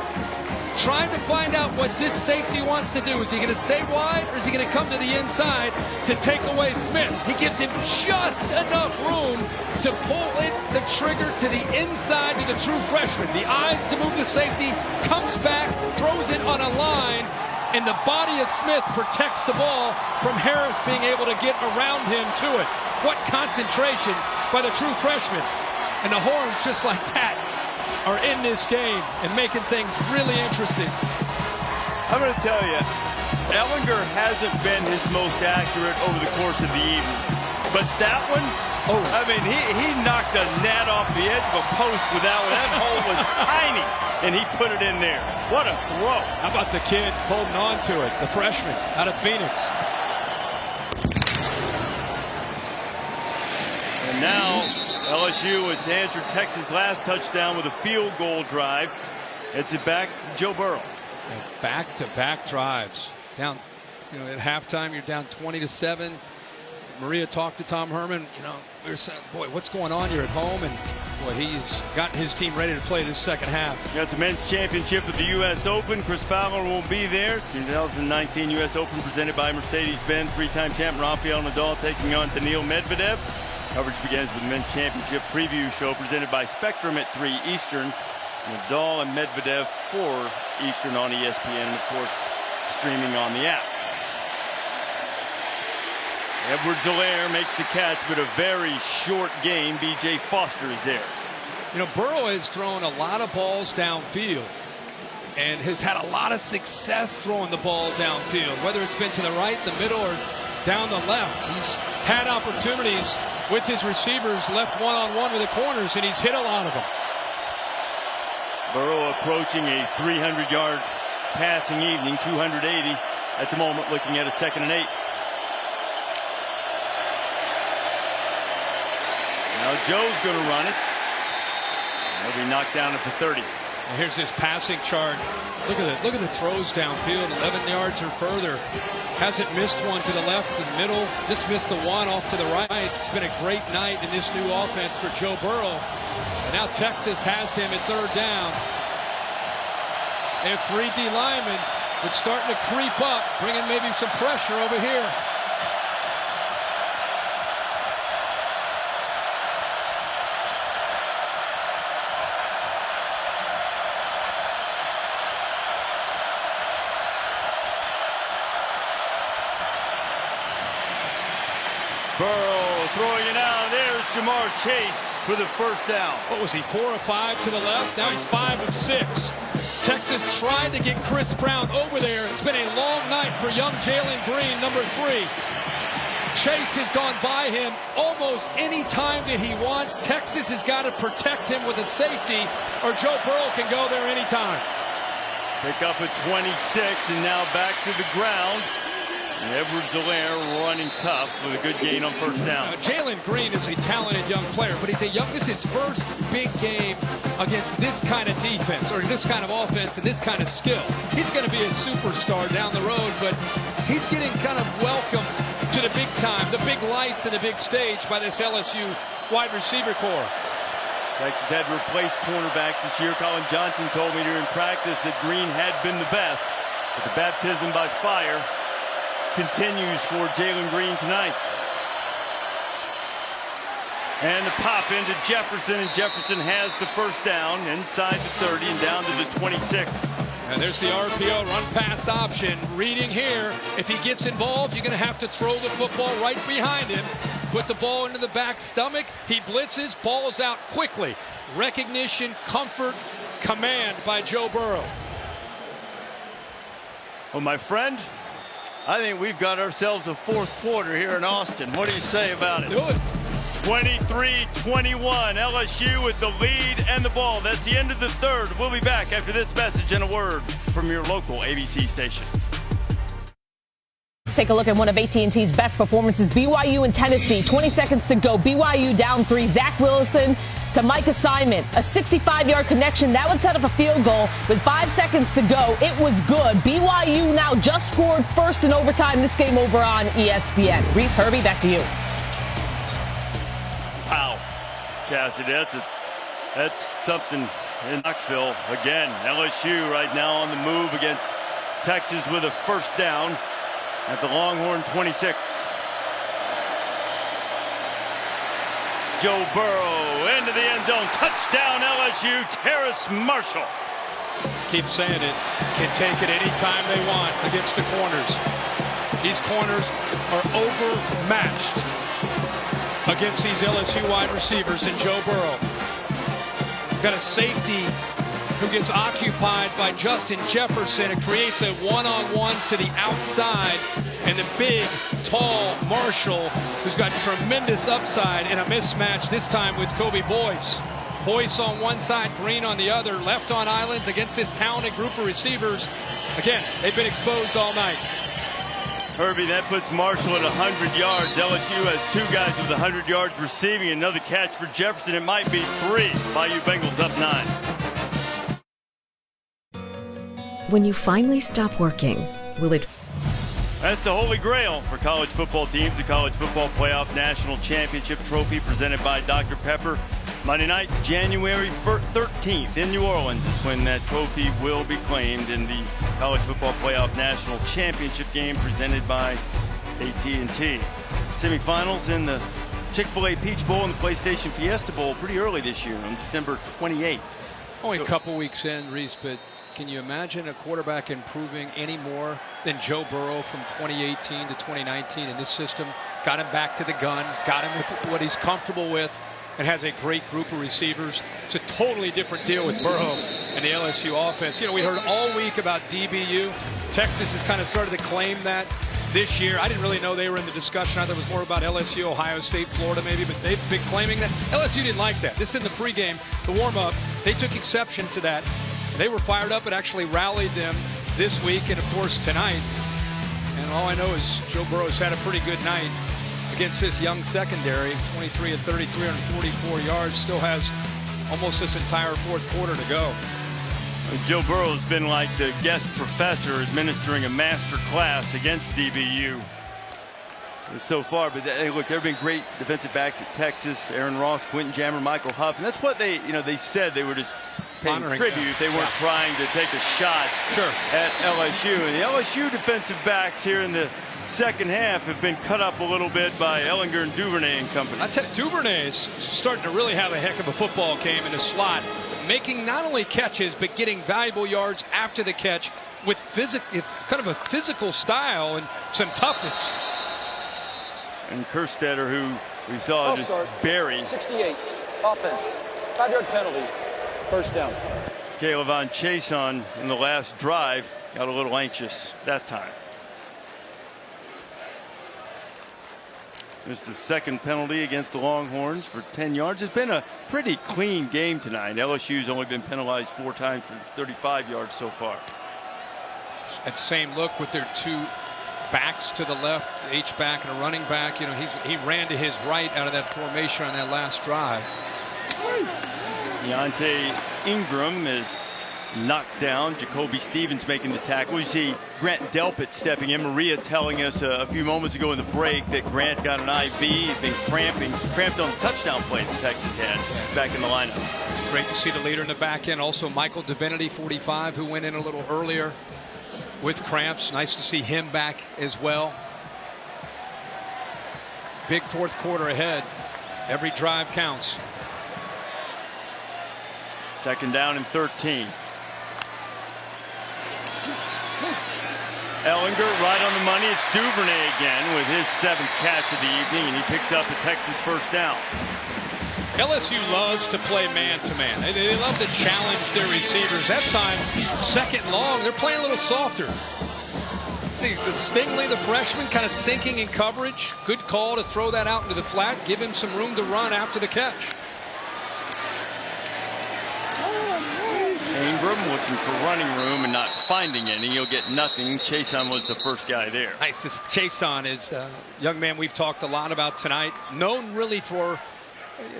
Trying to find out what this safety wants to do. Is he going to stay wide, or is he going to come to the inside to take away Smith? He gives him just enough room to pull the trigger to the inside to the true freshman. The eyes to move the safety, comes back, throws it on a line, and the body of Smith protects the ball from Harris being able to get around him to it. What concentration by the true freshman. And the Horns, just like that, are in this game and making things really interesting. I'm going to tell you, Ellinger hasn't been his most accurate over the course of the evening. But that one, I mean, he knocked the net off the edge of a post with that one. That hole was tiny, and he put it in there. What a throw. How about the kid holding on to it, the freshman out of Phoenix. And now LSU has answered Texas' last touchdown with a field goal drive. It's it back to Joe Burrow. Back-to-back drives. Down, at halftime, you're down 20-7. Maria talked to Tom Herman. We were saying, boy, what's going on here at home? And boy, he's gotten his team ready to play this second half. You got the men's championship of the U.S. Open. Chris Fowler will be there. 2019 U.S. Open presented by Mercedes-Benz. Three-time champ Rafael Nadal taking on Daniil Medvedev. Coverage begins with the men's championship preview show presented by Spectrum at 3 Eastern. Nadal and Medvedev 4 Eastern on ESPN, and of course streaming on the app. Edwards-Helaire makes the catch, but a very short game. B.J. Foster is there. Burrow has thrown a lot of balls downfield and has had a lot of success throwing the ball downfield, whether it's been to the right, the middle, or down the left. He's had opportunities with his receivers left one-on-one with the corners, and he's hit a lot of them. Burrow approaching a 300-yard passing evening, 280 at the moment, looking at a 2nd and 8. Now Joe's going to run it. He'll be knocked down at the 30. And here's his passing chart. Look at it. Look at the throws downfield, 11 yards or further. Hasn't missed one to the left, the middle. Just missed the one off to the right. It's been a great night in this new offense for Joe Burrow. And now Texas has him at 3rd down. They have 3 D linemen. It's starting to creep up, bringing maybe some pressure over here. Burrow throwing it out. There's Jamar Chase for the 1st down. What was he, 4 of 5 to the left? Now he's 5 of 6. Texas tried to get Chris Brown over there. It's been a long night for young Jalen Green, number 3. Chase has gone by him almost any time that he wants. Texas has got to protect him with a safety, or Joe Burrow can go there anytime. Pick up at 26, and now back to the ground. Edwards-Helaire running tough with a good gain on 1st down. Jalen Green is a talented young player, but this is his first big game against this kind of defense, or this kind of offense and this kind of skill. He's going to be a superstar down the road, but he's getting kind of welcomed to the big time, the big lights and the big stage by this LSU wide receiver corps. Texas had replaced cornerbacks this year. Colin Johnson told me during practice that Green had been the best, but the baptism by fire continues for Jalen Green tonight. And the pop into Jefferson, and Jefferson has the 1st down inside the 30 and down to the 26. And there's the RPO run-pass option. Reading here, if he gets involved, you're going to have to throw the football right behind him. Put the ball into the back stomach. He blitzes, ball is out quickly. Recognition, comfort, command by Joe Burrow. Well, my friend, I think we've got ourselves a fourth quarter here in Austin. What do you say about it? Do it. 23-21, LSU with the lead and the ball. That's the end of the third. We'll be back after this message and a word from your local ABC station. Let's take a look at one of AT&T's best performances, BYU and Tennessee. 20 seconds to go. BYU down 3. Zach Wilson to Micah Simon. A 65-yard connection. That would set up a field goal with 5 seconds to go. It was good. BYU now just scored first in overtime. This game over on ESPN. Reese Herbie, back to you. Wow, Cassidy, that's something in Knoxville. Again, LSU right now on the move against Texas with a first down at the Longhorn 26. Joe Burrow into the end zone. Touchdown LSU, Terrace Marshall. Keep saying it. Can take it anytime they want against the corners. These corners are overmatched against these LSU wide receivers and Joe Burrow. Got a safety who gets occupied by Justin Jefferson. It creates a one-on-one to the outside. And the big, tall Marshall, who's got tremendous upside, and a mismatch this time with Kobe Boyce. Boyce on one side, Green on the other, left on islands against this talented group of receivers. Again, they've been exposed all night. Herbie, that puts Marshall at 100 yards. LSU has 2 guys with 100 yards receiving. Another catch for Jefferson. It might be 3. Bayou Bengals up 9. When you finally stop working, will it... That's the holy grail for college football teams. The College Football Playoff National Championship Trophy presented by Dr. Pepper. Monday night, January 13th in New Orleans is when that trophy will be claimed in the College Football Playoff National Championship game presented by AT&T. Semifinals in the Chick-fil-A Peach Bowl and the PlayStation Fiesta Bowl pretty early this year on December 28th. Only a couple weeks in, Reese, but can you imagine a quarterback improving any more than Joe Burrow from 2018 to 2019 in this system? Got him back to the gun, got him with what he's comfortable with, and has a great group of receivers. It's a totally different deal with Burrow and the LSU offense. You know, we heard all week about DBU. Texas has kind of started to claim that this year. I didn't really know they were in the discussion. I thought it was more about LSU, Ohio State, Florida maybe, but they've been claiming that. LSU didn't like that. This is in the pregame, the warm-up. They took exception to that. They were fired up and actually rallied them this week and, of course, tonight. And all I know is Joe Burrow's had a pretty good night against this young secondary. 23 of 30, 344 yards. Still has almost this entire fourth quarter to go. Joe Burrow's been like the guest professor administering a master class against DBU so far. But hey, look, there have been great defensive backs at Texas. Aaron Ross, Quentin Jammer, Michael Huff. And that's what they said they were just paying tribute. They weren't trying to take a shot at LSU. And the LSU defensive backs here in the second half have been cut up a little bit by Ellinger and Duvernay and company. I tell you, Duvernay is starting to really have a heck of a football game in the slot, making not only catches but getting valuable yards after the catch with kind of a physical style and some toughness. And Kerstetter, who we saw just bury. 68, offense, 5-yard penalty, first down. Caleb Von Chason in the last drive got a little anxious that time. This is the second penalty against the Longhorns for 10 yards. It's been a pretty clean game tonight. LSU's only been penalized 4 times for 35 yards so far. That same look with their 2 backs to the left, H-back and a running back. You know, he ran to his right out of that formation on that last drive. Deontay Ingram is knocked down. Jacoby Stevens making the tackle. You see Grant Delpit stepping in. Maria telling us a few moments ago in the break that Grant got an IV. He'd been cramped on the touchdown play that Texas had back in the lineup. It's great to see the leader in the back end. Also Michael Divinity, 45, who went in a little earlier with cramps. Nice to see him back as well. Big fourth quarter ahead. Every drive counts. Second down and 13. Ellinger right on the money. It's Duvernay again with his 7th catch of the evening, and he picks up the Texas first down. LSU loves to play man-to-man. They love to challenge their receivers. That time, 2nd long, they're playing a little softer. See, the Stingley, the freshman, kind of sinking in coverage. Good call to throw that out into the flat, give him some room to run after the catch. Ingram looking for running room and not finding any. He'll get nothing. Chason was the first guy there. Nice. This Chason is a young man we've talked a lot about tonight. Known really for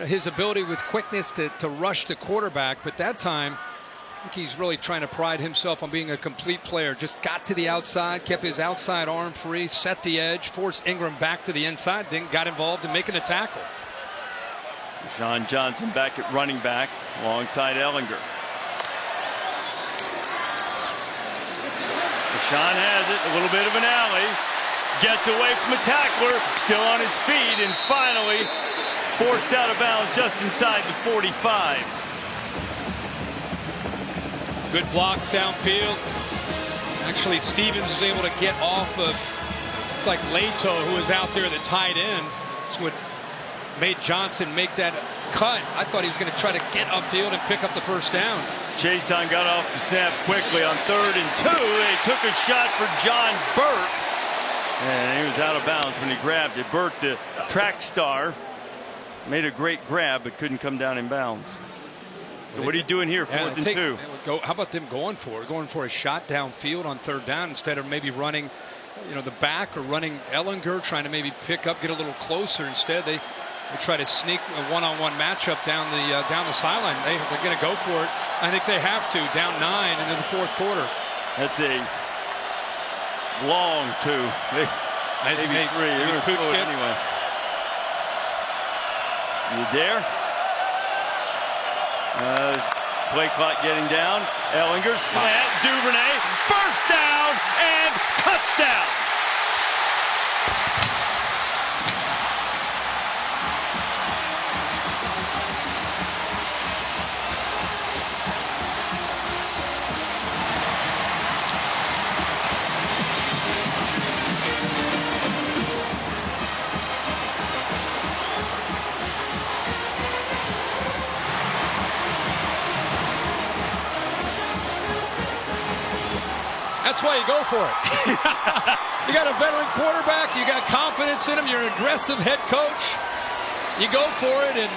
his ability with quickness to rush the quarterback. But that time, I think he's really trying to pride himself on being a complete player. Just got to the outside, kept his outside arm free, set the edge, forced Ingram back to the inside, then got involved in making a tackle. Sean Johnson back at running back alongside Ellinger. Sean has it, a little bit of an alley, gets away from a tackler, still on his feet, and finally forced out of bounds just inside the 45. Good blocks downfield. Actually, Stevens was able to get off of like Leto, who was out there, the tight end. That's what made Johnson make that cut. I thought he was going to try to get upfield and pick up the first down. Chason got off the snap quickly on 3rd and 2. They took a shot for John Burt, and he was out of bounds when he grabbed it. Burt, the track star, made a great grab but couldn't come down in bounds. So what are you doing here, 4th and 2? How about them going for a shot downfield on 3rd down instead of maybe running, the back or running Ellinger, trying to maybe pick up, get a little closer. Instead, they try to sneak a one-on-one matchup down the sideline. They're going to go for it. I think they have to. Down 9 into the 4th quarter. That's a long 2. Maybe 3. They're going to throw it anyway. You there? Play clock getting down. Ellinger slant. Duvernay. First down and touchdown. That's why you go for it. You got a veteran quarterback. You got confidence in him. You're an aggressive head coach. You go for it, and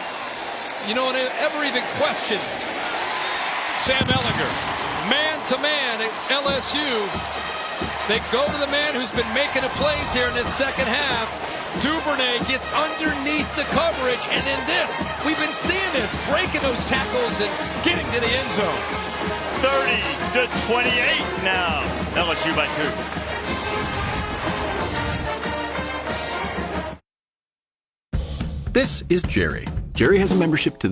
never even question Sam Ellinger. Man-to-man at LSU. They go to the man who's been making the plays here in this 2nd half. Duvernay gets underneath the coverage, and then we've been seeing this, breaking those tackles and getting to the end zone. 30-28 now. LSU by 2. This is Jerry. Jerry has a membership to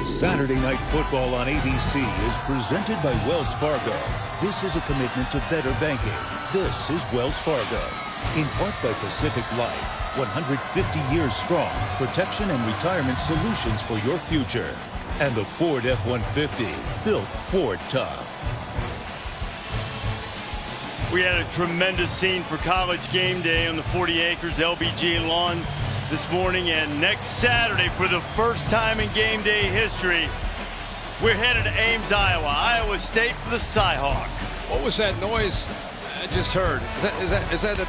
Saturday Night Football on ABC is presented by Wells Fargo. This is a commitment to better banking. This is Wells Fargo. In part by Pacific Life. 150 years strong. Protection and retirement solutions for your future. And the Ford F-150. Built Ford tough. We had a tremendous scene for College Game Day on the 40 acres LBG lawn this morning, and next Saturday, for the first time in game day history, we're headed to Ames, Iowa State for the Cyhawk. What was that noise I just heard? Is that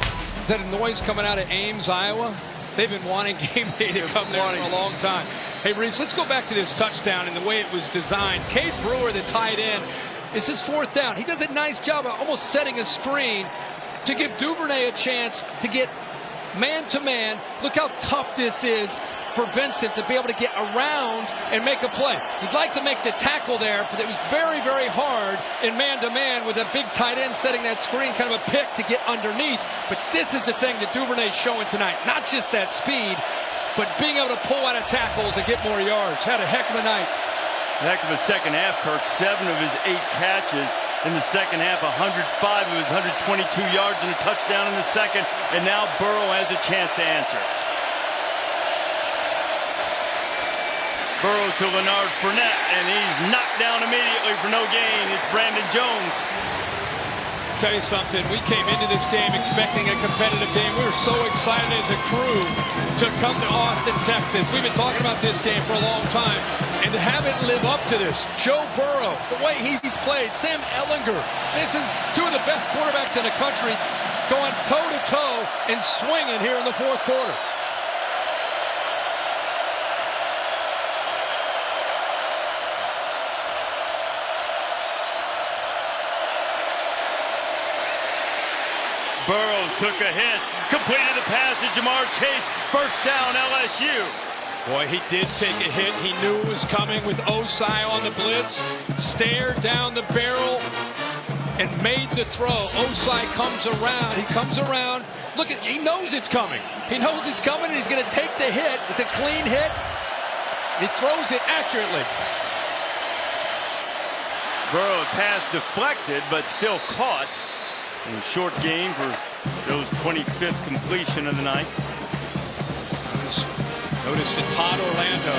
a noise coming out of Ames, Iowa? They've been wanting game day to come there for a long time. Hey, Reese, let's go back to this touchdown and the way it was designed. Cade Brewer, the tight end, it's his 4th down. He does a nice job of almost setting a screen to give Duvernay a chance to get man-to-man. Look how tough this is for Vincent to be able to get around and make a play. He'd like to make the tackle there, but it was very, very hard in man-to-man with a big tight end setting that screen, kind of a pick to get underneath. But this is the thing that Duvernay's showing tonight. Not just that speed, but being able to pull out of tackles and get more yards. Had a heck of a night. A heck of a 2nd half, Kirk. 7 of his 8 catches in the 2nd half, 105 of his 122 yards and a touchdown in the 2nd, and now Burrow has a chance to answer. Burrow to Leonard Fournette, and he's knocked down immediately for no gain. It's Brandon Jones. tell you something. We came into this game expecting a competitive game. We were so excited as a crew to come to Austin, Texas. We've been talking about this game for a long time. And to have it live up to this, Joe Burrow, the way he's played, Sam Ehlinger, this is two of the best quarterbacks in the country going toe-to-toe and swinging here in the fourth quarter. Burrow took a hit, completed the pass to Jamar Chase. First down, LSU. Boy, he did take a hit. He knew it was coming with Osai on the blitz. Stared down the barrel and made the throw. Osai comes around. He comes around. Look at, he knows it's coming. He knows it's coming, and he's going to take the hit. It's a clean hit. He throws it accurately. Burrow pass deflected, but still caught. In short game for Joe's 25th completion of the night. Notice that Todd Orlando,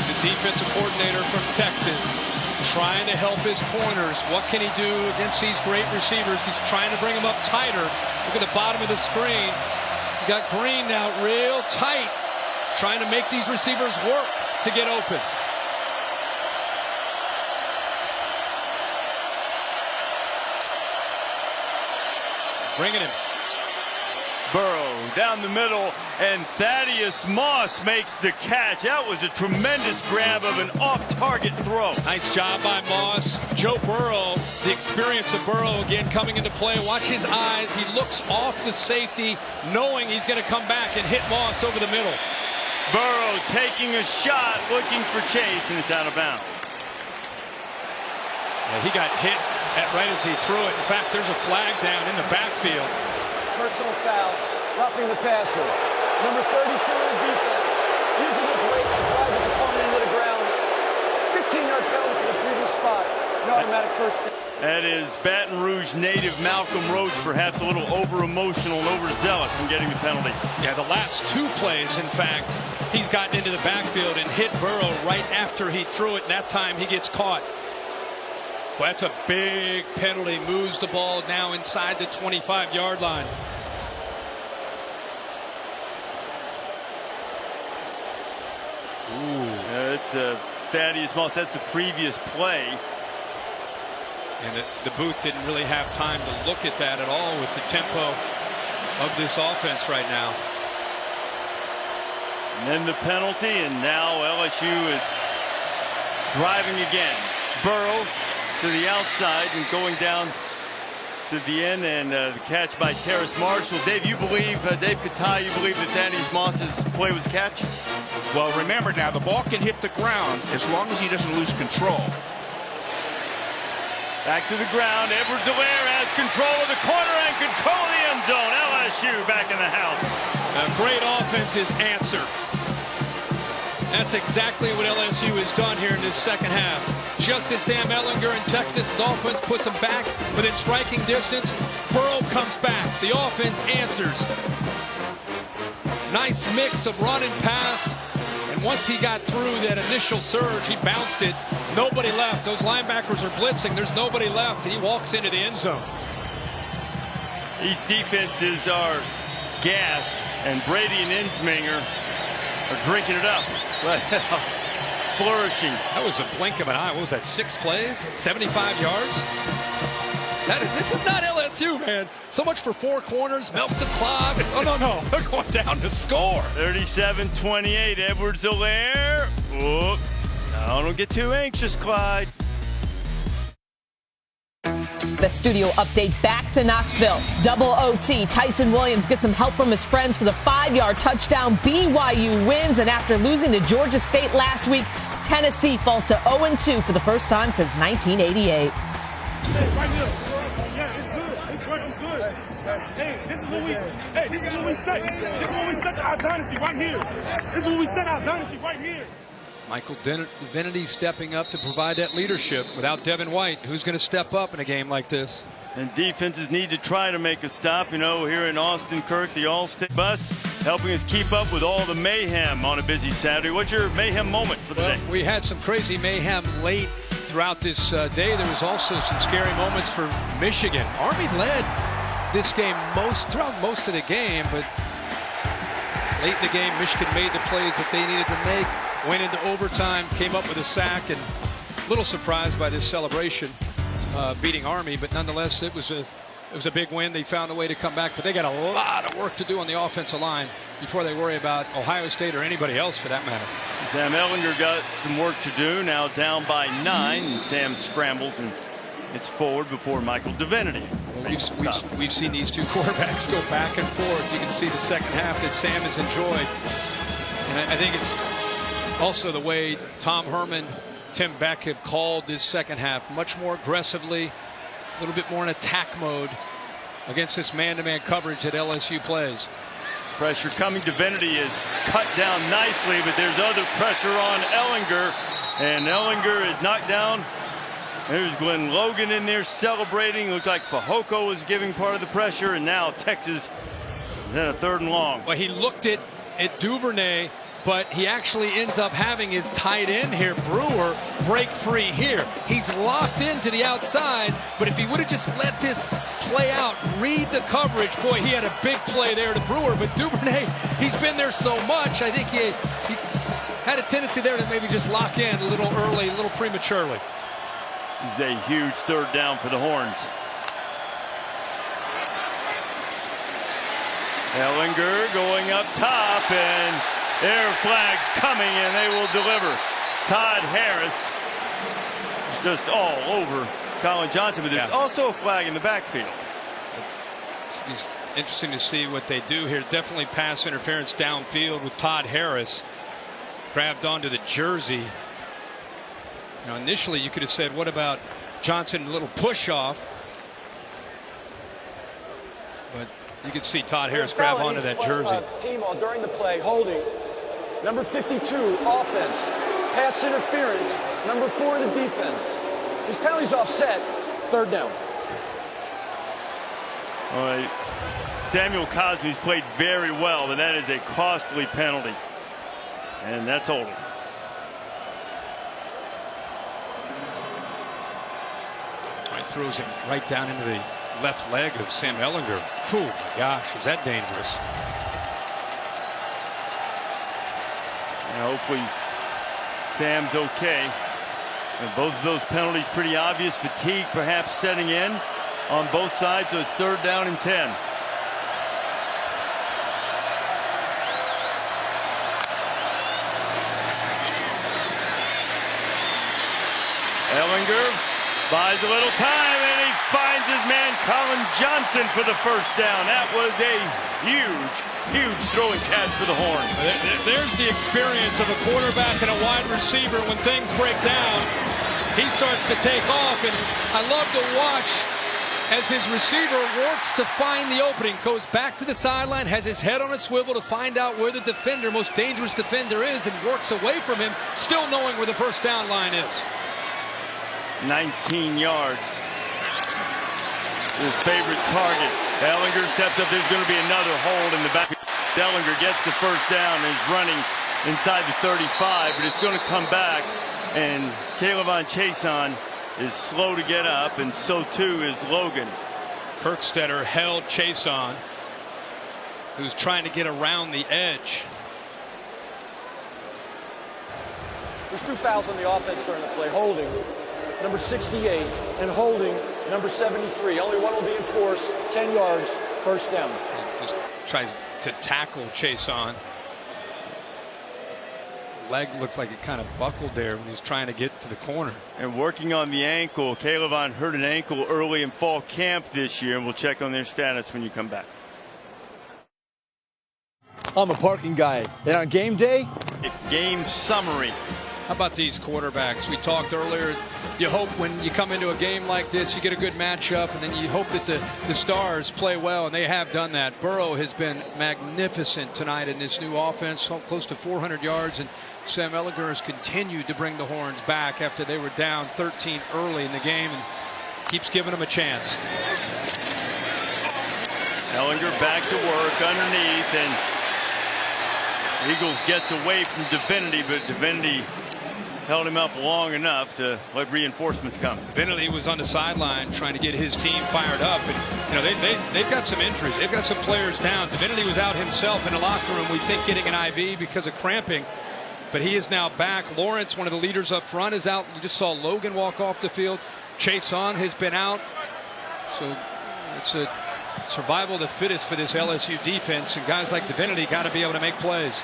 the defensive coordinator from Texas, trying to help his corners. What can he do against these great receivers? He's trying to bring them up tighter. Look at the bottom of the screen. You got Green now real tight, trying to make these receivers work to get open. Bringing him. Burrow down the middle, and Thaddeus Moss makes the catch. That was a tremendous grab of an off-target throw. Nice job by Moss. Joe Burrow, the experience of Burrow again coming into play. Watch his eyes. He looks off the safety, knowing he's going to come back and hit Moss over the middle. Burrow taking a shot, looking for Chase, and it's out of bounds. Yeah, he got hit right as he threw it. In fact, there's a flag down in the backfield. Personal foul, roughing the passer. Number 32 in defense, using his weight to drive his opponent into the ground. 15-yard penalty for the previous spot. No automatic first down. That is Baton Rouge native Malcolm Roach, perhaps a little over-emotional and overzealous in getting the penalty. Yeah, the last two plays, in fact, he's gotten into the backfield and hit Burrow right after he threw it, and that time he gets caught. Well, that's a big penalty. Moves the ball now inside the 25-yard line. Ooh. It's Thaddeus Moss. That's the previous play. And the booth didn't really have time to look at that at all with the tempo of this offense right now. And then the penalty, and now LSU is driving again. Burrow to the outside and going down to the end, and the catch by Terrace Marshall. Dave, you believe, Dave Katai, you believe that Thaddeus Moss's play was catch? Well, remember now, the ball can hit the ground as long as he doesn't lose control. Back to the ground. Edwards-Helaire has control of the corner and control of the end zone. LSU back in the house. A great offensive answer. That's exactly what LSU has done here in this second half. Just as Sam Ehlinger in Texas' offense puts them back within striking distance, Burrow comes back. The offense answers. Nice mix of run and pass. And once he got through that initial surge, he bounced it. Nobody left. Those linebackers are blitzing. There's nobody left, and he walks into the end zone. These defenses are gassed, and Brady and Insminger are drinking it up. Flourishing. That was a blink of an eye. What was that, 6 plays? 75 yards? This is not LSU, man. So much for 4 corners, milk the clock. Oh, no. They're going down to score. 37-28, Edwards-Helaire. Whoop. Now, don't get too anxious, Clyde. The studio update back to Knoxville. Double OT. Tyson Williams gets some help from his friends for the 5-yard touchdown. BYU wins, and after losing to Georgia State last week, Tennessee falls to 0-2 for the first time since 1988. Right here. Yeah, it's good. It's good. Hey, this is what we say. This is what we set our dynasty right here. This is what we set our dynasty right here. Michael Divinity stepping up to provide that leadership. Without Devin White, who's going to step up in a game like this? And defenses need to try to make a stop. You know, here in Austin, Kirk, the All-State bus, helping us keep up with all the mayhem on a busy Saturday. What's your mayhem moment for the day? We had some crazy mayhem late throughout this day, there was also some scary moments for Michigan. Army led this game throughout most of the game, but late in the game, Michigan made the plays that they needed to make, went into overtime, came up with a sack, and a little surprised by this celebration beating Army, but nonetheless, it was a big win. They found a way to come back, but they got a lot of work to do on the offensive line before they worry about Ohio State or anybody else for that matter. Sam Ehlinger got some work to do, now down by 9, and Sam scrambles and it's forward before Michael Divinity. We've seen these two quarterbacks go back and forth. You can see the second half that Sam has enjoyed. And I think it's also the way Tom Herman, Tim Beck have called this second half much more aggressively, a little bit more in attack mode against this man-to-man coverage that LSU plays. Pressure coming. Divinity is cut down nicely, but there's other pressure on Ehlinger, and Ehlinger is knocked down. There's Glenn Logan in there celebrating. Looked like Fehoko was giving part of the pressure, and now Texas is in a 3rd and long. Well, he looked at Duvernay, but he actually ends up having his tight end here, Brewer, break free here. He's locked into the outside, but if he would have just let this play out, read the coverage, boy, he had a big play there to Brewer, but Duvernay, he's been there so much, I think he had a tendency there to maybe just lock in a little early, a little prematurely. This is a huge 3rd down for the Horns. Ehlinger going up top, and air flags coming, and they will deliver. Todd Harris just all over Colin Johnson, but there's also a flag in the backfield. It's interesting to see what they do here. Definitely pass interference downfield with Todd Harris. Grabbed onto the jersey. You know, initially you could have said, what about Johnson, a little push off? But you could see Todd Harris grab onto that jersey. Team during the play, holding. Number 52, offense. Pass interference. Number 4, the defense. His penalty's offset. 3rd down. All right. Samuel Cosme's played very well, but that is a costly penalty. And that's holding. Throws him right down into the left leg of Sam Ehlinger. Oh my gosh, is that dangerous? And hopefully Sam's okay. And both of those penalties pretty obvious. Fatigue perhaps setting in on both sides, so it's 3rd down and 10. Ehlinger buys a little time, and he finds his man Colin Johnson for the 1st down. That was a huge throwing catch for the Horns. There's the experience of a quarterback and a wide receiver. When things break down, he starts to take off, and I love to watch as his receiver works to find the opening, goes back to the sideline, has his head on a swivel to find out where the defender, most dangerous defender is, and works away from him, still knowing where the 1st down line is. 19 yards. His favorite target. Ehlinger steps up. There's going to be another hold in the back. Ehlinger gets the 1st down and is running inside the 35, but it's going to come back, and Caleb Chason is slow to get up, and so too is Logan. Kirkstetter held Chason, who's trying to get around the edge. There's 2 fouls on the offense during the play. Holding number 68 and holding number 73. Only one will be enforced. 10 yards, 1st down. Just tries to tackle Chason. Leg looked like it kind of buckled there when he was trying to get to the corner. And working on the ankle. Caleb hurt an ankle early in fall camp this year, and we'll check on their status when you come back. I'm a parking guy, and on game day, it's game summary. How about these quarterbacks? We talked earlier, you hope when you come into a game like this, you get a good matchup, and then you hope that the stars play well, and they have done that. Burrow has been magnificent tonight in this new offense, close to 400 yards, and Sam Ehlinger has continued to bring the Horns back after they were down 13 early in the game, and keeps giving them a chance. Ehlinger back to work underneath, and Eagles gets away from Divinity, but Divinity held him up long enough to let reinforcements come. Divinity was on the sideline trying to get his team fired up, and you know they've got some injuries. They've got some players down. Divinity was out himself in the locker room, we think, getting an IV because of cramping, but he is now back. Lawrence, one of the leaders up front, is out. You just saw Logan walk off the field. Chase on has been out, so it's a survival of the fittest for this LSU defense, and guys like Divinity got to be able to make plays.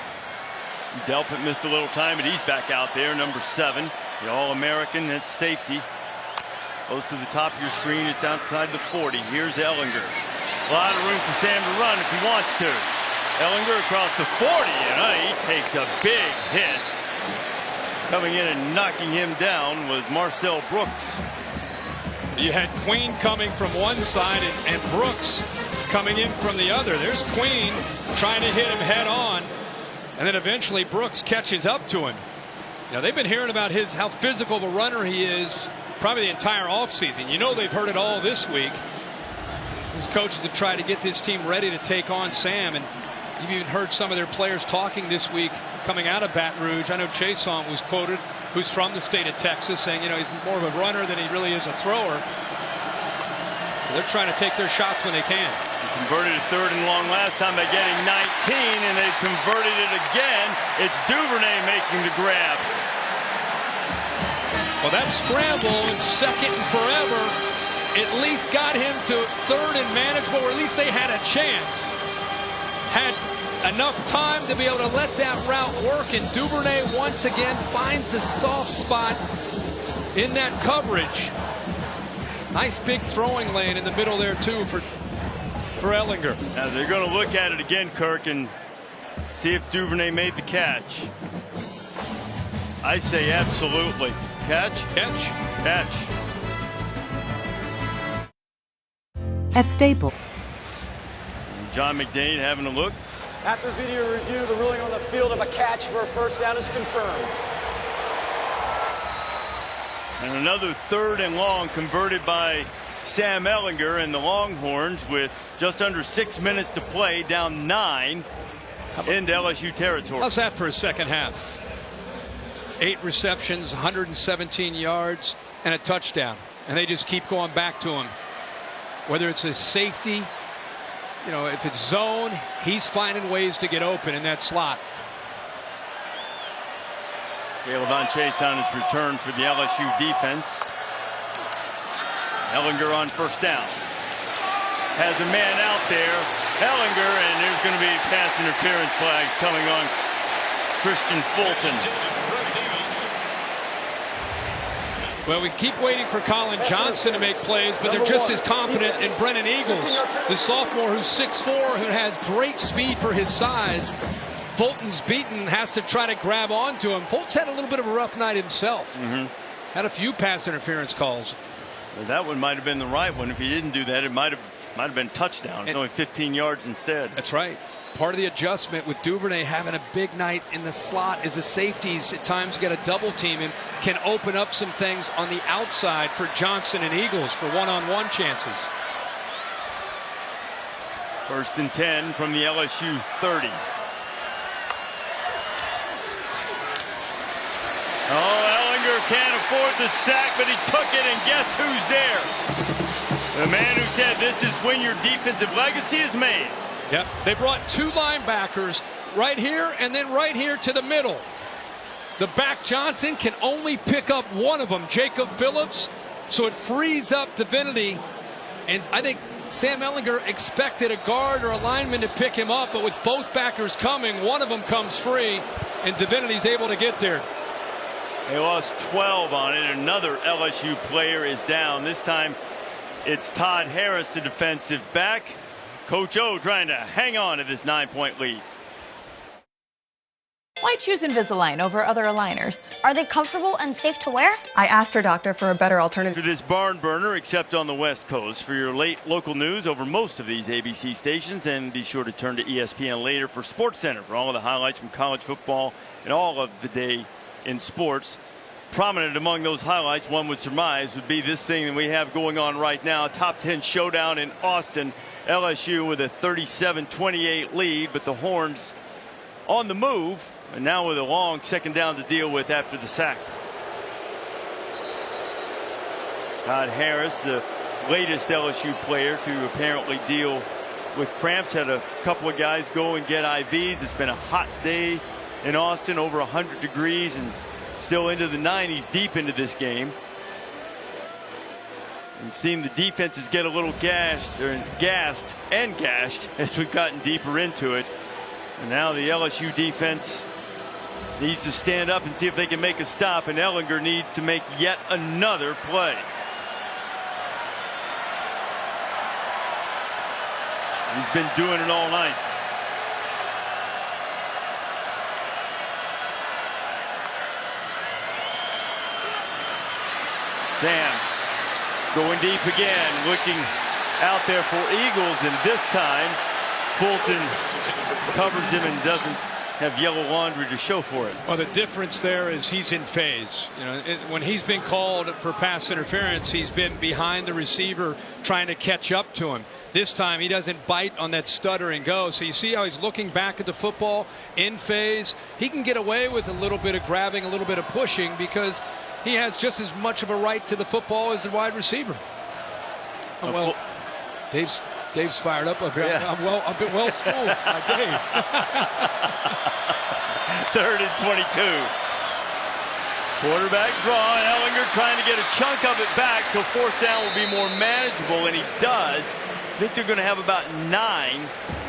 Delpit missed a little time, but he's back out there, number 7, the All-American at safety. Goes to the top of your screen. It's outside the 40. Here's Ellinger. A lot of room for Sam to run if he wants to. Ellinger across the 40, and he takes a big hit. Coming in and knocking him down was Marcel Brooks. You had Queen coming from one side and Brooks coming in from the other. There's Queen trying to hit him head on. And then eventually Brooks catches up to him. You know, they've been hearing about how physical of a runner he is probably the entire offseason. You know, they've heard it all this week. His coaches have tried to get this team ready to take on Sam. And you've even heard some of their players talking this week coming out of Baton Rouge. I know Chason was quoted, who's from the state of Texas, saying, you know, he's more of a runner than he really is a thrower. So they're trying to take their shots when they can. Converted a 3rd and long last time by getting 19, and they've converted it again. It's Duvernay making the grab. Well, that scramble in 2nd and forever at least got him to 3rd and manageable, or at least they had a chance. Had enough time to be able to let that route work, and Duvernay once again finds the soft spot in that coverage. Nice big throwing lane in the middle there too for Ellinger. Now they're going to look at it again, Kirk, and see if Duvernay made the catch. I say absolutely. Catch? Catch. Catch. At Staples. John McDade having a look. After video review, the ruling on the field of a catch for a first down is confirmed. And another 3rd and long converted by Sam Ellinger and the Longhorns with just under 6 minutes to play, down 9 into LSU territory. How's that for a second half? 8 receptions, 117 yards, and a touchdown. And they just keep going back to him. Whether it's a safety, you know, if it's zone, he's finding ways to get open in that slot. Caleb Chase on his return for the LSU defense. Ellinger on first down. Has a man out there. Ellinger, and there's going to be pass interference flags coming on Christian Fulton. Well, we keep waiting for Colin Johnson to make plays, but they're just as confident in Brennan Eagles, the sophomore who's 6'4", who has great speed for his size. Fulton's beaten, has to try to grab onto him. Fulton's had a little bit of a rough night himself. Had a few pass interference calls. Well, that one might have been the right one. If he didn't do that, it might have been touchdown. It's only 15 yards instead. That's right. Part of the adjustment with Duvernay having a big night in the slot is the safeties at times get a double team and can open up some things on the outside for Johnson and Eagles for one-on-one chances. 1st and 10 from the LSU 30. Oh, Ellinger can't afford the sack, but he took it, and guess who's there? The man who said this is when your defensive legacy is made. Yep, they brought 2 linebackers right here and then right here to the middle. The back Johnson can only pick up one of them, Jacob Phillips, so it frees up Divinity. And I think Sam Ellinger expected a guard or a lineman to pick him up, but with both backers coming, one of them comes free, and Divinity's able to get there. They lost 12 on it. Another LSU player is down. This time it's Todd Harris, the defensive back. Coach O trying to hang on to this 9-point lead. Why choose Invisalign over other aligners? Are they comfortable and safe to wear? I asked her doctor for a better alternative. For this barn burner, except on the West Coast. For your late local news over most of these ABC stations, and be sure to turn to ESPN later for SportsCenter for all of the highlights from college football and all of the day in sports. Prominent among those highlights, one would surmise, would be this thing that we have going on right now. Top 10 showdown in Austin. LSU with a 37-28 lead, but the Horns on the move, and now with a long second down to deal with after the sack. Todd Harris, the latest LSU player to apparently deal with cramps, had a couple of guys go and get IVs. It's been a hot day in Austin, over 100 degrees and still into the 90s deep into this game. We've seen the defenses get a little gassed as we've gotten deeper into it. And now the LSU defense needs to stand up and see if they can make a stop, and Ellinger needs to make yet another play. He's been doing it all night. Sam going deep again, looking out there for Eagles, and this time Fulton covers him and doesn't have yellow laundry to show for it. Well, the difference there is he's in phase. You know, when he's been called for pass interference, he's been behind the receiver trying to catch up to him. This time he doesn't bite on that stutter and go. So you see how he's looking back at the football in phase. He can get away with a little bit of grabbing, a little bit of pushing, because he has just as much of a right to the football as the wide receiver. Oh, well, Dave's fired up up here. Yeah. I've been well schooled by Dave. 3rd and 22. Quarterback draw, and Ellinger trying to get a chunk of it back so 4th down will be more manageable, and he does. I think they're going to have about 9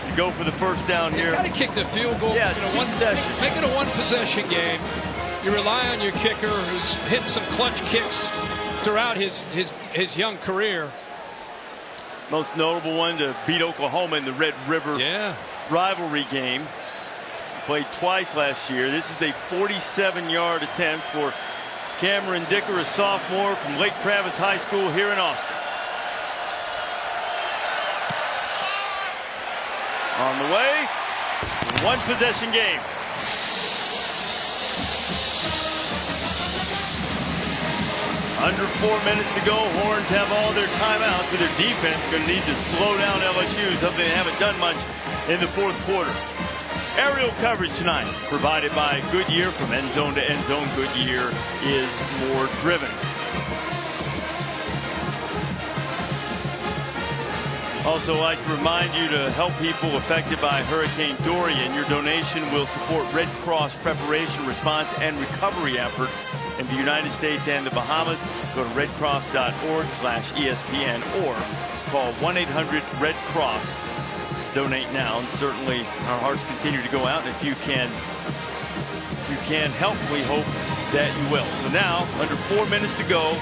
to go for the 1st down here. You got to kick the field goal. Yeah, make it a one-possession game. You rely on your kicker, who's hit some clutch kicks throughout his young career. Most notable one to beat Oklahoma in the Red River rivalry game. Played twice last year. This is a 47-yard attempt for Cameron Dicker, a sophomore from Lake Travis High School here in Austin. On the way, one-possession game. Under 4 minutes to go. Horns have all their timeouts, but their defense going to need to slow down LSU, something they haven't done much in the 4th quarter. Aerial coverage tonight provided by Goodyear. From end zone to end zone, Goodyear is more driven. Also like to remind you to help people affected by Hurricane Dorian. Your donation will support Red Cross preparation, response, and recovery efforts in the United States and the Bahamas. Go to redcross.org/ESPN or call 1-800-RED-CROSS. Donate now, and certainly our hearts continue to go out. And if you can help, we hope that you will. So now, under 4 minutes to go,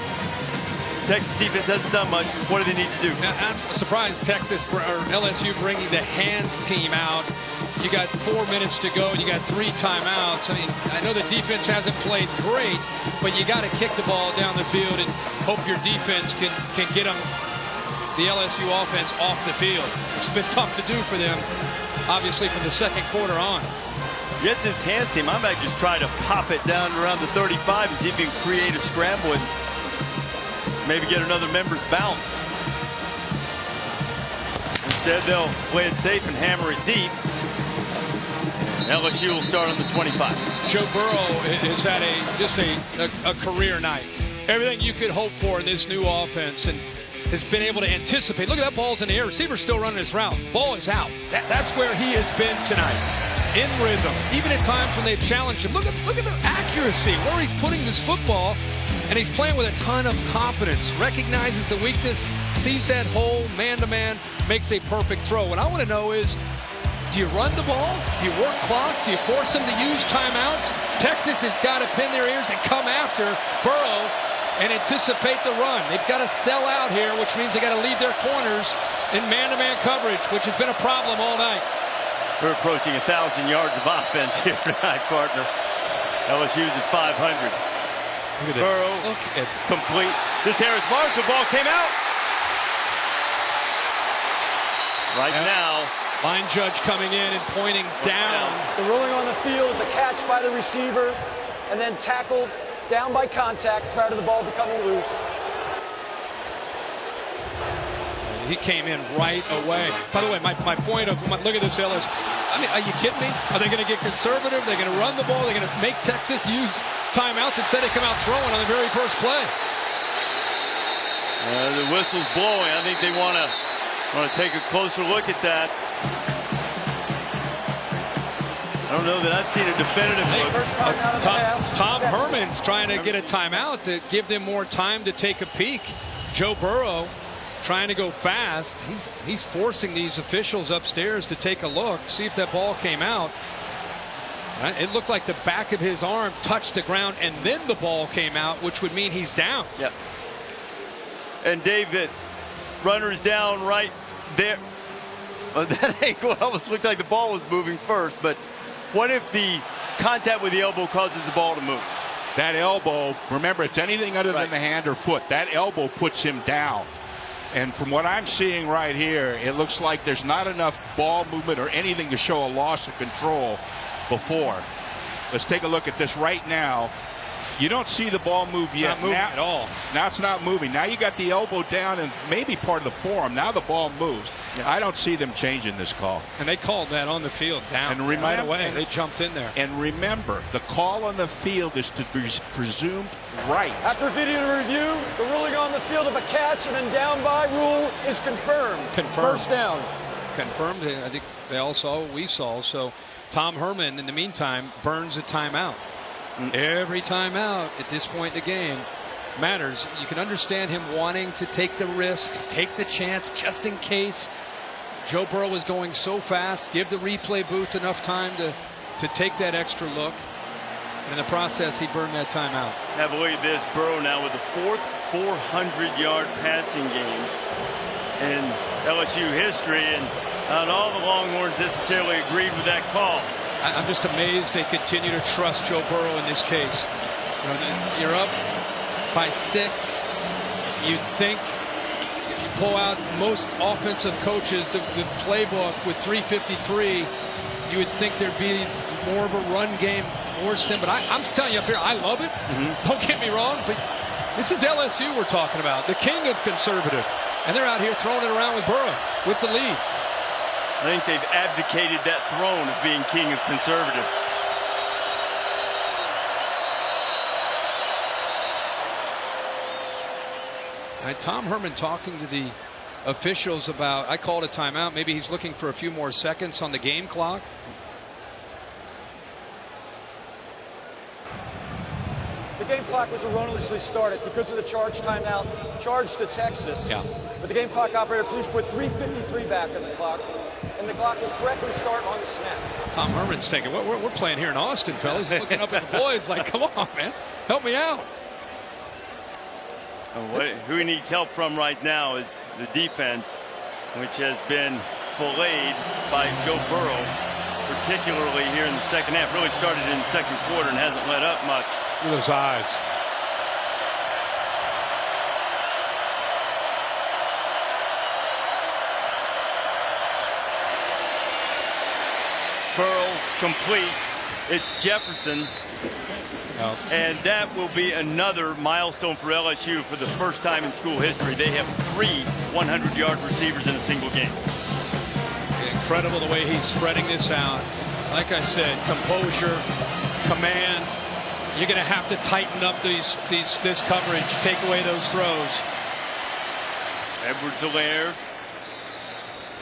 Texas defense hasn't done much. What do they need to do? Now, I'm surprised Texas or LSU bringing the hands team out. You got 4 minutes to go, and you got 3 timeouts. I mean, I know the defense hasn't played great, but you got to kick the ball down the field and hope your defense can get them, the LSU offense, off the field. It's been tough to do for them, obviously, from the 2nd quarter on. Yes, this hands team, I might just try to pop it down around the 35 and see if you can create a scramble and maybe get another member's bounce. Instead, they'll play it safe and hammer it deep. LSU will start on the 25. Joe Burrow has had a career night. Everything you could hope for in this new offense, and has been able to anticipate. Look at that, ball's in the air. Receiver's still running his route. Ball is out. That's where he has been tonight. In rhythm. Even at times when they've challenged him. Look at the accuracy, where he's putting this football. And he's playing with a ton of confidence. Recognizes the weakness, sees that hole, man-to-man, makes a perfect throw. What I want to know is, do you run the ball? Do you work clock? Do you force them to use timeouts? Texas has got to pin their ears and come after Burrow and anticipate the run. They've got to sell out here, which means they got to leave their corners in man-to-man coverage, which has been a problem all night. We're approaching 1,000 yards of offense here tonight, partner. LSU's at 500. Look at Burrow, complete. This Harris Marshall ball came out. Right now. Line judge coming in and pointing down. The ruling on the field is a catch by the receiver and then tackled down by contact prior to the ball becoming loose. He came in right away. By the way, my point of, look at this, Ellis. I mean, are you kidding me? Are they going to get conservative? They're going to run the ball? They're going to make Texas use timeouts? Instead, they come out throwing on the very first play. The whistle's blowing. I think they want to take a closer look at that. I don't know that I've seen a definitive look. Tom Herman's trying to get a timeout to give them more time to take a peek. Joe Burrow trying to go fast. He's forcing these officials upstairs to take a look, see if that ball came out. It looked like the back of his arm touched the ground and then the ball came out, which would mean he's down. Yep. And David, runner's down right there. That angle almost looked like the ball was moving first, but what if the contact with the elbow causes the ball to move? That elbow, remember, it's anything other than the hand or foot. That elbow puts him down. And from what I'm seeing right here, it looks like there's not enough ball movement or anything to show a loss of control before. Let's take a look at this right now. You don't see the ball move yet. Not moving at all. Now it's not moving. Now you got the elbow down and maybe part of the forearm. Now the ball moves. Yeah. I don't see them changing this call. And they called that on the field down right away. They jumped in there. And remember, the call on the field is to be presumed right. After video review, the ruling on the field of a catch and then down by rule is confirmed. First down. Confirmed. I think they all saw what we saw. So Tom Herman, in the meantime, burns a timeout. Every timeout at this point in the game matters. You can understand him wanting to take the risk, take the chance just in case. Joe Burrow was going so fast. Give the replay booth enough time to take that extra look. And in the process, he burned that timeout. Have a look at this. Burrow now with the fourth 400-yard passing game in LSU history. And not all the Longhorns necessarily agreed with that call. I'm just amazed they continue to trust Joe Burrow in this case. You're up by 6. You'd think if you pull out most offensive coaches, the playbook with 353, you would think there'd be more of a run game forced in. But I'm telling you up here, I love it. Don't get me wrong, but this is LSU we're talking about, the king of conservative. And they're out here throwing it around with Burrow with the lead. I think they've abdicated that throne of being king of conservative. Tom Herman talking to the officials about, I called a timeout. Maybe he's looking for a few more seconds on the game clock. The game clock was erroneously started because of the charge timeout charged to Texas. Yeah. But the game clock operator, please put 3:53 back on the clock, and the clock will correctly start on the snap. Tom Herman's thinking, we're playing here in Austin, fellas. He's looking up at the boys like, come on, man, help me out. Who he needs help from right now is the defense, which has been filleted by Joe Burrow, particularly here in the second half. Really started in the second quarter and hasn't let up much. Look at those eyes. Burrow complete. It's Jefferson. And that will be another milestone for LSU for the first time in school history. They have 3 100-yard receivers in a single game. Incredible the way he's spreading this out. Like I said, composure, command. You're going to have to tighten up this coverage, take away those throws. Edwards-Helaire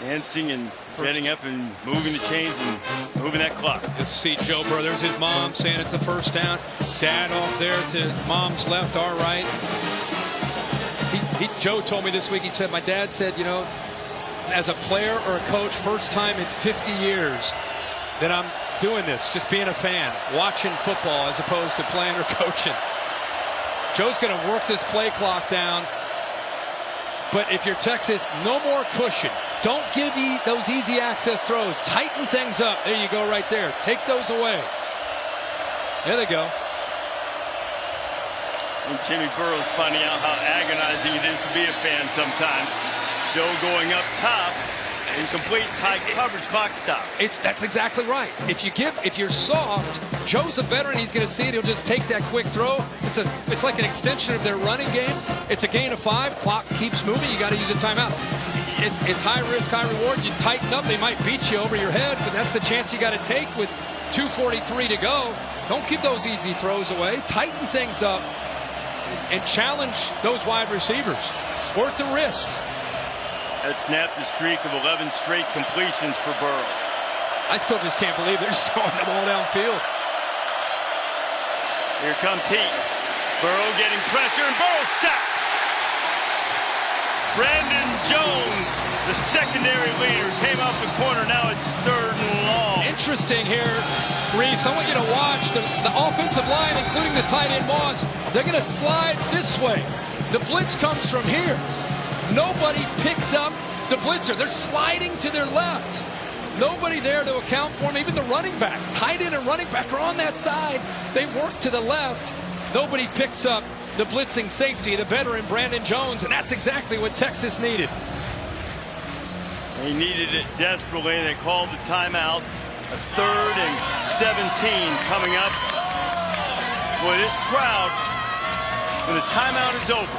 dancing and getting up and moving the chains and moving that clock. Just see Joe Burrow. There's his mom saying it's a first down. Dad off there to mom's left, our right. Joe told me this week, he said, my dad said, you know, as a player or a coach, first time in 50 years that I'm doing this, just being a fan, watching football as opposed to playing or coaching. Joe's going to work this play clock down. But if you're Texas, no more cushion. Don't give those easy access throws. Tighten things up. There you go right there. Take those away. There they go. And Jimmy Burrow's finding out how agonizing it is to be a fan sometimes. Joe going up top, incomplete, tight coverage, clock stop. That's exactly right. If you're soft, Joe's a veteran. He's going to see it. He'll just take that quick throw. It's like an extension of their running game. It's a gain of 5. Clock keeps moving. You got to use a timeout. It's high risk, high reward. You tighten up, they might beat you over your head, but that's the chance you got to take with 2:43 to go. Don't give those easy throws away. Tighten things up and challenge those wide receivers. worth the risk. That snapped the streak of 11 straight completions for Burrow. I still just can't believe they're just throwing the ball downfield. Here comes Heat. Burrow getting pressure, and Burrow sacked. Brandon Jones, the secondary leader, came off the corner. Now it's 3rd and long. Interesting here, Reeves. I want you to watch the offensive line, including the tight end Moss. They're going to slide this way. The blitz comes from here. Nobody picks up the blitzer. They're sliding to their left. Nobody there to account for them. Even the running back, tight end and running back are on that side. They work to the left. Nobody picks up the blitzing safety, the veteran Brandon Jones, and that's exactly what Texas needed. They needed it desperately. They called the timeout. A 3rd and 17 coming up. Boy, this crowd, when the timeout is over,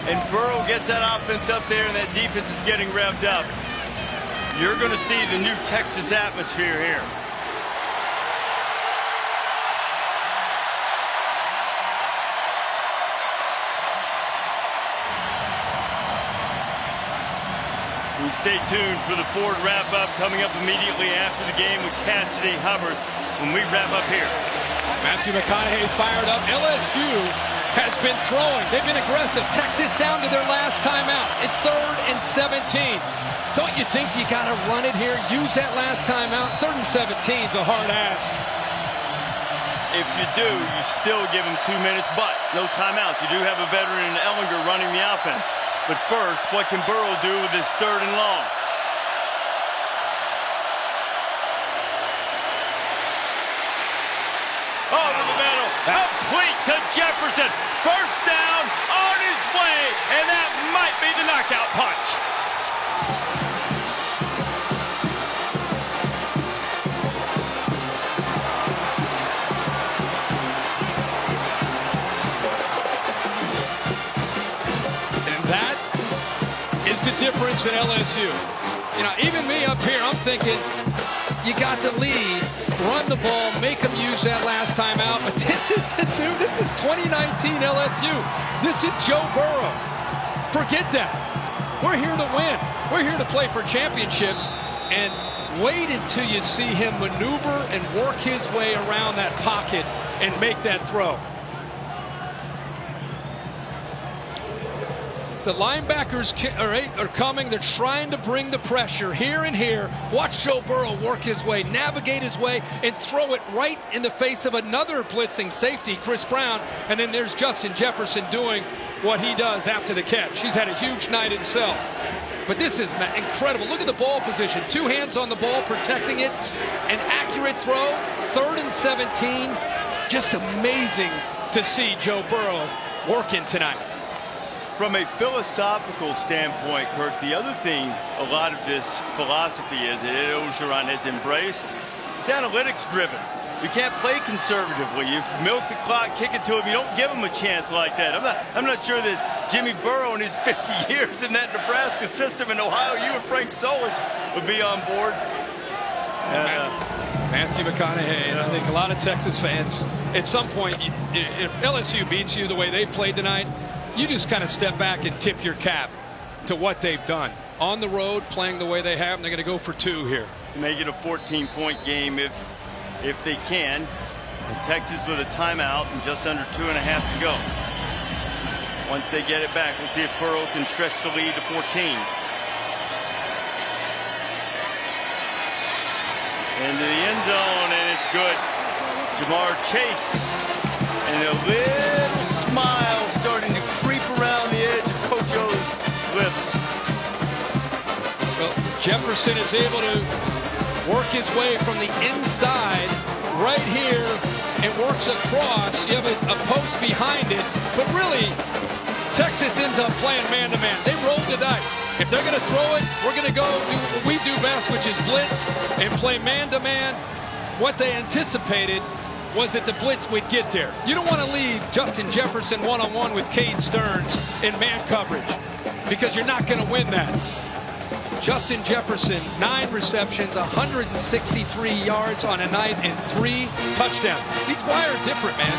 and Burrow gets that offense up there and that defense is getting revved up, you're going to see the new Texas atmosphere here. We stay tuned for the Ford wrap-up coming up immediately after the game with Cassidy Hubbard when we wrap up here. Matthew McConaughey fired up. LSU has been throwing. They've been aggressive. Texas down to their last timeout. It's 3rd and 17. Don't you think you got to run it here? Use that last timeout. 3rd and 17 is a hard ask. If you do, you still give them 2 minutes, but no timeouts. You do have a veteran in Ellinger running the offense. But first, what can Burrow do with his 3rd and long? Over the middle, complete to Jefferson. First down, on his way, and that might be the knockout punch. And that is the difference in LSU. You know, even me up here, I'm thinking, you got the lead, run the ball, make them use that last time out. But this is 2019 LSU. This is Joe Burrow. Forget that. We're here to win. We're here to play for championships. And wait until you see him maneuver and work his way around that pocket and make that throw. The linebackers are coming. They're trying to bring the pressure here and here. Watch Joe Burrow work his way, navigate his way, and throw it right in the face of another blitzing safety, Chris Brown. And then there's Justin Jefferson doing what he does after the catch. He's had a huge night himself. But this is incredible. Look at the ball position. 2 hands on the ball, protecting it. An accurate throw. 3rd and 17. Just amazing to see Joe Burrow working tonight. From a philosophical standpoint, Kirk, the other thing a lot of this philosophy is that Ed Orgeron has embraced, it's analytics driven. You can't play conservatively. You milk the clock, kick it to him. You don't give him a chance like that. I'm not sure that Jimmy Burrow in his 50 years in that Nebraska system in Ohio, you and Frank Solich would be on board. Matthew McConaughey, and I think a lot of Texas fans, at some point, if LSU beats you the way they played tonight, you just kind of step back and tip your cap to what they've done. On the road, playing the way they have, and they're going to go for 2 here. Make it a 14-point game if they can. And Texas with a timeout and just under 2.5 to go. Once they get it back, we'll see if Burrow can stretch the lead to 14. Into the end zone, and it's good. Jamar Chase, and a little smile starting to creep around the edge of Coach O's lips. Well, Jefferson is able to work his way from the inside right here and works across. You have a post behind it, but really, Texas ends up playing man-to-man. They rolled the dice. If they're going to throw it, we're going to go do what we do best, which is blitz and play man-to-man. What they anticipated was that the blitz would get there. You don't want to leave Justin Jefferson one-on-one with Cade Stearns in man coverage because you're not going to win that. Justin Jefferson, 9 receptions, 163 yards on a night, and 3 touchdowns. He's wired different, man.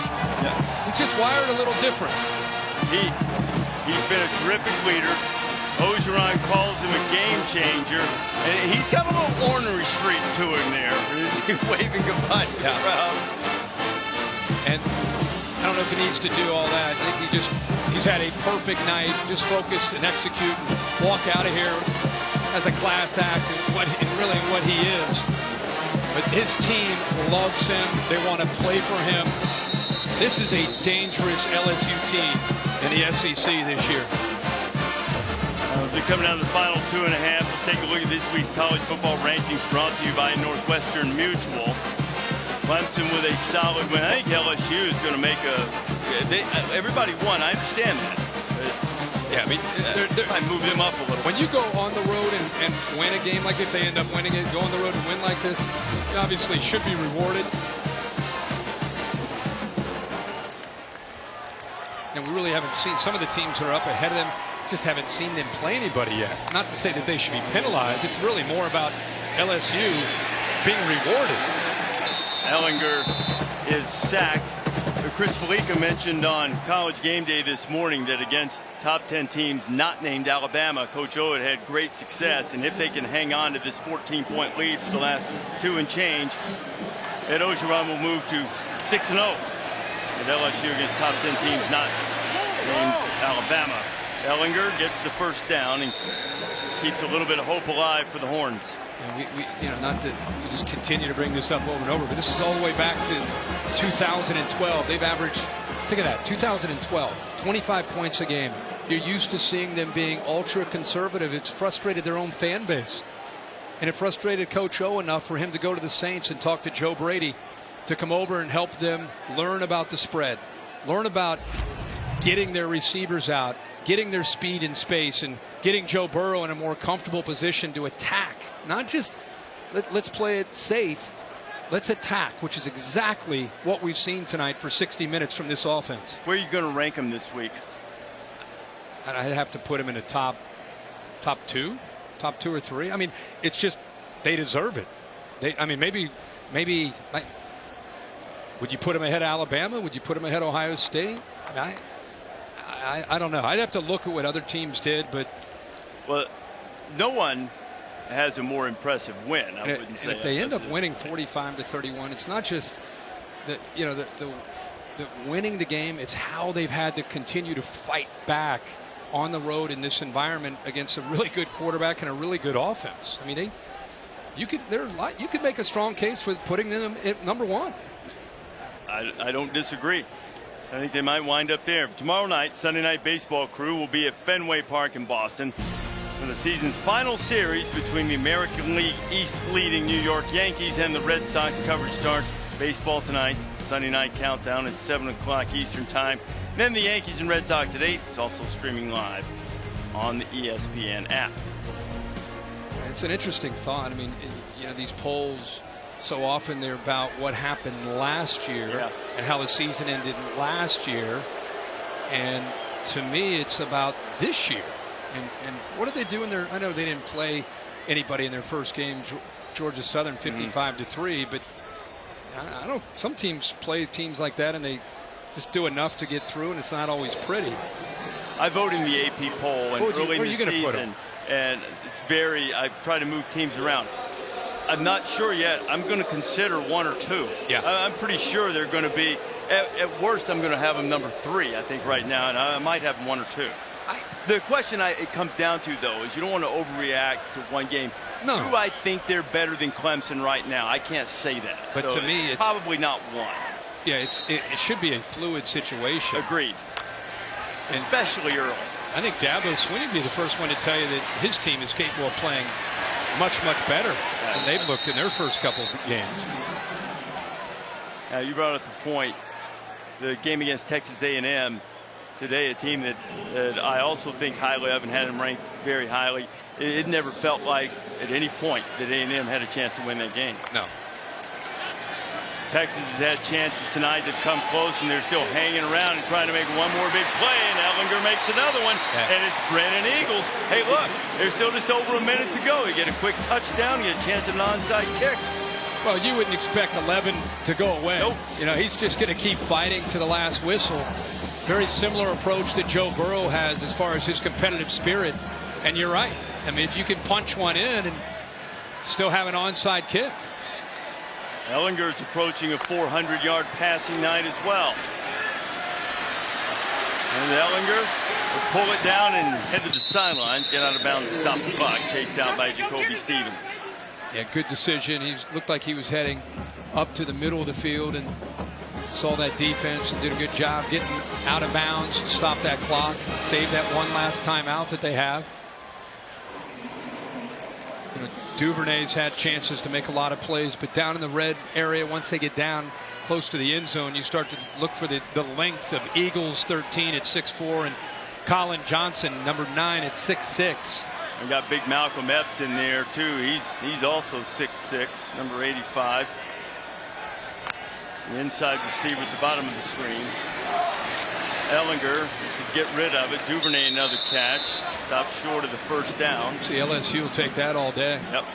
Yeah. He's just wired a little different. He's been a terrific leader. Ogeron calls him a game changer. And he's got a little ornery streak to him there. Waving goodbye to the crowd. And I don't know if he needs to do all that. I think he's had a perfect night. Just focus and execute and walk out of here as a class act and really what he is. But his team loves him. They want to play for him. This is a dangerous LSU team in the SEC this year. We're coming down to the final 2.5. Let's take a look at this week's college football rankings brought to you by Northwestern Mutual. Clemson with a solid win. I think LSU is going to make everybody won. I understand that. Yeah, I mean, I move them up a little. When you go on the road and win a game like this, they end up winning it. Go on the road and win like this, you obviously should be rewarded. And we really haven't seen some of the teams that are up ahead of them. Just haven't seen them play anybody yet. Not to say that they should be penalized. It's really more about LSU being rewarded. Ellinger is sacked. Chris Felica mentioned on College Game Day this morning that against top 10 teams not named Alabama, Coach O had great success. And if they can hang on to this 14-point lead for the last 2 and change, Ed Ogeron will move to 6-0 with LSU against top 10 teams not named Alabama. Ellinger gets the first down and keeps a little bit of hope alive for the Horns. And not to just continue to bring this up over and over, but this is all the way back to 2012. They've averaged, think of that, 2012, 25 points a game. You're used to seeing them being ultra conservative. It's frustrated their own fan base. And it frustrated Coach O enough for him to go to the Saints and talk to Joe Brady to come over and help them learn about the spread, learn about getting their receivers out, getting their speed in space, and getting Joe Burrow in a more comfortable position to attack. Not just let's play it safe, let's attack, which is exactly what we've seen tonight for 60 minutes from this offense. Where are you going to rank them this week? I'd have to put them in a top two or three. I mean, it's just they deserve it. Maybe would you put them ahead of Alabama? Would you put them ahead of Ohio State? I don't know. I'd have to look at what other teams did, but no one has a more impressive win. I wouldn't say. If they end up winning 45-31, it's not just the winning the game. It's how they've had to continue to fight back on the road in this environment against a really good quarterback and a really good offense. I mean, you could make a strong case for putting them at number one. I don't disagree. I think they might wind up there. Tomorrow night, Sunday Night Baseball crew will be at Fenway Park in Boston for the season's final series between the American League East leading New York Yankees and the Red Sox. Coverage starts baseball tonight. Sunday night countdown at 7 o'clock Eastern time. Then the Yankees and Red Sox at 8. It's also streaming live on the ESPN app. It's an interesting thought. I mean, these polls, so often they're about what happened last year and how the season ended last year. And to me, it's about this year. And what did they do in their, I know they didn't play anybody in their first game, Georgia Southern 55-3, but I don't, some teams play teams like that and they just do enough to get through, and it's not always pretty. I vote in the AP poll and early in the season, and it's I've tried to move teams around. I'm not sure yet. I'm going to consider one or two. Yeah. I'm pretty sure they're going to be, at worst, I'm going to have them number 3, I think, right now, and I might have them 1 or 2. The question it comes down to, though, is you don't want to overreact to one game. No. Do I think they're better than Clemson right now? I can't say that. But so to me, it's probably not one. Yeah, it should be a fluid situation. Agreed. And especially early. I think Dabo Swinney would be the first one to tell you that his team is capable of playing much, much better than they've looked in their first couple of games. You brought up the point. The game against Texas A&M today, a team that I also think highly of and had them ranked very highly. It never felt like at any point that A&M had a chance to win that game. No. Texas has had chances tonight that come close, and they're still hanging around and trying to make one more big play, and Ellinger makes another one, and it's Brennan Eagles. Hey, look, there's still just over a minute to go. You get a quick touchdown, you get a chance at an onside kick. Well, you wouldn't expect 11 to go away. Nope. He's just going to keep fighting to the last whistle. Very similar approach that Joe Burrow has as far as his competitive spirit. And you're right. I mean, if you can punch one in and still have an onside kick. Ellinger's approaching a 400-yard passing night as well. And Ellinger will pull it down and head to the sidelines, get out of bounds and stop the clock, chased down by Jacoby Stevens. Yeah, good decision. He looked like he was heading up to the middle of the field and saw that defense and did a good job getting out of bounds to stop that clock, save that one last timeout that they have. You know, Duvernay's had chances to make a lot of plays, but down in the red area, once they get down close to the end zone, you start to look for the length of Eagles 13 at 6'4" and Colin Johnson, number 9 at 6'6". We got big Malcolm Epps in there too. He's also 6'6", number 85. The inside receiver at the bottom of the screen. Ellinger to get rid of it. Duvernay another catch. Stopped short of the first down. See, LSU will take that all day. Yep.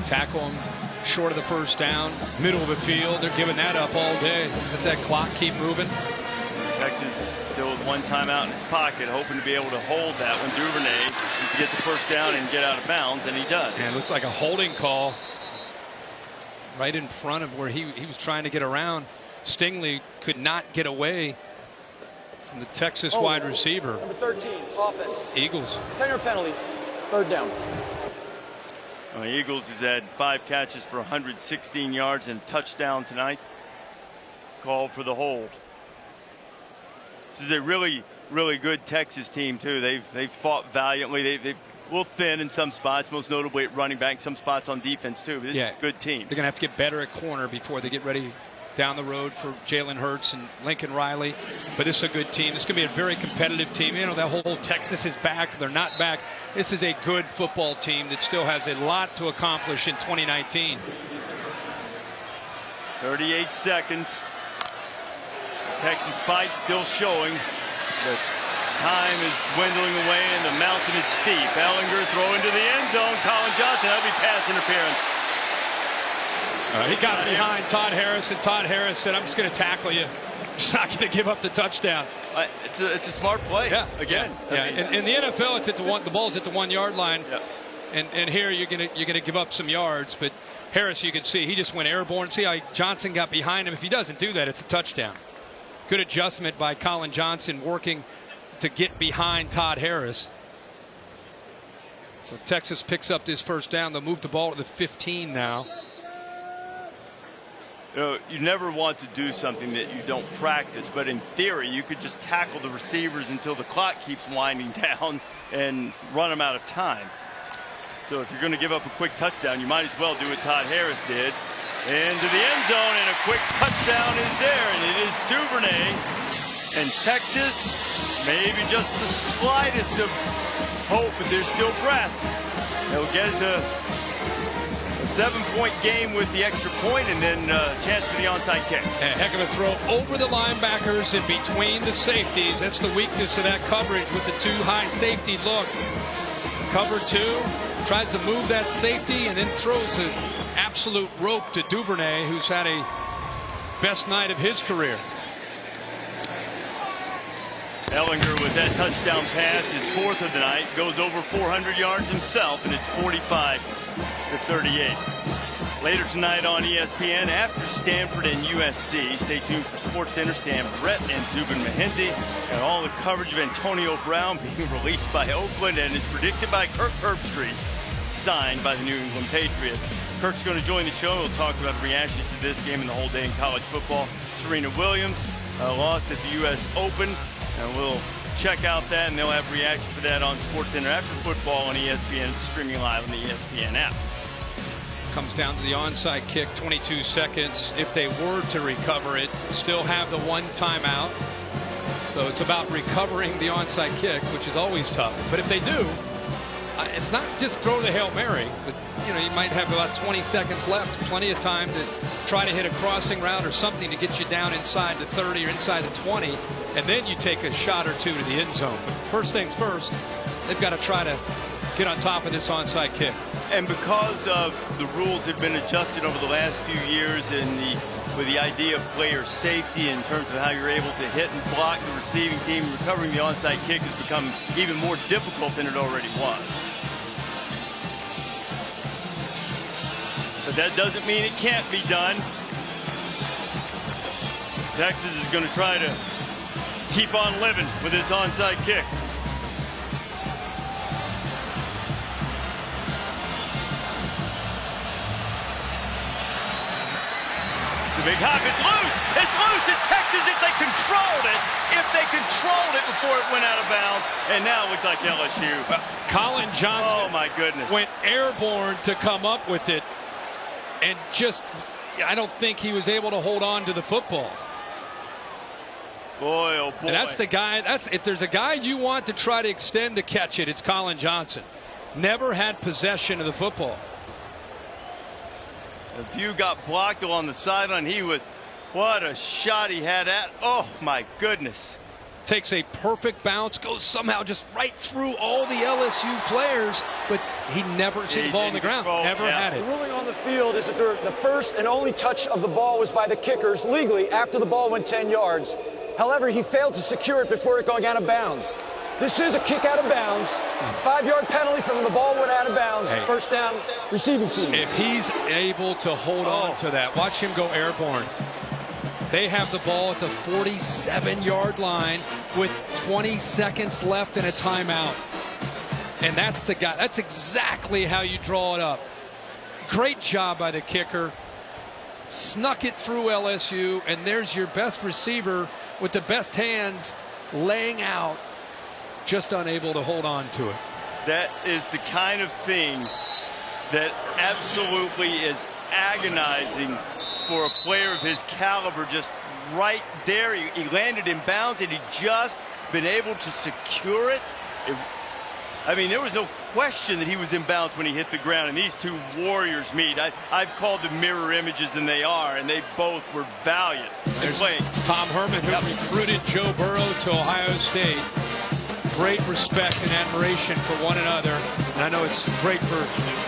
Tackle him short of the first down, middle of the field. They're giving that up all day. Let that clock keep moving. Texas still with one timeout in his pocket, hoping to be able to hold that one. Duvernay to get the first down and get out of bounds, and he does. And it looks like a holding call right in front of where he was trying to get around. Stingley could not get away from the Texas wide receiver. Number 13, offense. Eagles. 10-yard penalty, third down. The Eagles has had 5 catches for 116 yards and a touchdown tonight. Called for the hold. This is a really, really good Texas team too. They've fought valiantly. They've a little thin in some spots, most notably at running back, some spots on defense too. But this is a good team. They're going to have to get better at corner before they get ready down the road for Jalen Hurts and Lincoln Riley. But this is a good team. This is going to be a very competitive team. You know, that whole Texas is back. They're not back. This is a good football team that still has a lot to accomplish in 2019. 38 seconds. Texas fight still showing. The time is dwindling away and the mountain is steep. Ellinger throwing to the end zone. Colin Johnson, that'll be pass interference. He got behind Todd Harris, and Todd Harris said, I'm just going to tackle you. I'm just not going to give up the touchdown. It's a smart play. Yeah. Again. Yeah. In the NFL, it's at the ball's at the 1 yard line. Yep. And here you're gonna give up some yards. But Harris, you can see he just went airborne. See how Johnson got behind him. If he doesn't do that, it's a touchdown. Good adjustment by Colin Johnson working to get behind Todd Harris. So Texas picks up this first down. They'll move the ball to the 15 now. You know, you never want to do something that you don't practice, but in theory, you could just tackle the receivers until the clock keeps winding down and run them out of time. So if you're going to give up a quick touchdown, you might as well do what Todd Harris did. Into the end zone, and a quick touchdown is there, and it is Duvernay. And Texas, maybe just the slightest of hope, but there's still breath. They'll get it to a 7-point game with the extra point, and then a chance for the onside kick. A heck of a throw over the linebackers and between the safeties. That's the weakness of that coverage with the 2 high safety look. Cover 2, tries to move that safety and then throws an absolute rope to Duvernay, who's had a best night of his career. Ellinger with that touchdown pass, his 4th of the night, goes over 400 yards himself, and it's 45-38. Later tonight on ESPN, after Stanford and USC, stay tuned for SportsCenter. Stan Brett and Zubin Mehenti, and all the coverage of Antonio Brown being released by Oakland and is predicted by Kirk Herbstreit, signed by the New England Patriots. Kirk's going to join the show. We'll talk about reactions to this game and the whole day in college football. Serena Williams lost at the U.S. Open, and we'll check out that, and they'll have reaction for that on SportsCenter after football on ESPN, streaming live on the ESPN app. Comes down to the onside kick, 22 seconds. If they were to recover it, still have the 1 timeout. So it's about recovering the onside kick, which is always tough. But if they do, it's not just throw the Hail Mary, but you might have about 20 seconds left, plenty of time to try to hit a crossing route or something to get you down inside the 30 or inside the 20, and then you take a shot or 2 to the end zone. But first things first, they've got to try to get on top of this onside kick. And because of the rules have been adjusted over the last few years and the with the idea of player safety in terms of how you're able to hit and block the receiving team. Recovering the onside kick has become even more difficult than it already was. But that doesn't mean it can't be done. Texas is going to try to keep on living with this onside kick. Big hop, it's loose! It's loose in Texas if they controlled it! If they controlled it before it went out of bounds. And now it looks like LSU. Colin Johnson, oh my goodness, went airborne to come up with it. And just, I don't think he was able to hold on to the football. Boy, oh boy. And that's the guy, if there's a guy you want to try to extend to catch it, it's Colin Johnson. Never had possession of the football. A few got blocked along the sideline. What a shot he had at. Oh my goodness. Takes a perfect bounce, goes somehow just right through all the LSU players, but he never seen the ball on the ground. Never had it. The ruling on the field is that the first and only touch of the ball was by the kickers legally after the ball went 10 yards. However, he failed to secure it before it going out of bounds. This is a kick out of bounds. 5-yard penalty from the ball went out of bounds. Hey. First down, receiving team. If he's able to hold on to that, watch him go airborne. They have the ball at the 47-yard line with 20 seconds left in a timeout. And that's the guy. That's exactly how you draw it up. Great job by the kicker. Snuck it through LSU, and there's your best receiver with the best hands laying out, just unable to hold on to it. That is the kind of thing that absolutely is agonizing for a player of his caliber. Just right there, he landed in bounds, and he just been able to secure it. I mean, there was no question that he was in bounds when he hit the ground, and these two warriors meet. I've called them mirror images, and they are, and they both were valiant. There's Tom Herman, who recruited Joe Burrow to Ohio State. Great respect and admiration for one another. And I know it's great for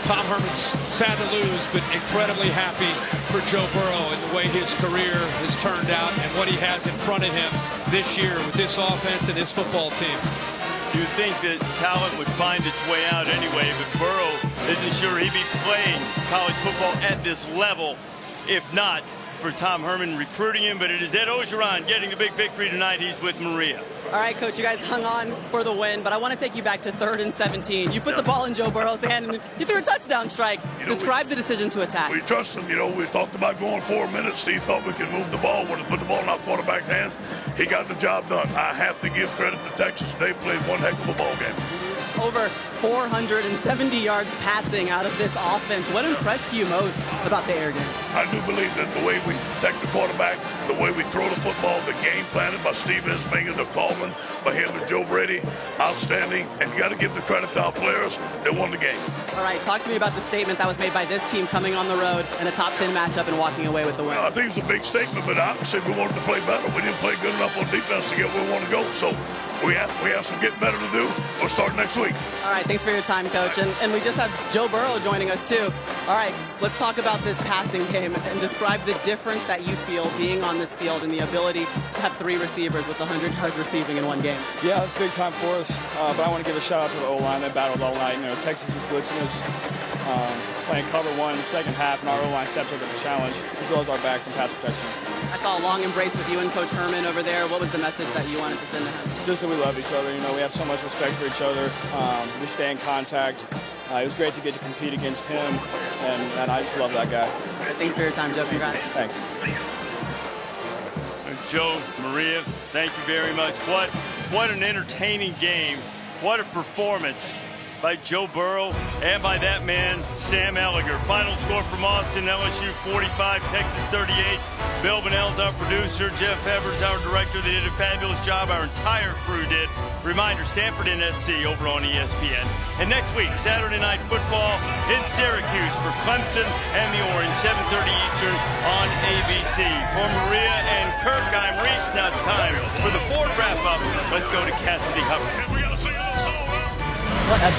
Tom Herman's sad to lose, but incredibly happy for Joe Burrow and the way his career has turned out and what he has in front of him this year with this offense and his football team. You'd think that talent would find its way out anyway, but Burrow isn't sure he'd be playing college football at this level if not for Tom Herman recruiting him. But it is Ed Ogeron getting the big victory tonight. He's with Maria. All right, Coach, you guys hung on for the win, but I want to take you back to 3rd and 17. You put the ball in Joe Burrow's hand, and you threw a touchdown strike. Describe the decision to attack. We trust him. You know, we talked about going 4 minutes. Steve thought we could move the ball. When put the ball in our quarterback's hands, he got the job done. I have to give credit to Texas. They played one heck of a ball game. Over 470 yards passing out of this offense. What impressed you most about the air game? I do believe that the way we protect the quarterback, the way we throw the football, the game planted by Steve Ensminger, the Coleman, by him and Joe Brady, outstanding. And you got to give the credit to our players. They won the game. All right, talk to me about the statement that was made by this team coming on the road in a top 10 matchup and walking away with the win. Well, I think it was a big statement, but I said we wanted to play better. We didn't play good enough on defense to get where we want to go. So we have some getting better to do. We'll start next week. All right, thanks for your time, Coach. And we just have Joe Burrow joining us, too. All right, let's talk about this passing game and describe the difference that you feel being on this field and the ability to have 3 receivers with 100 yards receiving in one game. Yeah, it's big time for us, but I want to give a shout-out to the O-line. They battled all night. You know, Texas was blitzing us, playing cover 1 in the second half, and our O-line stepped up to the challenge, as well as our backs and pass protection. I saw a long embrace with you and Coach Herman over there. What was the message that you wanted to send to him? Just that we love each other. You know, we have so much respect for each other. We stay in contact. It was great to get to compete against him, and I just love that guy. Thanks for your time, Joe. Congrats. Thanks. Joe, Maria, thank you very much. What an entertaining game. What a performance by Joe Burrow and by that man, Sam Ehlinger. Final score from Austin, LSU 45, Texas 38. Bill Bonnell's our producer. Jeff Evers, our director. They did a fabulous job. Our entire crew did. Reminder, Stanford NSC over on ESPN. And next week, Saturday Night Football in Syracuse for Clemson and the Orange, 7:30 Eastern on ABC. For Maria and Kirk, I'm Reese. Now it's time for the Ford wrap-up. Let's go to Cassidy Hubbard. What a